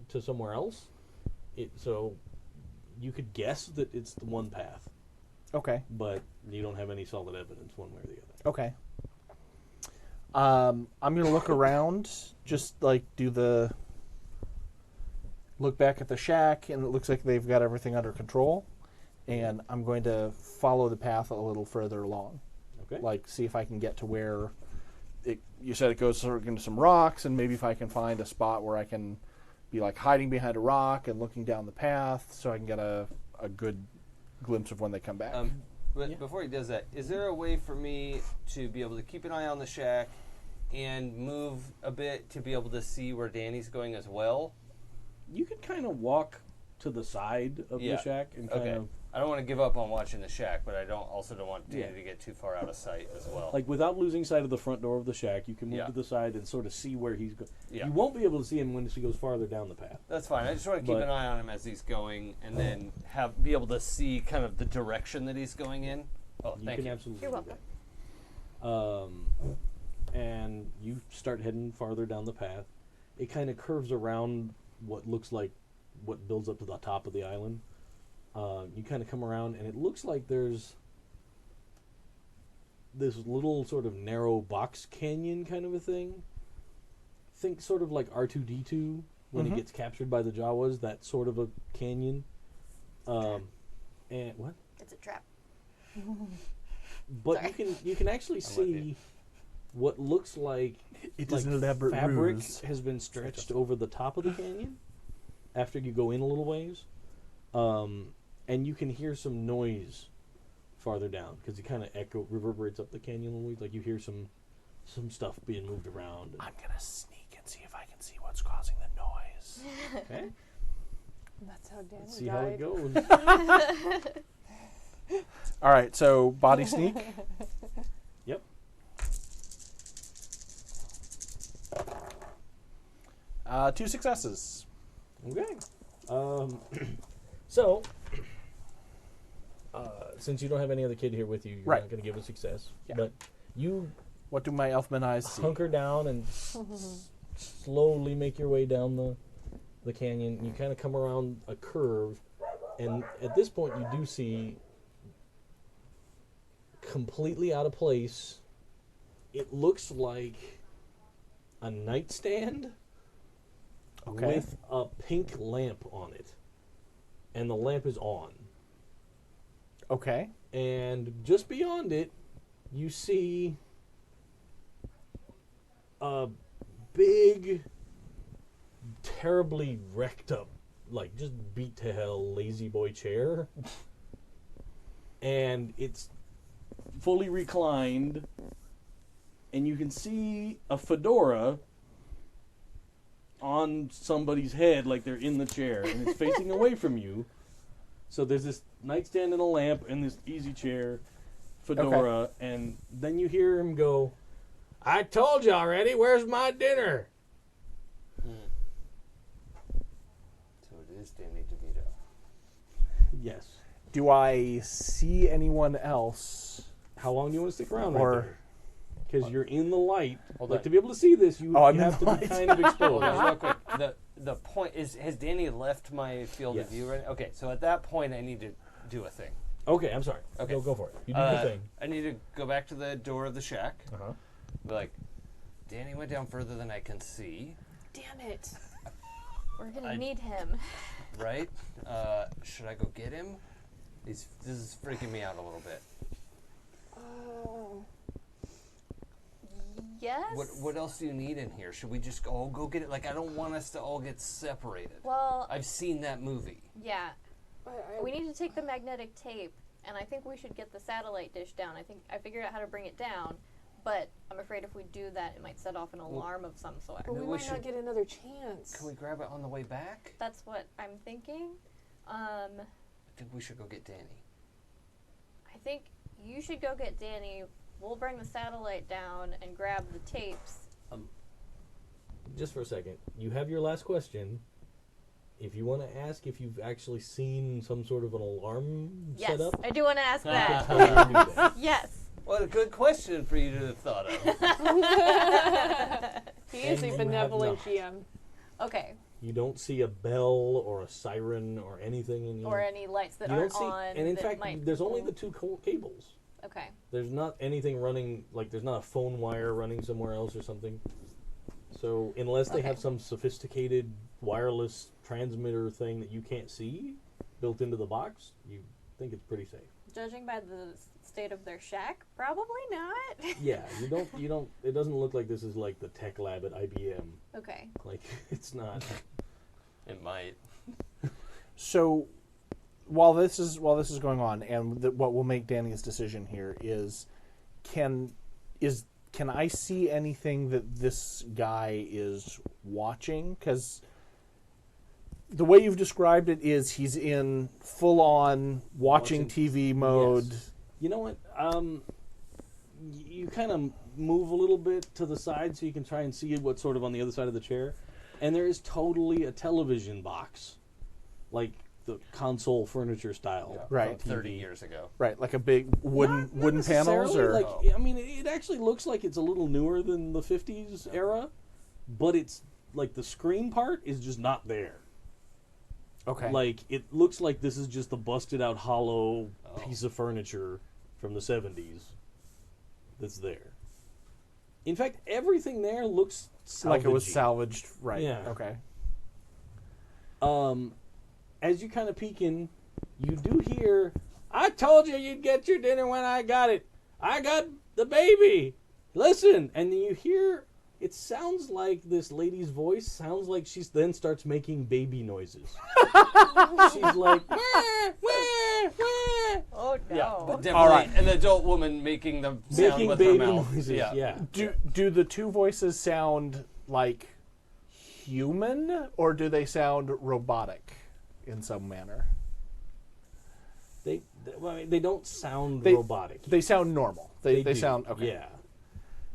Speaker 1: to somewhere else. So you could guess that it's the one path,
Speaker 2: Okay.
Speaker 1: but you don't have any solid evidence one way or the other.
Speaker 2: Okay. I'm going to look around, just like look back at the shack, and it looks like they've got everything under control. And I'm going to follow the path a little further along.
Speaker 1: Okay.
Speaker 2: Like, see if I can get to where you said it goes sort of into some rocks, and maybe if I can find a spot where I can be like hiding behind a rock and looking down the path so I can get a good glimpse of when they come back.
Speaker 4: But
Speaker 1: Yeah.
Speaker 4: before he does that, is there a way for me to be able to keep an eye on the shack and move a bit to be able to see where Danny's going as well?
Speaker 7: You could kind of walk to the side of
Speaker 4: Yeah.
Speaker 7: the shack and kind
Speaker 4: Okay.
Speaker 7: of
Speaker 4: I don't want to give up on watching the shack, but I also don't want Danny
Speaker 7: Yeah.
Speaker 4: to get too far out of sight as well.
Speaker 7: like without losing sight of the front door of the shack. You can move
Speaker 4: Yeah.
Speaker 7: to the side and sort of see where he's going.
Speaker 4: Yeah.
Speaker 7: You won't be able to see him when he goes farther down the path.
Speaker 4: That's fine. I just want to keep
Speaker 7: But-
Speaker 4: an eye on him as he's going, and then be able to see kind of the direction that he's going in. Oh,
Speaker 1: You
Speaker 4: thank
Speaker 1: can
Speaker 4: you.
Speaker 1: absolutely
Speaker 5: You're
Speaker 1: do
Speaker 5: welcome.
Speaker 1: that. And you start heading farther down the path. It kind of curves around what looks like what builds up to the top of the island. You kind of come around, and it looks like there's this little sort of narrow box canyon kind of a thing. Think sort of like R2-D2 when he gets captured by the Jawas, that sort of a canyon. And what?
Speaker 5: It's a trap.
Speaker 1: But
Speaker 5: Sorry.
Speaker 1: you can actually
Speaker 4: with
Speaker 1: see
Speaker 4: you.
Speaker 1: what looks like
Speaker 2: It
Speaker 1: like
Speaker 2: is an elaborate
Speaker 1: fabric
Speaker 2: ruse.
Speaker 1: has been stretched over the top of the canyon after you go in a little ways, and you can hear some noise farther down because it kind of reverberates up the canyon a little ways. Like you hear some stuff being moved around.
Speaker 2: I'm going to sneak and see if I can see what's causing the noise.
Speaker 1: Okay,
Speaker 3: That's how Danny
Speaker 1: let's see
Speaker 3: died.
Speaker 1: how it goes.
Speaker 2: All right, so body sneak.
Speaker 1: Yep.
Speaker 2: 2 successes.
Speaker 1: Okay. So, since you don't have any other kid here with you, you're
Speaker 2: Right.
Speaker 1: not going to give a success.
Speaker 2: Yeah.
Speaker 1: But you
Speaker 2: What do my elfman eyes see?
Speaker 1: hunker down and slowly make your way down the canyon. You kind of come around a curve, and at this point you do see completely out of place. It looks like a nightstand
Speaker 2: Okay.
Speaker 1: with a pink lamp on it, and the lamp is on.
Speaker 2: Okay.
Speaker 1: And just beyond it, you see a big, terribly wrecked up, like just beat to hell lazy boy chair. And it's fully reclined, and you can see a fedora on somebody's head like they're in the chair, and it's facing away from you. So there's this nightstand and a lamp and this easy chair, fedora, and then you hear him go, "I told you already, where's my dinner?"
Speaker 4: So it is Danny DeVito.
Speaker 1: Yes.
Speaker 2: Do I see anyone else?
Speaker 1: How long do you want to stick around
Speaker 2: Or-
Speaker 1: right there? Because you're in the light.
Speaker 4: Hold
Speaker 1: Like,
Speaker 4: on.
Speaker 1: to be able to see this, you,
Speaker 2: Oh, I'm
Speaker 1: you
Speaker 2: in
Speaker 1: have
Speaker 2: the
Speaker 1: to
Speaker 2: light.
Speaker 1: be kind of
Speaker 4: Hold
Speaker 1: exposed.
Speaker 4: on, real quick. The point is, has Danny left my field
Speaker 1: Yes.
Speaker 4: of view right now? Okay, so at that point I need to do a thing.
Speaker 1: Okay, I'm sorry.
Speaker 4: Okay.
Speaker 1: Go for it. You do your thing.
Speaker 4: I need to go back to the door of the shack.
Speaker 1: Uh-huh.
Speaker 4: Be like, Danny went down further than I can see,
Speaker 3: Damn it.
Speaker 5: We're gonna
Speaker 4: I-
Speaker 5: need him.
Speaker 4: right? Should I go get him? This is freaking me out a little bit.
Speaker 5: Yes.
Speaker 4: What else do you need in here? Should we just all go get it? Like, I don't want us to all get separated.
Speaker 5: Well,
Speaker 4: I've seen that movie.
Speaker 5: yeah. We need to take the magnetic tape, and I think we should get the satellite dish down. I figured out how to bring it down, but I'm afraid if we do that, it might set off an alarm of some sort.
Speaker 3: But we
Speaker 4: we
Speaker 3: might
Speaker 4: should-
Speaker 3: not get another chance.
Speaker 4: Can we grab it on the way back?
Speaker 5: That's what I'm thinking.
Speaker 4: I think we should go get Danny.
Speaker 5: I think you should go get Danny. We'll bring the satellite down and grab the tapes.
Speaker 1: Just for a second, you have your last question. If you want to ask if you've actually seen some sort of an alarm
Speaker 5: Yes,
Speaker 1: set up,
Speaker 5: I do want to ask
Speaker 1: you
Speaker 5: that.
Speaker 1: can tell me to do that.
Speaker 5: Yes.
Speaker 4: What a good question for you to have thought of.
Speaker 3: He is
Speaker 1: And
Speaker 3: a
Speaker 1: you have
Speaker 3: benevolent
Speaker 1: not.
Speaker 3: GM.
Speaker 5: Okay.
Speaker 1: You don't see a bell or a siren or anything in
Speaker 5: Or any lights that
Speaker 1: you
Speaker 5: aren't
Speaker 1: don't see,
Speaker 5: on.
Speaker 1: and in
Speaker 5: that
Speaker 1: fact,
Speaker 5: might
Speaker 1: there's only
Speaker 5: pull-
Speaker 1: the two cables.
Speaker 5: Okay.
Speaker 1: There's not anything running, like there's not a phone wire running somewhere else or something. So unless they have
Speaker 5: Okay.
Speaker 1: some sophisticated wireless transmitter thing that you can't see built into the box, you think it's pretty safe.
Speaker 5: Judging by the state of their shack, probably not.
Speaker 1: Yeah, you don't, it doesn't look like this is like the tech lab at IBM.
Speaker 5: Okay.
Speaker 1: Like, it's not.
Speaker 4: It might.
Speaker 2: So, while this is going on, and what will make Danny's decision here is, can I see anything that this guy is watching? Because the way you've described it is he's in full on watching TV mode.
Speaker 1: Yes. You know what? You kind of move a little bit to the side so you can try and see what's sort of on the other side of the chair. And there is totally a television box, like the console furniture style.
Speaker 4: Yeah,
Speaker 2: Right.
Speaker 4: about 30 years ago.
Speaker 2: Right, like a big wooden
Speaker 1: Not
Speaker 2: panels, or
Speaker 1: necessarily, like, I mean, it actually looks like it's a little newer than the 50s era, but it's like the screen part is just not there.
Speaker 2: okay,
Speaker 1: Like, it looks like this is just a busted out hollow piece of furniture from the 70s that's there. In fact, everything there looks
Speaker 2: like it was
Speaker 1: salvagey.
Speaker 2: salvaged. Right.
Speaker 1: Yeah.
Speaker 2: Okay.
Speaker 1: As you kind of peek in, you do hear, "I told you you'd get your dinner when I got it. I got the baby. Listen." And you hear, it sounds like this lady's voice sounds like she then starts making baby noises. She's like, "Wah, wah, wah."
Speaker 5: Oh no.
Speaker 4: Yeah, but definitely
Speaker 2: All right.
Speaker 4: an adult woman making the sound
Speaker 1: Making
Speaker 4: with
Speaker 1: baby
Speaker 4: her mouth.
Speaker 1: noises, yeah.
Speaker 2: Do the two voices sound like human, or do they sound robotic in some manner?
Speaker 1: Well, I mean, they don't sound
Speaker 2: They-
Speaker 1: robotic.
Speaker 2: They sound normal. They
Speaker 1: do,
Speaker 2: sound okay.
Speaker 1: Yeah.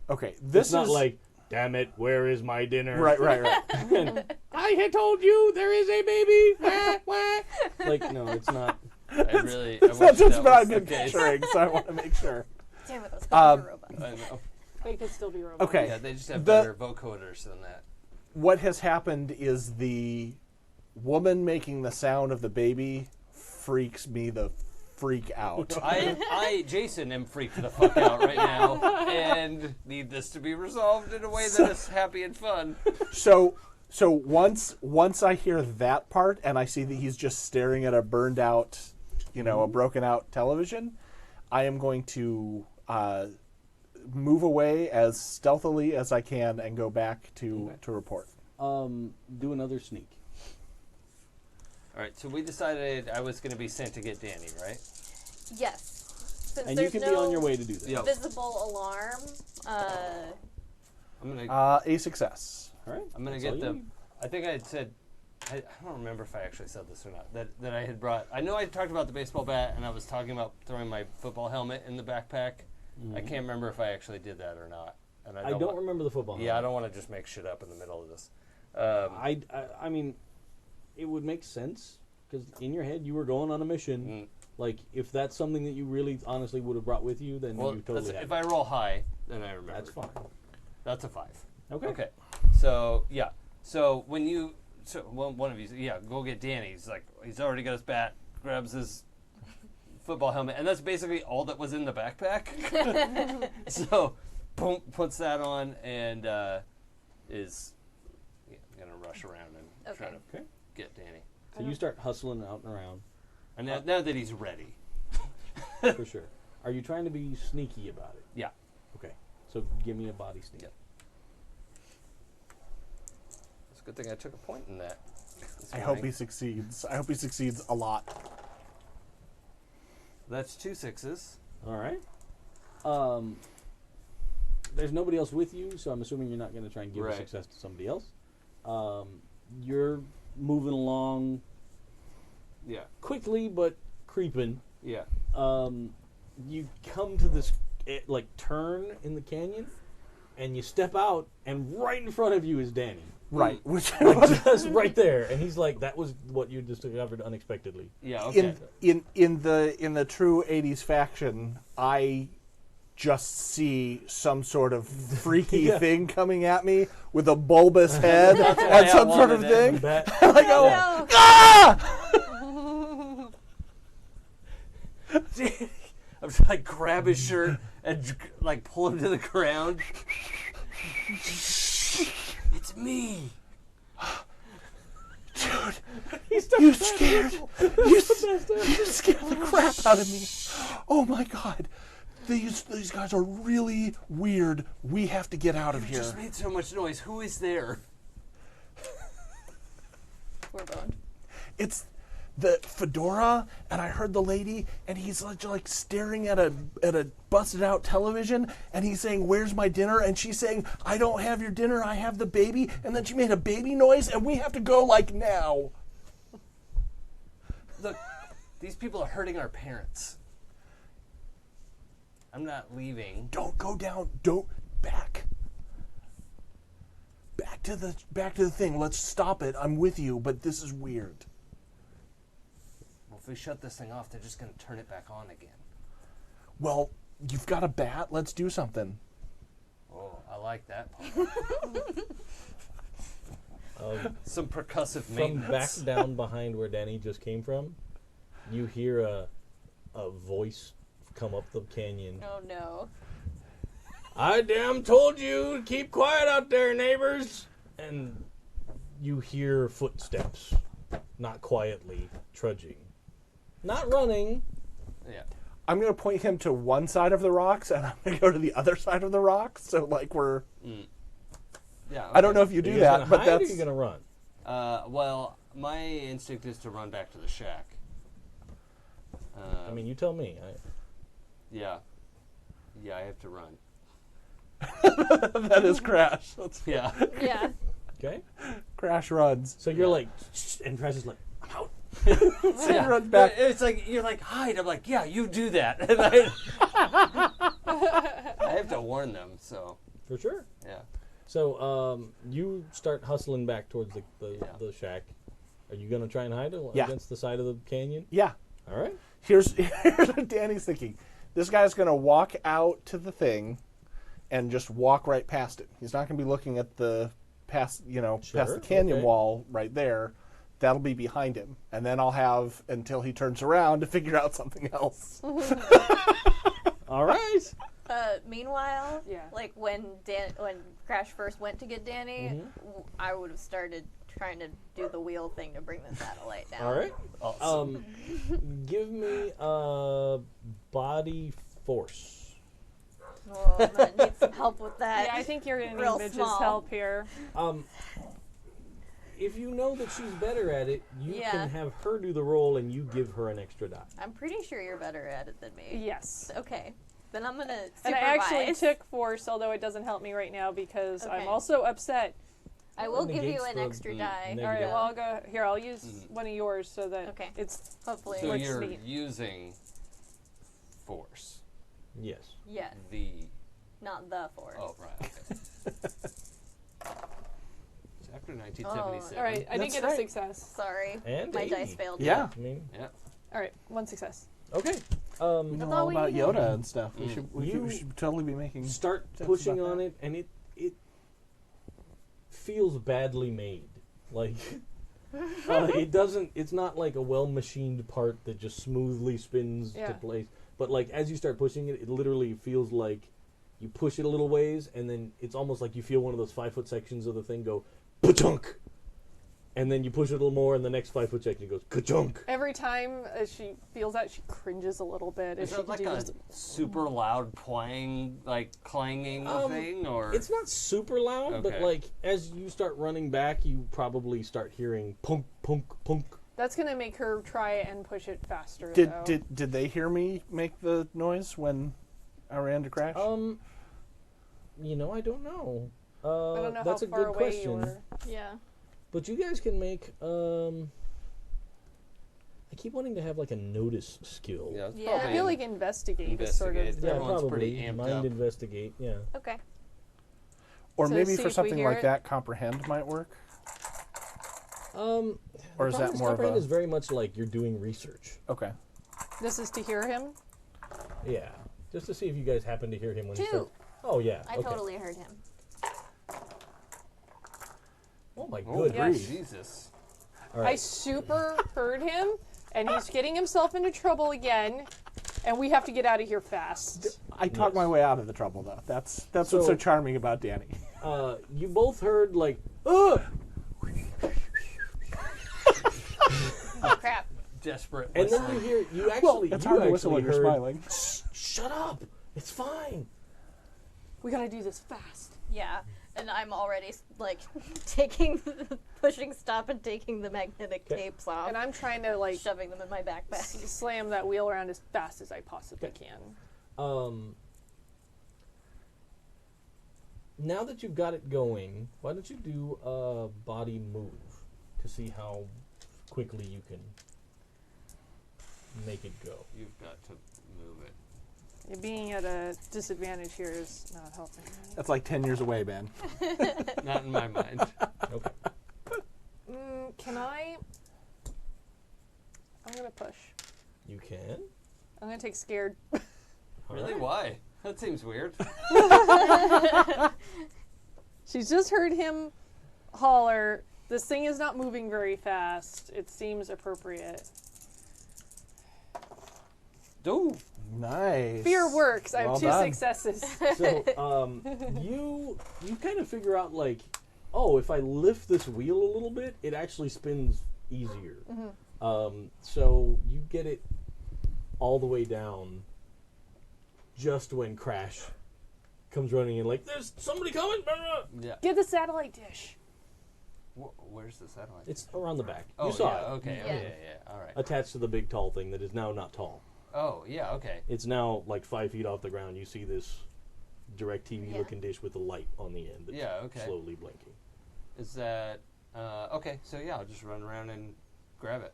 Speaker 2: Okay. This
Speaker 1: It's not
Speaker 2: is
Speaker 1: like, "Damn it, where is my dinner?"
Speaker 2: right.
Speaker 1: I had told you there is a baby. Wah, wah. Like, no, it's not.
Speaker 4: I wish
Speaker 2: That's
Speaker 4: that
Speaker 2: what I've
Speaker 4: was the
Speaker 2: been
Speaker 4: case.
Speaker 2: picturing, so I want to make sure.
Speaker 5: Damn it, those computer robots.
Speaker 4: I know.
Speaker 3: They could still be robots.
Speaker 2: Okay.
Speaker 4: Yeah, they just have
Speaker 2: The-
Speaker 4: better vocoders than that.
Speaker 2: What has happened is the woman making the sound of the baby freaks me the freak out.
Speaker 4: I, Jason, am freaked the fuck out right now and need this to be resolved in a way that is happy and fun.
Speaker 2: So once I hear that part and I see that he's just staring at a burned out, a broken out television, I am going to move away as stealthily as I can and go back to report.
Speaker 1: Do another sneak.
Speaker 4: All right, so we decided I was going to be sent to get Danny, right?
Speaker 5: Yes. Since
Speaker 1: And you
Speaker 5: there's
Speaker 1: can
Speaker 5: no
Speaker 1: be on your way to do that.
Speaker 4: Yep.
Speaker 5: visible alarm,
Speaker 4: I'm gonna
Speaker 2: A success.
Speaker 1: All right.
Speaker 4: I'm gonna
Speaker 1: that's all
Speaker 4: get
Speaker 1: you
Speaker 4: the.
Speaker 1: need.
Speaker 4: I think I had said. I don't remember if I actually said this or not. That I had brought. I know I talked about the baseball bat, and I was talking about throwing my football helmet in the backpack. I can't remember if I actually did that or not. And
Speaker 1: I don't remember the football.
Speaker 4: Yeah, I
Speaker 1: helmet.
Speaker 4: don't want to just make shit up in the middle of this.
Speaker 1: I mean, it would make sense because in your head you were going on a mission. Like, if that's something that you really honestly would have brought with you, then
Speaker 4: well,
Speaker 1: you totally have
Speaker 4: if
Speaker 1: it.
Speaker 4: I roll high, then I remember.
Speaker 1: That's fine.
Speaker 4: That's a 5.
Speaker 1: Okay.
Speaker 4: Okay. So yeah. So when you one of you go get Danny. He's like he's already got his bat. Grabs his football helmet, and that's basically all that was in the backpack. So, boom, puts that on and is gonna rush around and try
Speaker 5: Okay.
Speaker 4: to get Danny.
Speaker 1: So you start hustling out and around.
Speaker 4: And now that he's ready.
Speaker 1: For sure. Are you trying to be sneaky about it?
Speaker 4: Yeah.
Speaker 1: Okay. So give me a body sneak.
Speaker 4: Yep. It's a good thing I took a point in that.
Speaker 2: I hope he succeeds. I hope he succeeds a lot.
Speaker 4: That's 2 6s.
Speaker 1: All right. There's nobody else with you, so I'm assuming you're not going to try and give a
Speaker 4: Right.
Speaker 1: success to somebody else. You're moving along
Speaker 4: Yeah.
Speaker 1: quickly, but creeping.
Speaker 4: Yeah.
Speaker 1: You come to this turn in the canyon, and you step out, and right in front of you is Danny.
Speaker 2: Right. Which
Speaker 1: Just right there, and he's like, "That was what you just discovered unexpectedly."
Speaker 4: Yeah. Okay.
Speaker 2: in the true 80s faction, I just see some sort of freaky
Speaker 1: Yeah.
Speaker 2: thing coming at me with a bulbous head
Speaker 4: why
Speaker 2: and
Speaker 4: I
Speaker 2: some sort of
Speaker 4: wanted it.
Speaker 2: thing.
Speaker 1: Bat.
Speaker 2: And I go,
Speaker 5: No.
Speaker 2: ah!
Speaker 4: I'm just like grab his shirt and like pull him to the ground. It's me.
Speaker 2: Dude, you scared you scared the crap out of me. Oh my god. These guys are really weird. We have to get out of here.
Speaker 4: Just made so much noise. Who is there?
Speaker 5: We're boned.
Speaker 2: It's the fedora, and I heard the lady, and he's like staring at a busted out television, and he's saying, "Where's my dinner?" And she's saying, "I don't have your dinner. I have the baby." And then she made a baby noise, and we have to go like now.
Speaker 4: Look, these people are hurting our parents. I'm not leaving.
Speaker 2: Don't go down. Don't back. Back to the thing. Let's stop it. I'm with you, but this is weird.
Speaker 4: Well, if we shut this thing off, they're just going to turn it back on again.
Speaker 2: Well, you've got a bat. Let's do something.
Speaker 4: Oh, I like that part. Some percussive
Speaker 1: From
Speaker 4: maintenance.
Speaker 1: back down behind where Danny just came from, you hear a voice come up the canyon.
Speaker 5: Oh no.
Speaker 1: I damn told you to keep quiet out there, neighbors. And you hear footsteps, not quietly, trudging. Not running.
Speaker 4: Yeah.
Speaker 2: I'm going to point him to one side of the rocks, and I'm going to go to the other side of the rocks. So, like, we're...
Speaker 4: Yeah.
Speaker 2: I don't know if you
Speaker 1: Are
Speaker 2: do
Speaker 1: you
Speaker 2: that,
Speaker 1: gonna
Speaker 2: but
Speaker 1: hide or
Speaker 2: that's...
Speaker 1: are you gonna run?
Speaker 4: Well, my instinct is to run back to the shack.
Speaker 1: I mean, you tell me.
Speaker 4: Yeah. Yeah, I have to run.
Speaker 2: that is Crash. That's
Speaker 4: Yeah.
Speaker 5: Yeah.
Speaker 1: Okay.
Speaker 2: Crash runs.
Speaker 1: So you're like, and Crash is like, I'm out.
Speaker 2: So he runs back.
Speaker 4: It's like, you're like, hide. I'm like, yeah, you do that. And I have to warn them, so,
Speaker 1: For sure.
Speaker 4: yeah.
Speaker 1: So you start hustling back towards the shack. Are you gonna try and hide
Speaker 2: Yeah.
Speaker 1: against the side of the canyon?
Speaker 2: Yeah.
Speaker 1: All right.
Speaker 2: Here's what Danny's thinking. This guy's going to walk out to the thing and just walk right past it. He's not going to be looking at past the canyon
Speaker 1: okay.
Speaker 2: wall right there. That'll be behind him. And then I'll have until he turns around to figure out something else.
Speaker 1: All right.
Speaker 5: Meanwhile,
Speaker 3: Yeah.
Speaker 5: like when Crash first went to get Danny, I would have started trying to do the wheel thing to bring the satellite down.
Speaker 1: All right. Give me body force.
Speaker 5: Oh, I'm gonna need some help with that.
Speaker 3: Yeah, I think you're gonna
Speaker 5: Real
Speaker 3: need Midge's
Speaker 5: small.
Speaker 3: help here.
Speaker 1: If you know that she's better at it, you
Speaker 5: Yeah.
Speaker 1: can have her do the roll and you give her an extra die.
Speaker 5: I'm pretty sure you're better at it than me.
Speaker 3: Yes.
Speaker 5: Okay. Then I'm gonna supervise.
Speaker 3: And I actually took force, although it doesn't help me right now because I'm
Speaker 5: Okay.
Speaker 3: also upset.
Speaker 5: I will give you
Speaker 1: Negates
Speaker 5: an
Speaker 1: the
Speaker 5: extra die.
Speaker 1: negative.
Speaker 3: All right,
Speaker 1: Yeah.
Speaker 3: well, I'll go here. I'll use one of yours so that
Speaker 5: Okay.
Speaker 3: it's
Speaker 5: Hopefully.
Speaker 4: So
Speaker 3: Looks
Speaker 4: you're
Speaker 3: neat.
Speaker 4: using force.
Speaker 1: Yes.
Speaker 5: Yeah,
Speaker 4: The...
Speaker 5: not the force.
Speaker 4: Oh, right, okay. It's after 1977.
Speaker 5: Oh,
Speaker 3: all right. I did
Speaker 2: That's
Speaker 3: get
Speaker 2: right.
Speaker 3: a success.
Speaker 5: Sorry.
Speaker 1: And
Speaker 5: My
Speaker 1: 80.
Speaker 5: dice failed.
Speaker 2: Yeah.
Speaker 1: I mean,
Speaker 4: Yeah.
Speaker 3: All right, one success.
Speaker 1: okay.
Speaker 2: We know
Speaker 5: That's
Speaker 2: all
Speaker 5: all we
Speaker 2: about
Speaker 5: needed.
Speaker 2: Yoda and stuff. We
Speaker 1: You
Speaker 2: should totally be making...
Speaker 1: Start
Speaker 2: Jokes
Speaker 1: pushing
Speaker 2: about
Speaker 1: on
Speaker 2: that.
Speaker 1: it, and it feels badly made. Like it doesn't. It's not like a well-machined part that just smoothly spins
Speaker 3: Yeah.
Speaker 1: to place. But like as you start pushing it, it literally feels like you push it a little ways, and then it's almost like you feel one of those 5-foot sections of the thing go, ba-chunk, and then you push it a little more, and the next 5 foot check, and it goes ka-chunk.
Speaker 3: Every time she feels that, she cringes a little bit.
Speaker 4: Is
Speaker 3: If she
Speaker 4: it like
Speaker 3: could do
Speaker 4: a
Speaker 3: this-
Speaker 4: super loud playing, like clanging thing, or
Speaker 1: It's not super loud, but
Speaker 4: Okay.
Speaker 1: like as you start running back, you probably start hearing punk, punk, punk.
Speaker 3: That's gonna make her try and push it faster.
Speaker 2: Did
Speaker 3: though.
Speaker 2: did they hear me make the noise when I ran to crash?
Speaker 1: You know, I don't know.
Speaker 3: I don't know
Speaker 1: That's
Speaker 3: how
Speaker 1: a
Speaker 3: far
Speaker 1: good
Speaker 3: away
Speaker 1: question.
Speaker 3: you were.
Speaker 5: Yeah.
Speaker 1: But you guys can make. I keep wanting to have like a notice skill.
Speaker 4: yeah, it's
Speaker 5: Yeah.
Speaker 3: I
Speaker 4: probably
Speaker 3: feel like investigate is sort of.
Speaker 4: Investigate.
Speaker 1: Yeah,
Speaker 4: Everyone's
Speaker 1: probably.
Speaker 4: pretty amped
Speaker 1: Mind
Speaker 4: up.
Speaker 1: investigate. Yeah.
Speaker 5: Okay.
Speaker 2: Or
Speaker 3: So
Speaker 2: maybe
Speaker 3: see
Speaker 2: for
Speaker 3: if we
Speaker 2: something
Speaker 3: hear
Speaker 2: like
Speaker 3: it?
Speaker 2: that, comprehend might work. Or is that more of
Speaker 1: comprehend
Speaker 2: a
Speaker 1: is very much like you're doing research.
Speaker 2: okay?
Speaker 3: This is to hear him.
Speaker 1: Yeah. Just to see if you guys happen to hear him when he
Speaker 5: 2.
Speaker 1: says. Oh yeah.
Speaker 5: I
Speaker 1: okay.
Speaker 5: totally heard him.
Speaker 1: Oh my
Speaker 4: Oh,
Speaker 1: good
Speaker 3: Yeah.
Speaker 1: grief.
Speaker 4: Jesus.
Speaker 1: All
Speaker 3: I
Speaker 1: right.
Speaker 3: super heard him, and he's getting himself into trouble again, and we have to get out of here fast.
Speaker 2: I talked my way out of the trouble though. That's what's
Speaker 1: So-
Speaker 2: so charming about Danny.
Speaker 1: You both heard like, ugh!
Speaker 5: Oh crap.
Speaker 4: Desperate.
Speaker 1: And then you hear you actually
Speaker 2: It's
Speaker 1: you
Speaker 2: hard to whistle
Speaker 1: actually
Speaker 2: when you're
Speaker 1: heard,
Speaker 2: smiling.
Speaker 1: Shut up! It's fine.
Speaker 3: We gotta do this fast.
Speaker 5: Yeah. And I'm already like pushing stop and taking the magnetic tapes off,
Speaker 3: And I'm trying to like
Speaker 5: shoving them in my backpack.
Speaker 3: slam that wheel around as fast as I possibly can.
Speaker 1: Now that you've got it going, why don't you do a body move to see how quickly you can make it go?
Speaker 4: You've got to move it.
Speaker 3: Yeah, being at a disadvantage here is not helping.
Speaker 2: That's like 10 years away, Ben.
Speaker 4: Not in my mind.
Speaker 1: Okay.
Speaker 3: Can I? I'm gonna push.
Speaker 1: You can.
Speaker 3: I'm gonna take scared.
Speaker 4: Really? Why? That seems weird.
Speaker 3: She's just heard him holler. This thing is not moving very fast. It seems appropriate.
Speaker 4: Ooh.
Speaker 2: Nice.
Speaker 3: Fear works. I have
Speaker 2: Well
Speaker 3: 2
Speaker 2: done.
Speaker 3: successes.
Speaker 1: So you kind of figure out like, oh, if I lift this wheel a little bit, it actually spins easier. So you get it all the way down just when Crash comes running in like, there's somebody coming.
Speaker 4: Yeah.
Speaker 3: Get the satellite dish.
Speaker 4: Where's the satellite?
Speaker 1: It's around the back.
Speaker 4: Oh,
Speaker 1: You saw
Speaker 4: yeah,
Speaker 1: it.
Speaker 4: okay.
Speaker 5: Yeah.
Speaker 4: Yeah. All right.
Speaker 1: Attached to the big tall thing that is now not tall.
Speaker 4: Oh, yeah, okay.
Speaker 1: It's now like 5 feet off the ground. You see this direct TV
Speaker 5: Yeah.
Speaker 1: looking dish with a light on the end that's
Speaker 4: Yeah, okay.
Speaker 1: slowly blinking.
Speaker 4: Is that okay? So yeah, I'll just run around and grab it.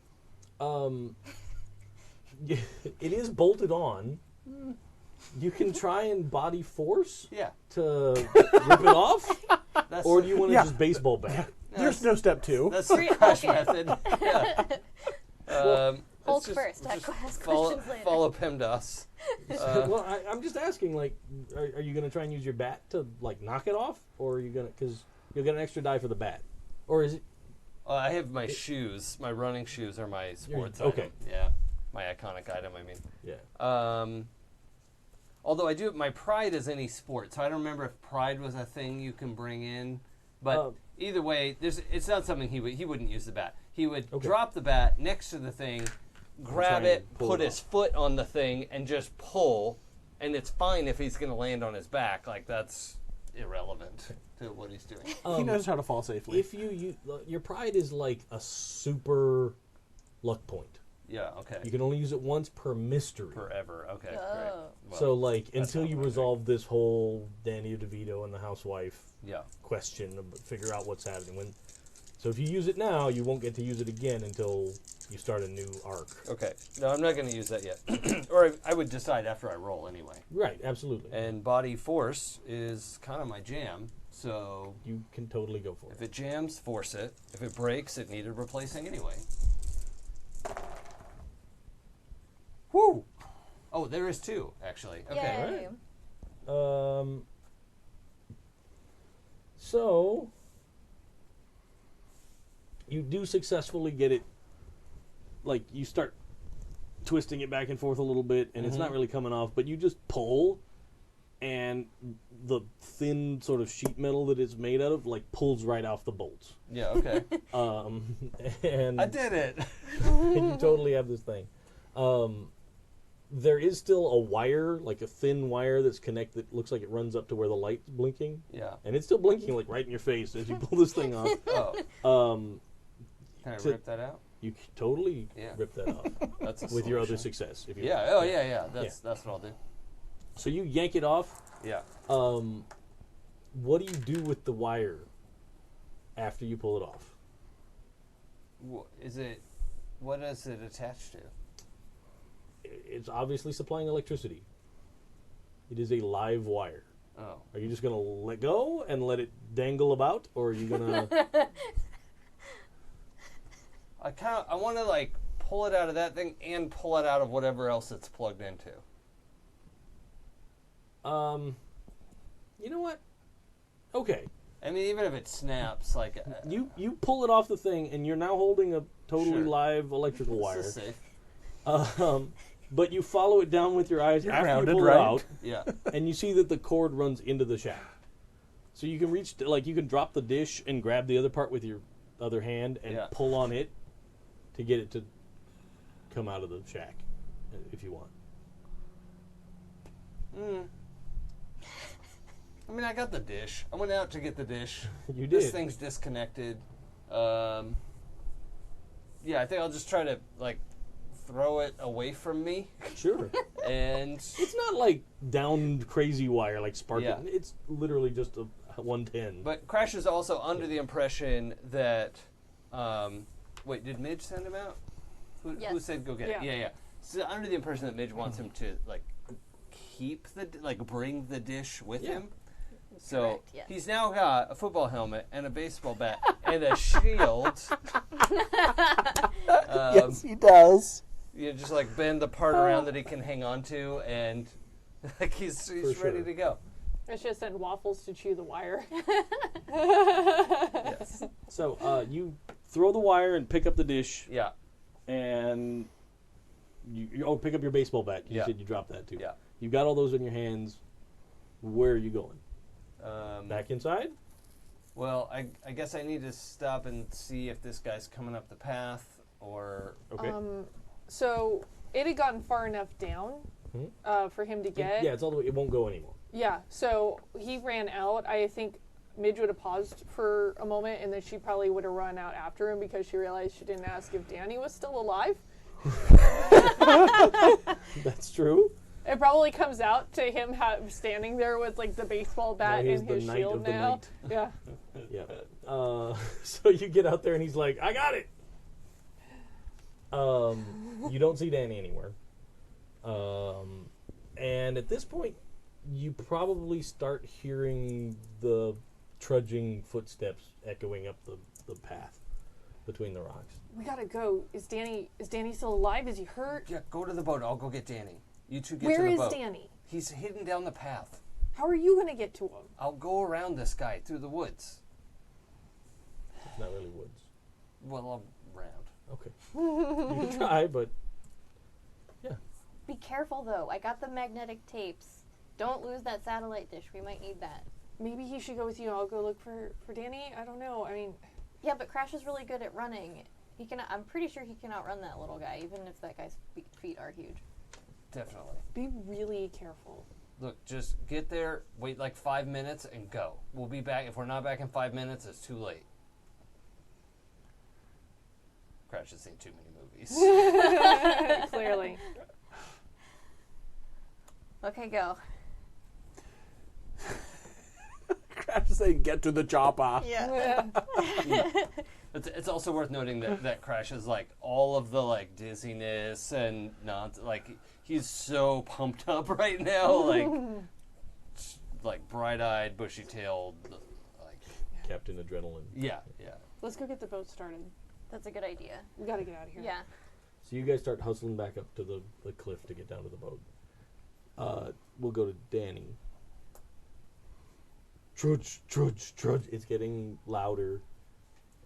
Speaker 1: It is bolted on. You can try and body force
Speaker 4: Yeah.
Speaker 1: to rip it off,
Speaker 4: That's
Speaker 1: or do you want to
Speaker 2: Yeah.
Speaker 1: just baseball bat?
Speaker 2: There's no step 2.
Speaker 4: That's the crash method. Yeah.
Speaker 5: Hold
Speaker 4: let's just-
Speaker 5: first.
Speaker 4: just
Speaker 5: Ask
Speaker 4: follow,
Speaker 5: questions later.
Speaker 4: follow PEMDAS.
Speaker 1: Well, I'm just asking. Like, are you going to try and use your bat to like knock it off, or are you going to because you'll get an extra die for the bat, or is it?
Speaker 4: I have my shoes. My running shoes are my sports
Speaker 1: okay.
Speaker 4: item. Yeah. My iconic item, I mean.
Speaker 1: Yeah.
Speaker 4: Although I do, my pride is any sport, so I don't remember if pride was a thing you can bring in. But either way, it's not something he wouldn't use the bat. He would drop the bat next to the thing, grab
Speaker 1: try
Speaker 4: it,
Speaker 1: and pull
Speaker 4: put
Speaker 1: it
Speaker 4: his foot on the thing, and just pull. And it's fine if he's going to land on his back. Like, that's irrelevant to what he's doing.
Speaker 2: He knows how to fall safely.
Speaker 1: If your pride is like a super luck point.
Speaker 4: Yeah, okay.
Speaker 1: You can only use it once per mystery.
Speaker 4: Forever. Okay, great.
Speaker 5: Oh.
Speaker 4: Well,
Speaker 1: So, like,
Speaker 4: that's
Speaker 1: until
Speaker 4: not
Speaker 1: you
Speaker 4: what I
Speaker 1: resolve this whole Danny DeVito and the housewife
Speaker 4: Yeah.
Speaker 1: question, figure out what's happening. So if you use it now, you won't get to use it again until you start a new arc.
Speaker 4: Okay. No, I'm not going to use that yet. Or I would decide after I roll anyway.
Speaker 1: Right, absolutely.
Speaker 4: And body force is kind of my jam. So
Speaker 1: You can totally go for
Speaker 4: if
Speaker 1: it.
Speaker 4: it jams, force it. If it breaks, it needed replacing anyway. Woo! Oh, there is 2, actually. Okay.
Speaker 5: Yay.
Speaker 1: So you do successfully get it. Like you start twisting it back and forth a little bit, and it's not really coming off. But you just pull, and and the thin sort of sheet metal that it's made out of like pulls right off the bolts.
Speaker 4: Yeah, okay.
Speaker 1: And
Speaker 4: I did it.
Speaker 1: and you totally have this thing. There is still a wire, like a thin wire that's connected. Looks like it runs up to where the light's blinking,
Speaker 4: Yeah.
Speaker 1: and it's still blinking like right in your face as you pull this thing off.
Speaker 4: Oh, can I
Speaker 1: to-
Speaker 4: rip that out?
Speaker 1: You totally
Speaker 4: Yeah.
Speaker 1: rip that off
Speaker 4: That's a
Speaker 1: with your other
Speaker 4: solution.
Speaker 1: success. If you
Speaker 4: Yeah. Oh, yeah, yeah. That's what I'll do.
Speaker 1: So you yank it off.
Speaker 4: Yeah.
Speaker 1: What do you do with the wire after you pull it off?
Speaker 4: What is it attached to?
Speaker 1: It's obviously supplying electricity. It is a live wire.
Speaker 4: Oh.
Speaker 1: Are you just going to let go and let it dangle about, or are you going to...
Speaker 4: I want to like pull it out of that thing and pull it out of whatever else it's plugged into.
Speaker 1: You know what? Okay.
Speaker 4: I mean, even if it snaps, like
Speaker 1: You pull it off the thing, and you're now holding a totally
Speaker 4: Sure.
Speaker 1: live electrical
Speaker 4: this
Speaker 1: wire.
Speaker 4: is safe.
Speaker 1: But you follow it down with your eyes after
Speaker 2: grounded,
Speaker 1: you pull
Speaker 2: right?
Speaker 1: it out,
Speaker 4: Yeah.
Speaker 1: and you see that the cord runs into the shack. So you can reach, like, you can drop the dish and grab the other part with your other hand and
Speaker 4: Yeah.
Speaker 1: pull on it to get it to come out of the shack, if you want.
Speaker 4: I mean, I got the dish. I went out to get the dish.
Speaker 1: You
Speaker 4: This
Speaker 1: did.
Speaker 4: thing's disconnected. Yeah, I think I'll just try to like throw it away from me,
Speaker 1: Sure.
Speaker 4: and
Speaker 1: It's not like downed crazy wire like sparking.
Speaker 4: Yeah.
Speaker 1: It's literally just a 110.
Speaker 4: but Crash is also under the impression that. Wait, did Midge send him out? Who
Speaker 5: Yes.
Speaker 4: said go get it?
Speaker 3: Yeah.
Speaker 4: Yeah. So under the impression that Midge wants him to like keep bring the dish with him. So
Speaker 5: Correct, yes.
Speaker 4: he's now got a football helmet and a baseball bat and a shield.
Speaker 2: Yes, he does.
Speaker 4: You just like bend the part around that he can hang on to, and like he's
Speaker 1: For
Speaker 4: ready
Speaker 1: sure.
Speaker 4: to go.
Speaker 3: It's just send Waffles to chew the wire.
Speaker 4: Yes.
Speaker 1: So you throw the wire and pick up the dish,
Speaker 4: Yeah.
Speaker 1: and you pick up your baseball bat. You
Speaker 4: Yeah.
Speaker 1: said you dropped that too.
Speaker 4: Yeah.
Speaker 1: You've got all those in your hands. Where are you going? Back inside?
Speaker 4: Well, I guess I need to stop and see if this guy's coming up the path or.
Speaker 1: Okay.
Speaker 3: So it had gotten far enough down for him to get.
Speaker 1: Yeah, it's all the way. It won't go anymore.
Speaker 3: Yeah, so he ran out. I think Midge would have paused for a moment, and then she probably would have run out after him because she realized she didn't ask if Danny was still alive.
Speaker 1: That's true.
Speaker 3: It probably comes out to him standing there with like the baseball bat
Speaker 1: he's
Speaker 3: and
Speaker 1: the
Speaker 3: his
Speaker 1: knight
Speaker 3: shield
Speaker 1: of the
Speaker 3: now.
Speaker 1: night.
Speaker 3: Yeah.
Speaker 1: Yeah. So you get out there and he's like, I got it. You don't see Danny anywhere. And at this point, you probably start hearing the trudging footsteps echoing up the path between the rocks.
Speaker 3: We gotta go. Is Danny still alive? Is he hurt?
Speaker 4: Yeah, go to the boat. I'll go get Danny. You two get
Speaker 3: Where
Speaker 4: to the
Speaker 3: is
Speaker 4: boat.
Speaker 3: Danny?
Speaker 4: He's hidden down the path.
Speaker 3: How are you gonna get to him?
Speaker 4: I'll go around this guy through the woods.
Speaker 1: It's not really woods.
Speaker 4: Well, around.
Speaker 1: Okay. You can try, but yeah.
Speaker 5: Be careful though. I got the magnetic tapes. Don't lose that satellite dish. We might need that.
Speaker 3: Maybe he should go with you. I'll go look for Danny. I don't know. I mean,
Speaker 5: Yeah, but Crash is really good at running. He can. I'm pretty sure he can outrun that little guy, even if that guy's feet are huge.
Speaker 4: Definitely.
Speaker 3: be really careful.
Speaker 4: Look, just get there, wait like 5 minutes, and go. We'll be back. If we're not back in 5 minutes, it's too late. Crash has seen too many movies.
Speaker 3: Clearly.
Speaker 5: Okay, go.
Speaker 2: Crash is saying, "Get to the chopper."
Speaker 5: Yeah.
Speaker 4: It's also worth noting that Crash is like all of the like dizziness and not like he's so pumped up right now, like bright-eyed, bushy-tailed, like
Speaker 1: Captain Adrenaline.
Speaker 4: yeah.
Speaker 3: Let's go get the boat started.
Speaker 5: That's a good idea.
Speaker 3: We gotta get out of here.
Speaker 5: Yeah.
Speaker 1: So you guys start hustling back up to the cliff to get down to the boat. We'll go to Danny. Trudge, trudge, trudge. It's getting louder.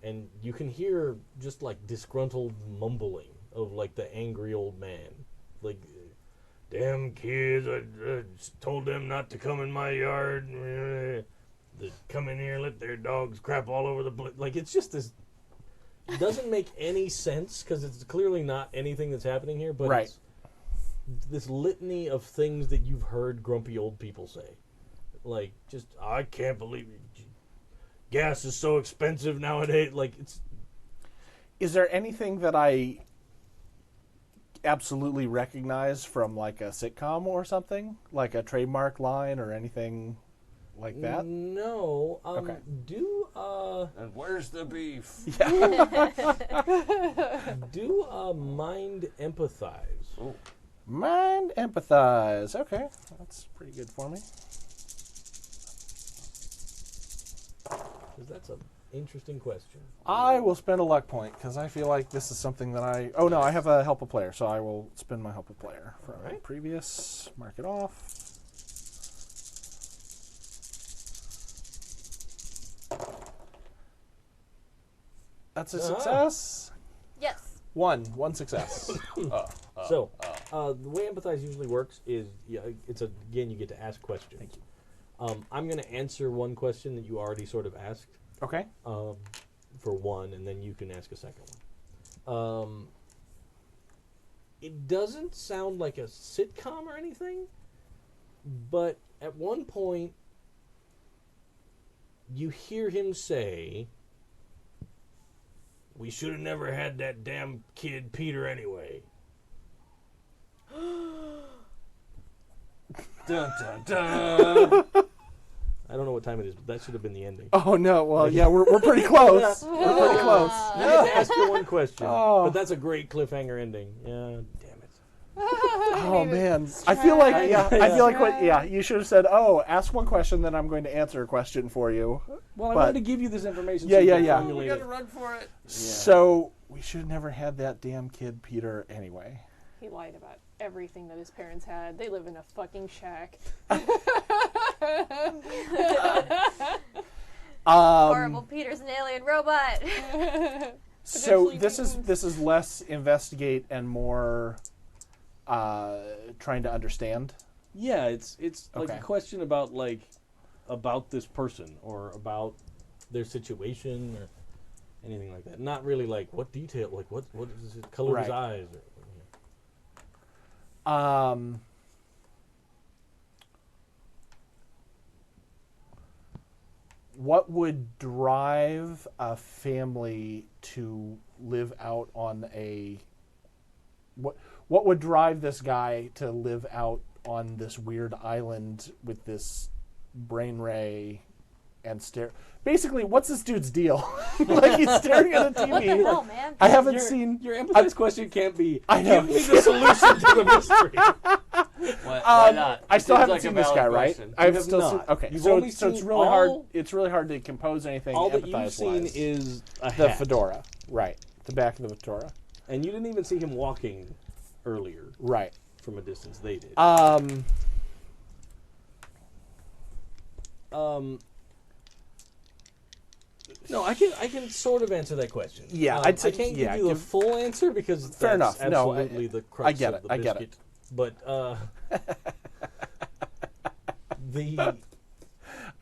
Speaker 1: And you can hear just like disgruntled mumbling of like the angry old man. Like, damn kids, I told them not to come in my yard. They come in here, let their dogs crap all over the place. Like, it's just this, it doesn't make any sense because it's clearly not anything that's happening here, but
Speaker 2: Right.
Speaker 1: it's this litany of things that you've heard grumpy old people say. Like, just, I can't believe it. Gas is so expensive nowadays. Like, it's...
Speaker 2: Is there anything that I absolutely recognize from like a sitcom or something? Like a trademark line or anything like that?
Speaker 1: No.
Speaker 2: Okay.
Speaker 4: And where's the beef?
Speaker 1: Do mind empathize.
Speaker 4: Ooh.
Speaker 2: Mind empathize. Okay. That's pretty good for me.
Speaker 1: Because that's an interesting question.
Speaker 2: I will spend a luck point because I feel like this is something that I... Oh, no, I have a help a player, so I will spend my help a player. From
Speaker 1: Alright.
Speaker 2: previous, mark it off. That's a success.
Speaker 5: Yes.
Speaker 2: One success.
Speaker 1: So, the way empathize usually works is, again, you get to ask questions.
Speaker 2: Thank you.
Speaker 1: I'm going to answer one question that you already sort of asked
Speaker 2: Okay.
Speaker 1: for one, and then you can ask a second one. It doesn't sound like a sitcom or anything, but at one point, you hear him say, "We should have never had that damn kid Peter anyway."
Speaker 4: Dun, dun, dun.
Speaker 1: I don't know what time it is, but that should have been the ending.
Speaker 2: Oh, no. Well, yeah, we're pretty close. We're pretty close.
Speaker 1: I had to ask you one question,
Speaker 2: Oh.
Speaker 1: but that's a great cliffhanger ending. Yeah, damn it.
Speaker 2: Oh, man. I feel like, you should have said, ask one question, then I'm going to answer a question for you.
Speaker 7: Well, I
Speaker 2: But-
Speaker 7: wanted to give you this information.
Speaker 2: Yeah,
Speaker 7: so you
Speaker 2: yeah,
Speaker 7: could
Speaker 2: yeah.
Speaker 4: We
Speaker 7: formulate
Speaker 4: gotta
Speaker 7: it.
Speaker 4: run for it.
Speaker 2: So, we should have never had that damn kid Peter anyway.
Speaker 3: He lied about everything that his parents had. They live in a fucking shack.
Speaker 5: Horrible Peter's an alien robot.
Speaker 2: So
Speaker 3: Potentially
Speaker 2: this is less investigate and more trying to understand.
Speaker 7: Yeah, it's like
Speaker 2: Okay.
Speaker 7: a question about this person or about
Speaker 1: Their situation or anything like that. Not really like what detail, like what is the color of his
Speaker 2: Right.
Speaker 1: eyes. Or,
Speaker 2: What would drive a family to live out on a what would drive this guy to live out on this weird island with this brain ray and stare? Basically, what's this dude's deal? Like he's staring at a TV.
Speaker 5: Oh man.
Speaker 2: I haven't seen.
Speaker 7: Your empathize question can't be.
Speaker 2: I know.
Speaker 1: Give me the solution to the mystery.
Speaker 4: Why not?
Speaker 2: I
Speaker 4: It
Speaker 2: still
Speaker 4: seems
Speaker 2: haven't
Speaker 4: like a
Speaker 2: seen this
Speaker 4: valid
Speaker 2: guy, right?
Speaker 4: question.
Speaker 2: I've
Speaker 1: have
Speaker 2: still
Speaker 1: not.
Speaker 2: seen. Okay,
Speaker 1: You've
Speaker 2: so
Speaker 1: only
Speaker 2: it's
Speaker 1: seen
Speaker 2: really hard.
Speaker 1: all-
Speaker 2: It's really hard to compose anything.
Speaker 1: All that you've seen
Speaker 2: empathize-wise.
Speaker 1: is a
Speaker 2: the
Speaker 1: hat.
Speaker 2: fedora, right? The back of the fedora,
Speaker 1: And you didn't even see him walking earlier
Speaker 2: right?
Speaker 1: from a distance. They did. No, I can sort of answer that question.
Speaker 2: Yeah, I'd say-
Speaker 1: I can't
Speaker 2: yeah,
Speaker 1: give you the
Speaker 2: give-
Speaker 1: full answer because
Speaker 2: Fair
Speaker 1: that's
Speaker 2: enough. No,
Speaker 1: absolutely the crux
Speaker 2: I get
Speaker 1: of
Speaker 2: it.
Speaker 1: the
Speaker 2: I get it.
Speaker 1: biscuit. But the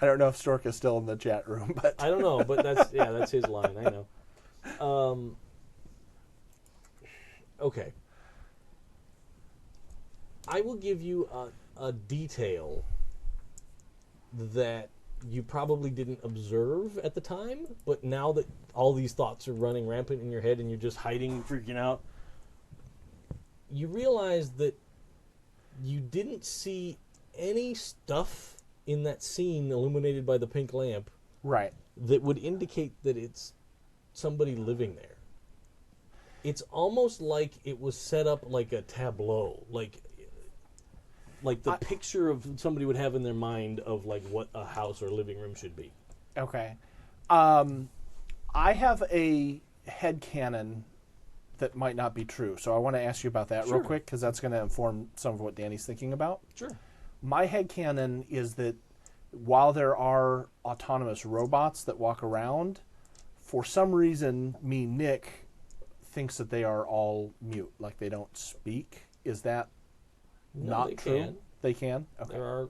Speaker 2: I don't know if Stork is still in the chat room, but
Speaker 1: I don't know, but that's his line. I know. Okay. I will give you a detail that you probably didn't observe at the time, but now that all these thoughts are running rampant in your head and you're just hiding, freaking out, you realize that you didn't see any stuff in that scene illuminated by the pink lamp
Speaker 2: right.
Speaker 1: that would indicate that it's somebody living there. It's almost like it was set up like a tableau, like the picture of somebody would have in their mind of like what a house or living room should be.
Speaker 2: Okay. I have a headcanon that might not be true, so I want to ask you about that real
Speaker 1: Sure.
Speaker 2: quick because that's going to inform some of what Danny's thinking about.
Speaker 1: Sure.
Speaker 2: My headcanon is that while there are autonomous robots that walk around, for some reason, Nick, thinks that they are all mute, like they don't speak. Is that
Speaker 1: No,
Speaker 2: not
Speaker 1: they
Speaker 2: true?
Speaker 1: can.
Speaker 2: They can. Okay.
Speaker 1: There are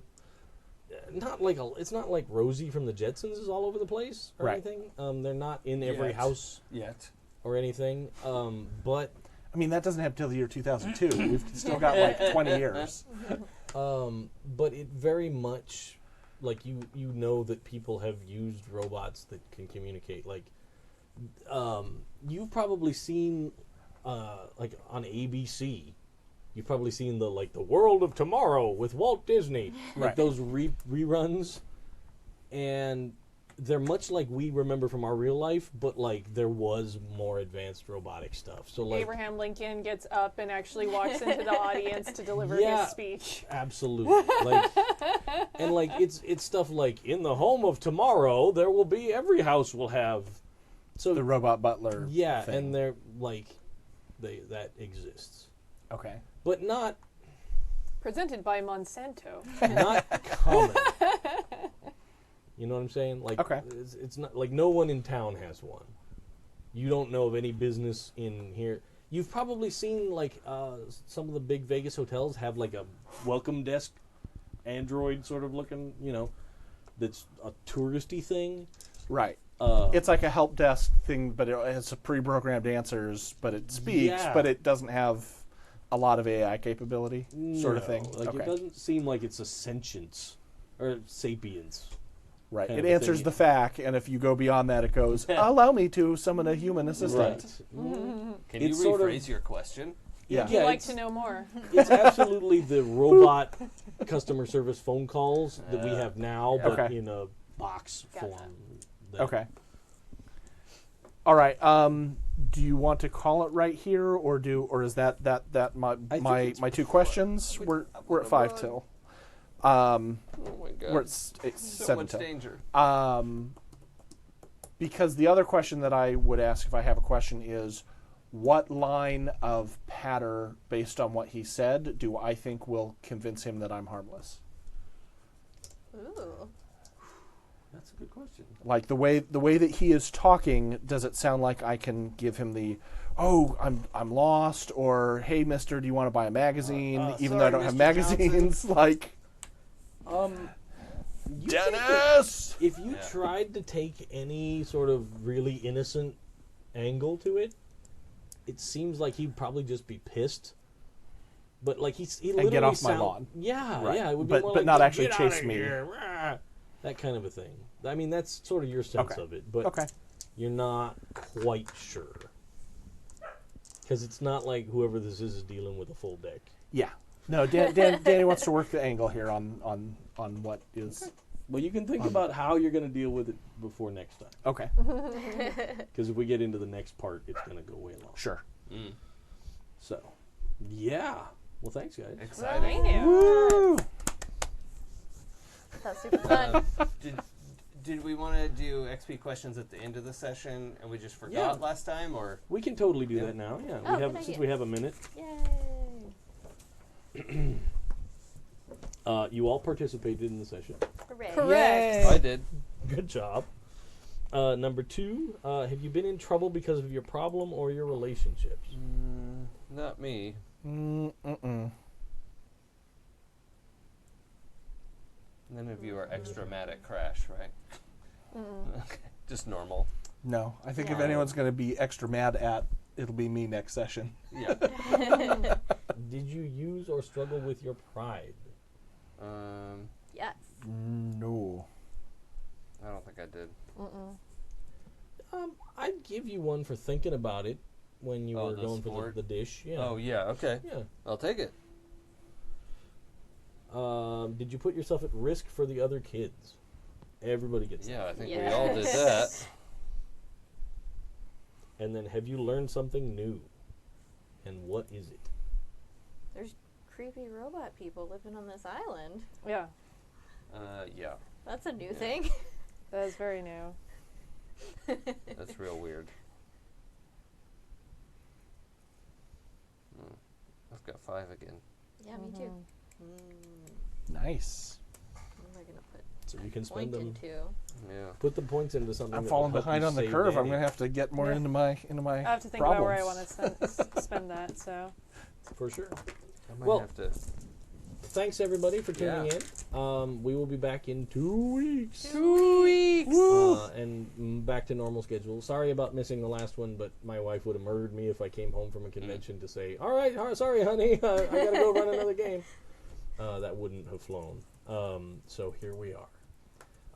Speaker 1: it's not like Rosie from the Jetsons is all over the place or
Speaker 2: Right.
Speaker 1: anything. They're not in every
Speaker 4: Yet.
Speaker 1: house
Speaker 4: Yet.
Speaker 1: or anything. But
Speaker 2: I mean, that doesn't happen till the year 2002. We've still got like 20 years.
Speaker 1: but it very much like you know that people have used robots that can communicate. Like you've probably seen like on ABC. You've probably seen the World of Tomorrow with Walt Disney, like
Speaker 2: Right.
Speaker 1: those reruns, and they're much like we remember from our real life, but like there was more advanced robotic stuff. So like
Speaker 3: Abraham Lincoln gets up and actually walks into the audience to deliver
Speaker 1: Yeah.
Speaker 3: his speech.
Speaker 1: absolutely, like and like it's stuff like in the home of tomorrow there will be every house will have. So
Speaker 2: The robot butler.
Speaker 1: yeah,
Speaker 2: thing.
Speaker 1: and they're like that exists,
Speaker 2: Okay.
Speaker 1: but not
Speaker 3: Presented by Monsanto.
Speaker 1: common. You know what I'm saying? Like,
Speaker 2: Okay.
Speaker 1: it's not like no one in town has one. You don't know of any business in here. You've probably seen like some of the big Vegas hotels have like a welcome desk, Android sort of looking, that's a touristy thing.
Speaker 2: Right.
Speaker 1: Uh,
Speaker 2: It's like a help desk thing, but it has a pre-programmed answers, but it speaks,
Speaker 1: Yeah.
Speaker 2: but it doesn't have a lot of AI capability, sort of
Speaker 1: no,
Speaker 2: thing.
Speaker 1: Like
Speaker 2: Okay.
Speaker 1: it doesn't seem like it's a sentience or sapience.
Speaker 2: Right.
Speaker 1: kind
Speaker 2: It
Speaker 1: of a
Speaker 2: answers
Speaker 1: thing.
Speaker 2: the FAQ, and if you go beyond that, it goes, allow me to summon a human assistant.
Speaker 1: Right.
Speaker 4: Can
Speaker 1: It's
Speaker 4: you
Speaker 1: sort of-
Speaker 4: rephrase your question?
Speaker 2: Yeah.
Speaker 3: Would you like
Speaker 1: it's-
Speaker 3: to know more?
Speaker 1: It's absolutely the robot customer service phone calls that we have now, but
Speaker 2: Okay.
Speaker 1: in a box
Speaker 3: Gotcha.
Speaker 1: form. that-
Speaker 2: Okay. All right. Do you want to call it right here, or is that my
Speaker 1: I think
Speaker 2: my
Speaker 1: it's
Speaker 2: my two questions? We're at 5 till.
Speaker 4: Oh my god.
Speaker 2: We're at it's
Speaker 4: so
Speaker 2: 7
Speaker 4: much
Speaker 2: till.
Speaker 4: danger.
Speaker 2: Because the other question that I would ask if I have a question is, what line of patter, based on what he said, do I think will convince him that I'm harmless?
Speaker 5: Ooh.
Speaker 1: That's a good question.
Speaker 2: Like the way that he is talking, does it sound like I can give him the, oh, I'm lost, or hey, mister, do you want to buy a magazine? Even though I
Speaker 4: sorry,
Speaker 2: don't have
Speaker 4: Mr.
Speaker 2: magazines, like
Speaker 1: You think that
Speaker 2: Dennis.
Speaker 1: if you
Speaker 4: Yeah.
Speaker 1: tried to take any sort of really innocent angle to it, it seems like he'd probably just be pissed. But like he literally
Speaker 2: get off my lawn.
Speaker 1: Yeah,
Speaker 2: Right.
Speaker 1: yeah. It would be
Speaker 2: But-
Speaker 1: more
Speaker 2: but
Speaker 1: like,
Speaker 2: not
Speaker 1: "Get
Speaker 2: actually
Speaker 1: outta
Speaker 2: chase me."
Speaker 1: here, rah," that kind of a thing. I mean, that's sort of your sense
Speaker 2: Okay.
Speaker 1: of it, but
Speaker 2: Okay.
Speaker 1: you're not quite sure because it's not like whoever this is dealing with a full deck.
Speaker 2: Yeah. No, Danny wants to work the angle here on what is
Speaker 1: Well, you can think about how you're going to deal with it before next time.
Speaker 2: okay.
Speaker 1: Because if we get into the next part, it's going to go way long.
Speaker 2: Sure.
Speaker 1: So, yeah. Well, thanks, guys.
Speaker 4: Exciting.
Speaker 3: Thank you.
Speaker 2: Woo!
Speaker 5: That's super fun.
Speaker 4: Did we want to do XP questions at the end of the session and we just forgot
Speaker 1: Yeah.
Speaker 4: last time, or
Speaker 1: We can totally do
Speaker 4: Yeah.
Speaker 1: that now. Yeah,
Speaker 5: Oh,
Speaker 1: we have
Speaker 5: good
Speaker 1: since
Speaker 5: idea.
Speaker 1: we have a minute.
Speaker 5: Yay.
Speaker 1: You all participated in the session.
Speaker 5: Hooray.
Speaker 3: Correct.
Speaker 4: I did?
Speaker 1: Good job. Number 2, have you been in trouble because of your problem or your relationships?
Speaker 4: Not me.
Speaker 2: Mm-mm.
Speaker 4: None of you are extra mad at Crash, right? Okay. Just normal.
Speaker 2: No, I think if
Speaker 5: Yeah.
Speaker 2: anyone's going to be extra mad at, it'll be me next session.
Speaker 4: Yeah.
Speaker 1: Did you use or struggle with your pride?
Speaker 5: Yes.
Speaker 2: No.
Speaker 4: I don't think I did.
Speaker 1: I'd give you one for thinking about it when you
Speaker 4: Oh,
Speaker 1: were
Speaker 4: the
Speaker 1: going for
Speaker 4: sport?
Speaker 1: the dish. Yeah.
Speaker 4: Oh yeah. Okay.
Speaker 1: Yeah.
Speaker 4: I'll take it.
Speaker 1: Did you put yourself at risk for the other kids? Everybody gets
Speaker 4: Yeah, I think we
Speaker 5: Yes.
Speaker 4: all did that.
Speaker 1: that. And then, have you learned something new? And what is it?
Speaker 5: There's creepy robot people living on this island.
Speaker 3: Yeah,
Speaker 4: Yeah.
Speaker 5: That's a new
Speaker 4: Yeah.
Speaker 5: thing.
Speaker 3: that is very new.
Speaker 4: That's real weird. I've got 5 again.
Speaker 5: Yeah, me too.
Speaker 2: Nice.
Speaker 5: What am I gonna put
Speaker 1: So you can spend
Speaker 5: point
Speaker 1: them.
Speaker 5: into?
Speaker 4: Yeah.
Speaker 1: Put the points into something.
Speaker 2: I'm
Speaker 1: that
Speaker 2: falling
Speaker 1: will help
Speaker 2: behind
Speaker 1: you
Speaker 2: on the
Speaker 1: save
Speaker 2: curve. I'm
Speaker 1: Danny.
Speaker 2: going to have to get more
Speaker 3: Yeah.
Speaker 2: into my
Speaker 3: I have to think
Speaker 2: problems.
Speaker 3: about where I want to spend that. So
Speaker 1: For sure.
Speaker 4: I might
Speaker 1: Well-
Speaker 4: have to
Speaker 1: thanks everybody for tuning in. We will be back in 2 weeks.
Speaker 3: 2 weeks.
Speaker 1: And back to normal schedule. Sorry about missing the last one, but my wife would have murdered me if I came home from a convention to say, all right, sorry, honey, I got to go run another game. That wouldn't have flown. So here we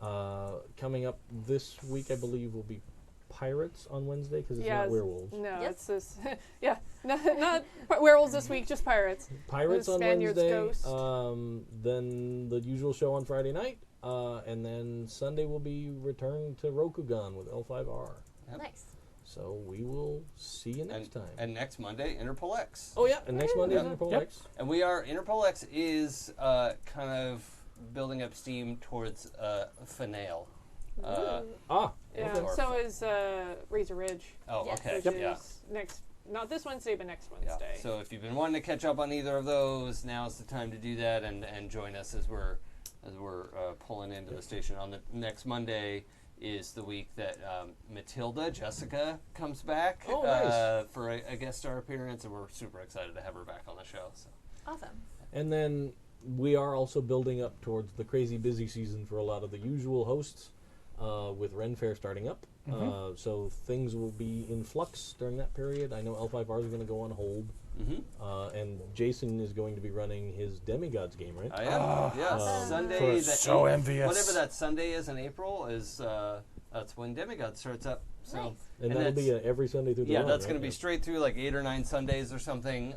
Speaker 1: are. Coming up this week, I believe, will be Pirates on Wednesday, because it's not werewolves.
Speaker 3: No,
Speaker 5: Yep.
Speaker 3: it's this. Yeah, not werewolves this week, just pirates.
Speaker 1: Pirates on
Speaker 3: Spaniard's
Speaker 1: Wednesday.
Speaker 3: Ghost.
Speaker 1: Then the usual show on Friday night. And then Sunday will be Return to Rokugan with L5R.
Speaker 4: Yep.
Speaker 5: Nice.
Speaker 1: So we will see you next time.
Speaker 4: And next Monday, Interpol X.
Speaker 1: Oh yeah, and next Monday is
Speaker 3: Yeah.
Speaker 1: Interpol
Speaker 2: Yep.
Speaker 1: X.
Speaker 4: And Interpol X is kind of building up steam towards finale.
Speaker 1: Ah,
Speaker 3: Yeah,
Speaker 1: okay.
Speaker 3: so is Razor Ridge.
Speaker 4: Oh,
Speaker 5: Yes.
Speaker 4: okay.
Speaker 3: Which
Speaker 4: Yeah.
Speaker 3: is next, not this Wednesday, but next
Speaker 4: Yeah.
Speaker 3: Wednesday.
Speaker 4: So if you've been wanting to catch up on either of those, now's the time to do that and join us as we're pulling into the station. On the next Monday is the week that Matilda Jessica comes back
Speaker 1: Oh, nice.
Speaker 4: for a guest star appearance, and we're super excited to have her back on the show. So.
Speaker 5: Awesome.
Speaker 1: And then we are also building up towards the crazy busy season for a lot of the usual hosts, with Ren Fair starting up. So things will be in flux during that period. I know L5R is going to go on hold. And Jason is going to be running his Demigods game, right?
Speaker 4: I am. Yeah, Sunday.
Speaker 2: so envious.
Speaker 4: Whatever that Sunday is in April is that's when Demigod starts up. So
Speaker 5: Nice.
Speaker 1: And that'll be
Speaker 4: that's-
Speaker 1: every Sunday through the run,
Speaker 4: that's
Speaker 1: right?
Speaker 4: going to be straight through like 8 or 9 Sundays or something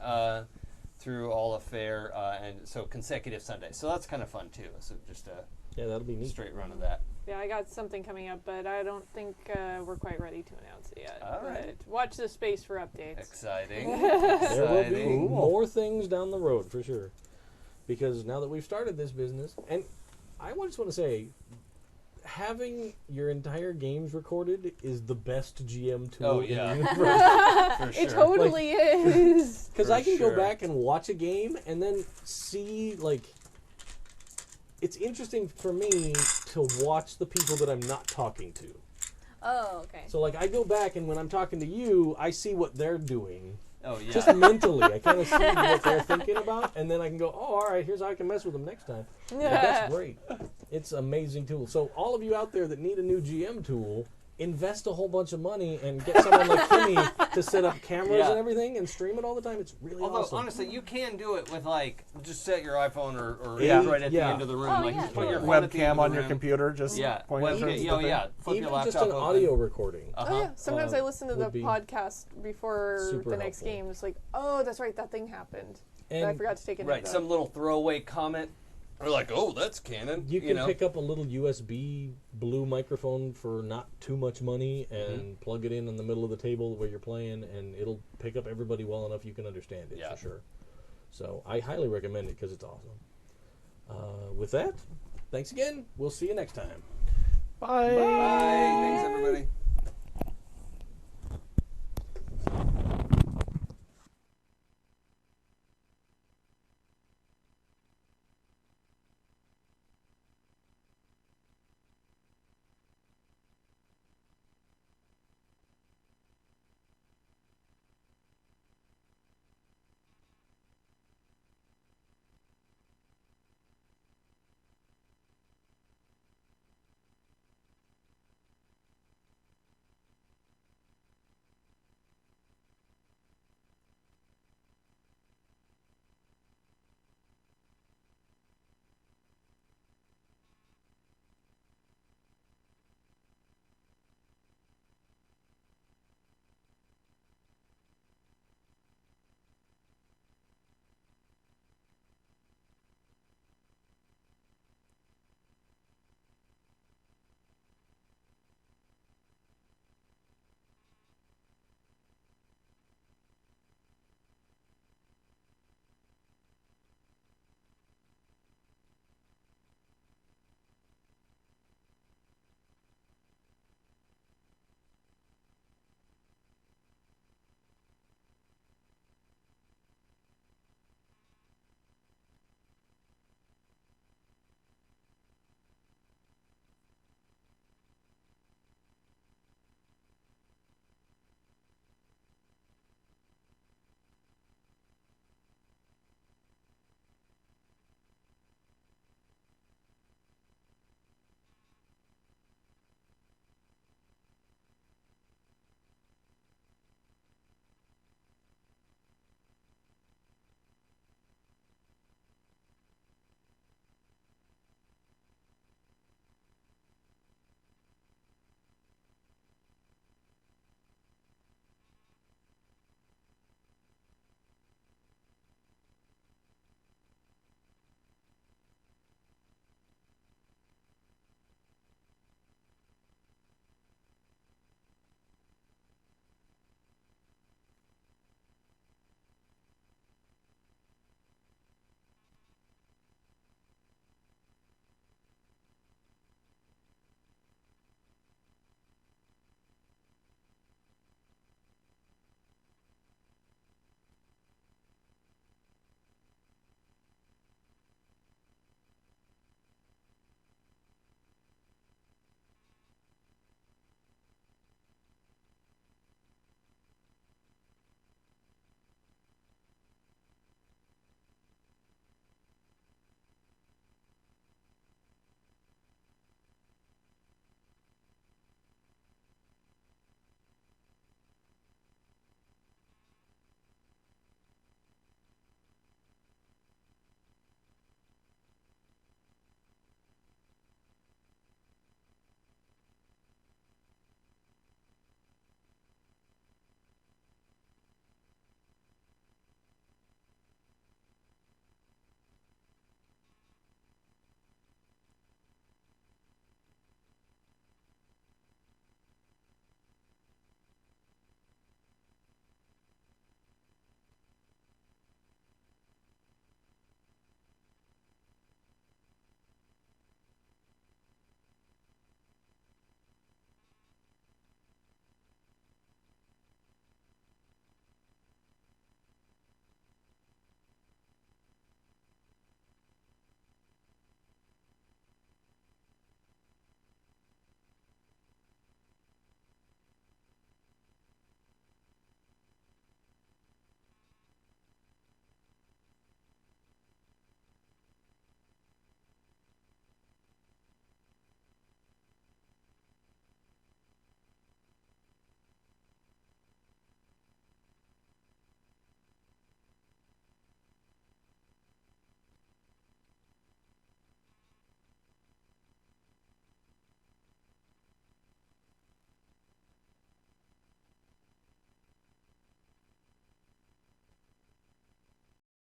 Speaker 4: through all of Fair, and so consecutive Sundays. So that's kind of fun too. So just a
Speaker 1: Yeah, that'll be neat.
Speaker 4: straight run of that.
Speaker 3: Yeah, I got something coming up, but I don't think we're quite ready to announce it yet.
Speaker 4: All right.
Speaker 3: But watch the space for updates.
Speaker 4: Exciting.
Speaker 1: There will be
Speaker 4: Exciting.
Speaker 1: more things down the road for sure. Because now that we've started this business, and I just want to say, having your entire games recorded is the best GM tool
Speaker 4: Oh,
Speaker 1: in
Speaker 4: yeah.
Speaker 1: the universe.
Speaker 4: For sure.
Speaker 3: It totally is.
Speaker 1: Because
Speaker 4: For
Speaker 1: I can
Speaker 4: sure.
Speaker 1: go back and watch a game and then see, like, it's interesting for me to watch the people that I'm not talking to.
Speaker 5: Oh, okay.
Speaker 1: So, like, I go back and when I'm talking to you, I see what they're doing.
Speaker 4: Oh yeah.
Speaker 1: Just mentally, I kind of see what they're thinking about, and then I can go, oh, all right, here's how I can mess with them next time. That's great. It's an amazing tool. So all of you out there that need a new GM tool, invest a whole bunch of money and get someone like Kimmy to set up cameras
Speaker 4: Yeah.
Speaker 1: and everything and stream it all the time. It's really
Speaker 4: Although
Speaker 1: awesome.
Speaker 4: honestly, you can do it with like just set your iPhone or
Speaker 2: Yeah.
Speaker 4: right at the
Speaker 1: Yeah.
Speaker 4: end of the room.
Speaker 5: Oh,
Speaker 4: like
Speaker 5: yeah,
Speaker 4: just put your
Speaker 5: totally.
Speaker 4: phone at the end
Speaker 2: Webcam
Speaker 4: of
Speaker 2: on
Speaker 4: the
Speaker 2: your
Speaker 4: room.
Speaker 2: computer, just
Speaker 4: Yeah.
Speaker 2: point it
Speaker 4: Webcam.
Speaker 2: to
Speaker 4: Oh
Speaker 2: the
Speaker 4: yeah.
Speaker 2: thing.
Speaker 4: Flip
Speaker 1: Even
Speaker 4: your laptop
Speaker 1: just an
Speaker 4: open.
Speaker 1: audio recording.
Speaker 3: Oh yeah. Sometimes I listen to the
Speaker 1: would be
Speaker 3: podcast before
Speaker 1: super
Speaker 3: the next
Speaker 1: helpful.
Speaker 3: game. It's like, oh, that's right, that thing happened. And I
Speaker 1: And
Speaker 3: forgot to take a note
Speaker 4: Right.
Speaker 3: of.
Speaker 4: Some little throwaway comment. Or like, oh, that's canon.
Speaker 1: you can
Speaker 4: know?
Speaker 1: pick up a little USB blue microphone for not too much money and plug it in the middle of the table where you're playing, and it'll pick up everybody well enough you can understand it
Speaker 4: Yeah.
Speaker 1: for sure. So I highly recommend it because it's awesome. With that, thanks again. We'll see you next time.
Speaker 2: Bye.
Speaker 4: Bye. Thanks everybody.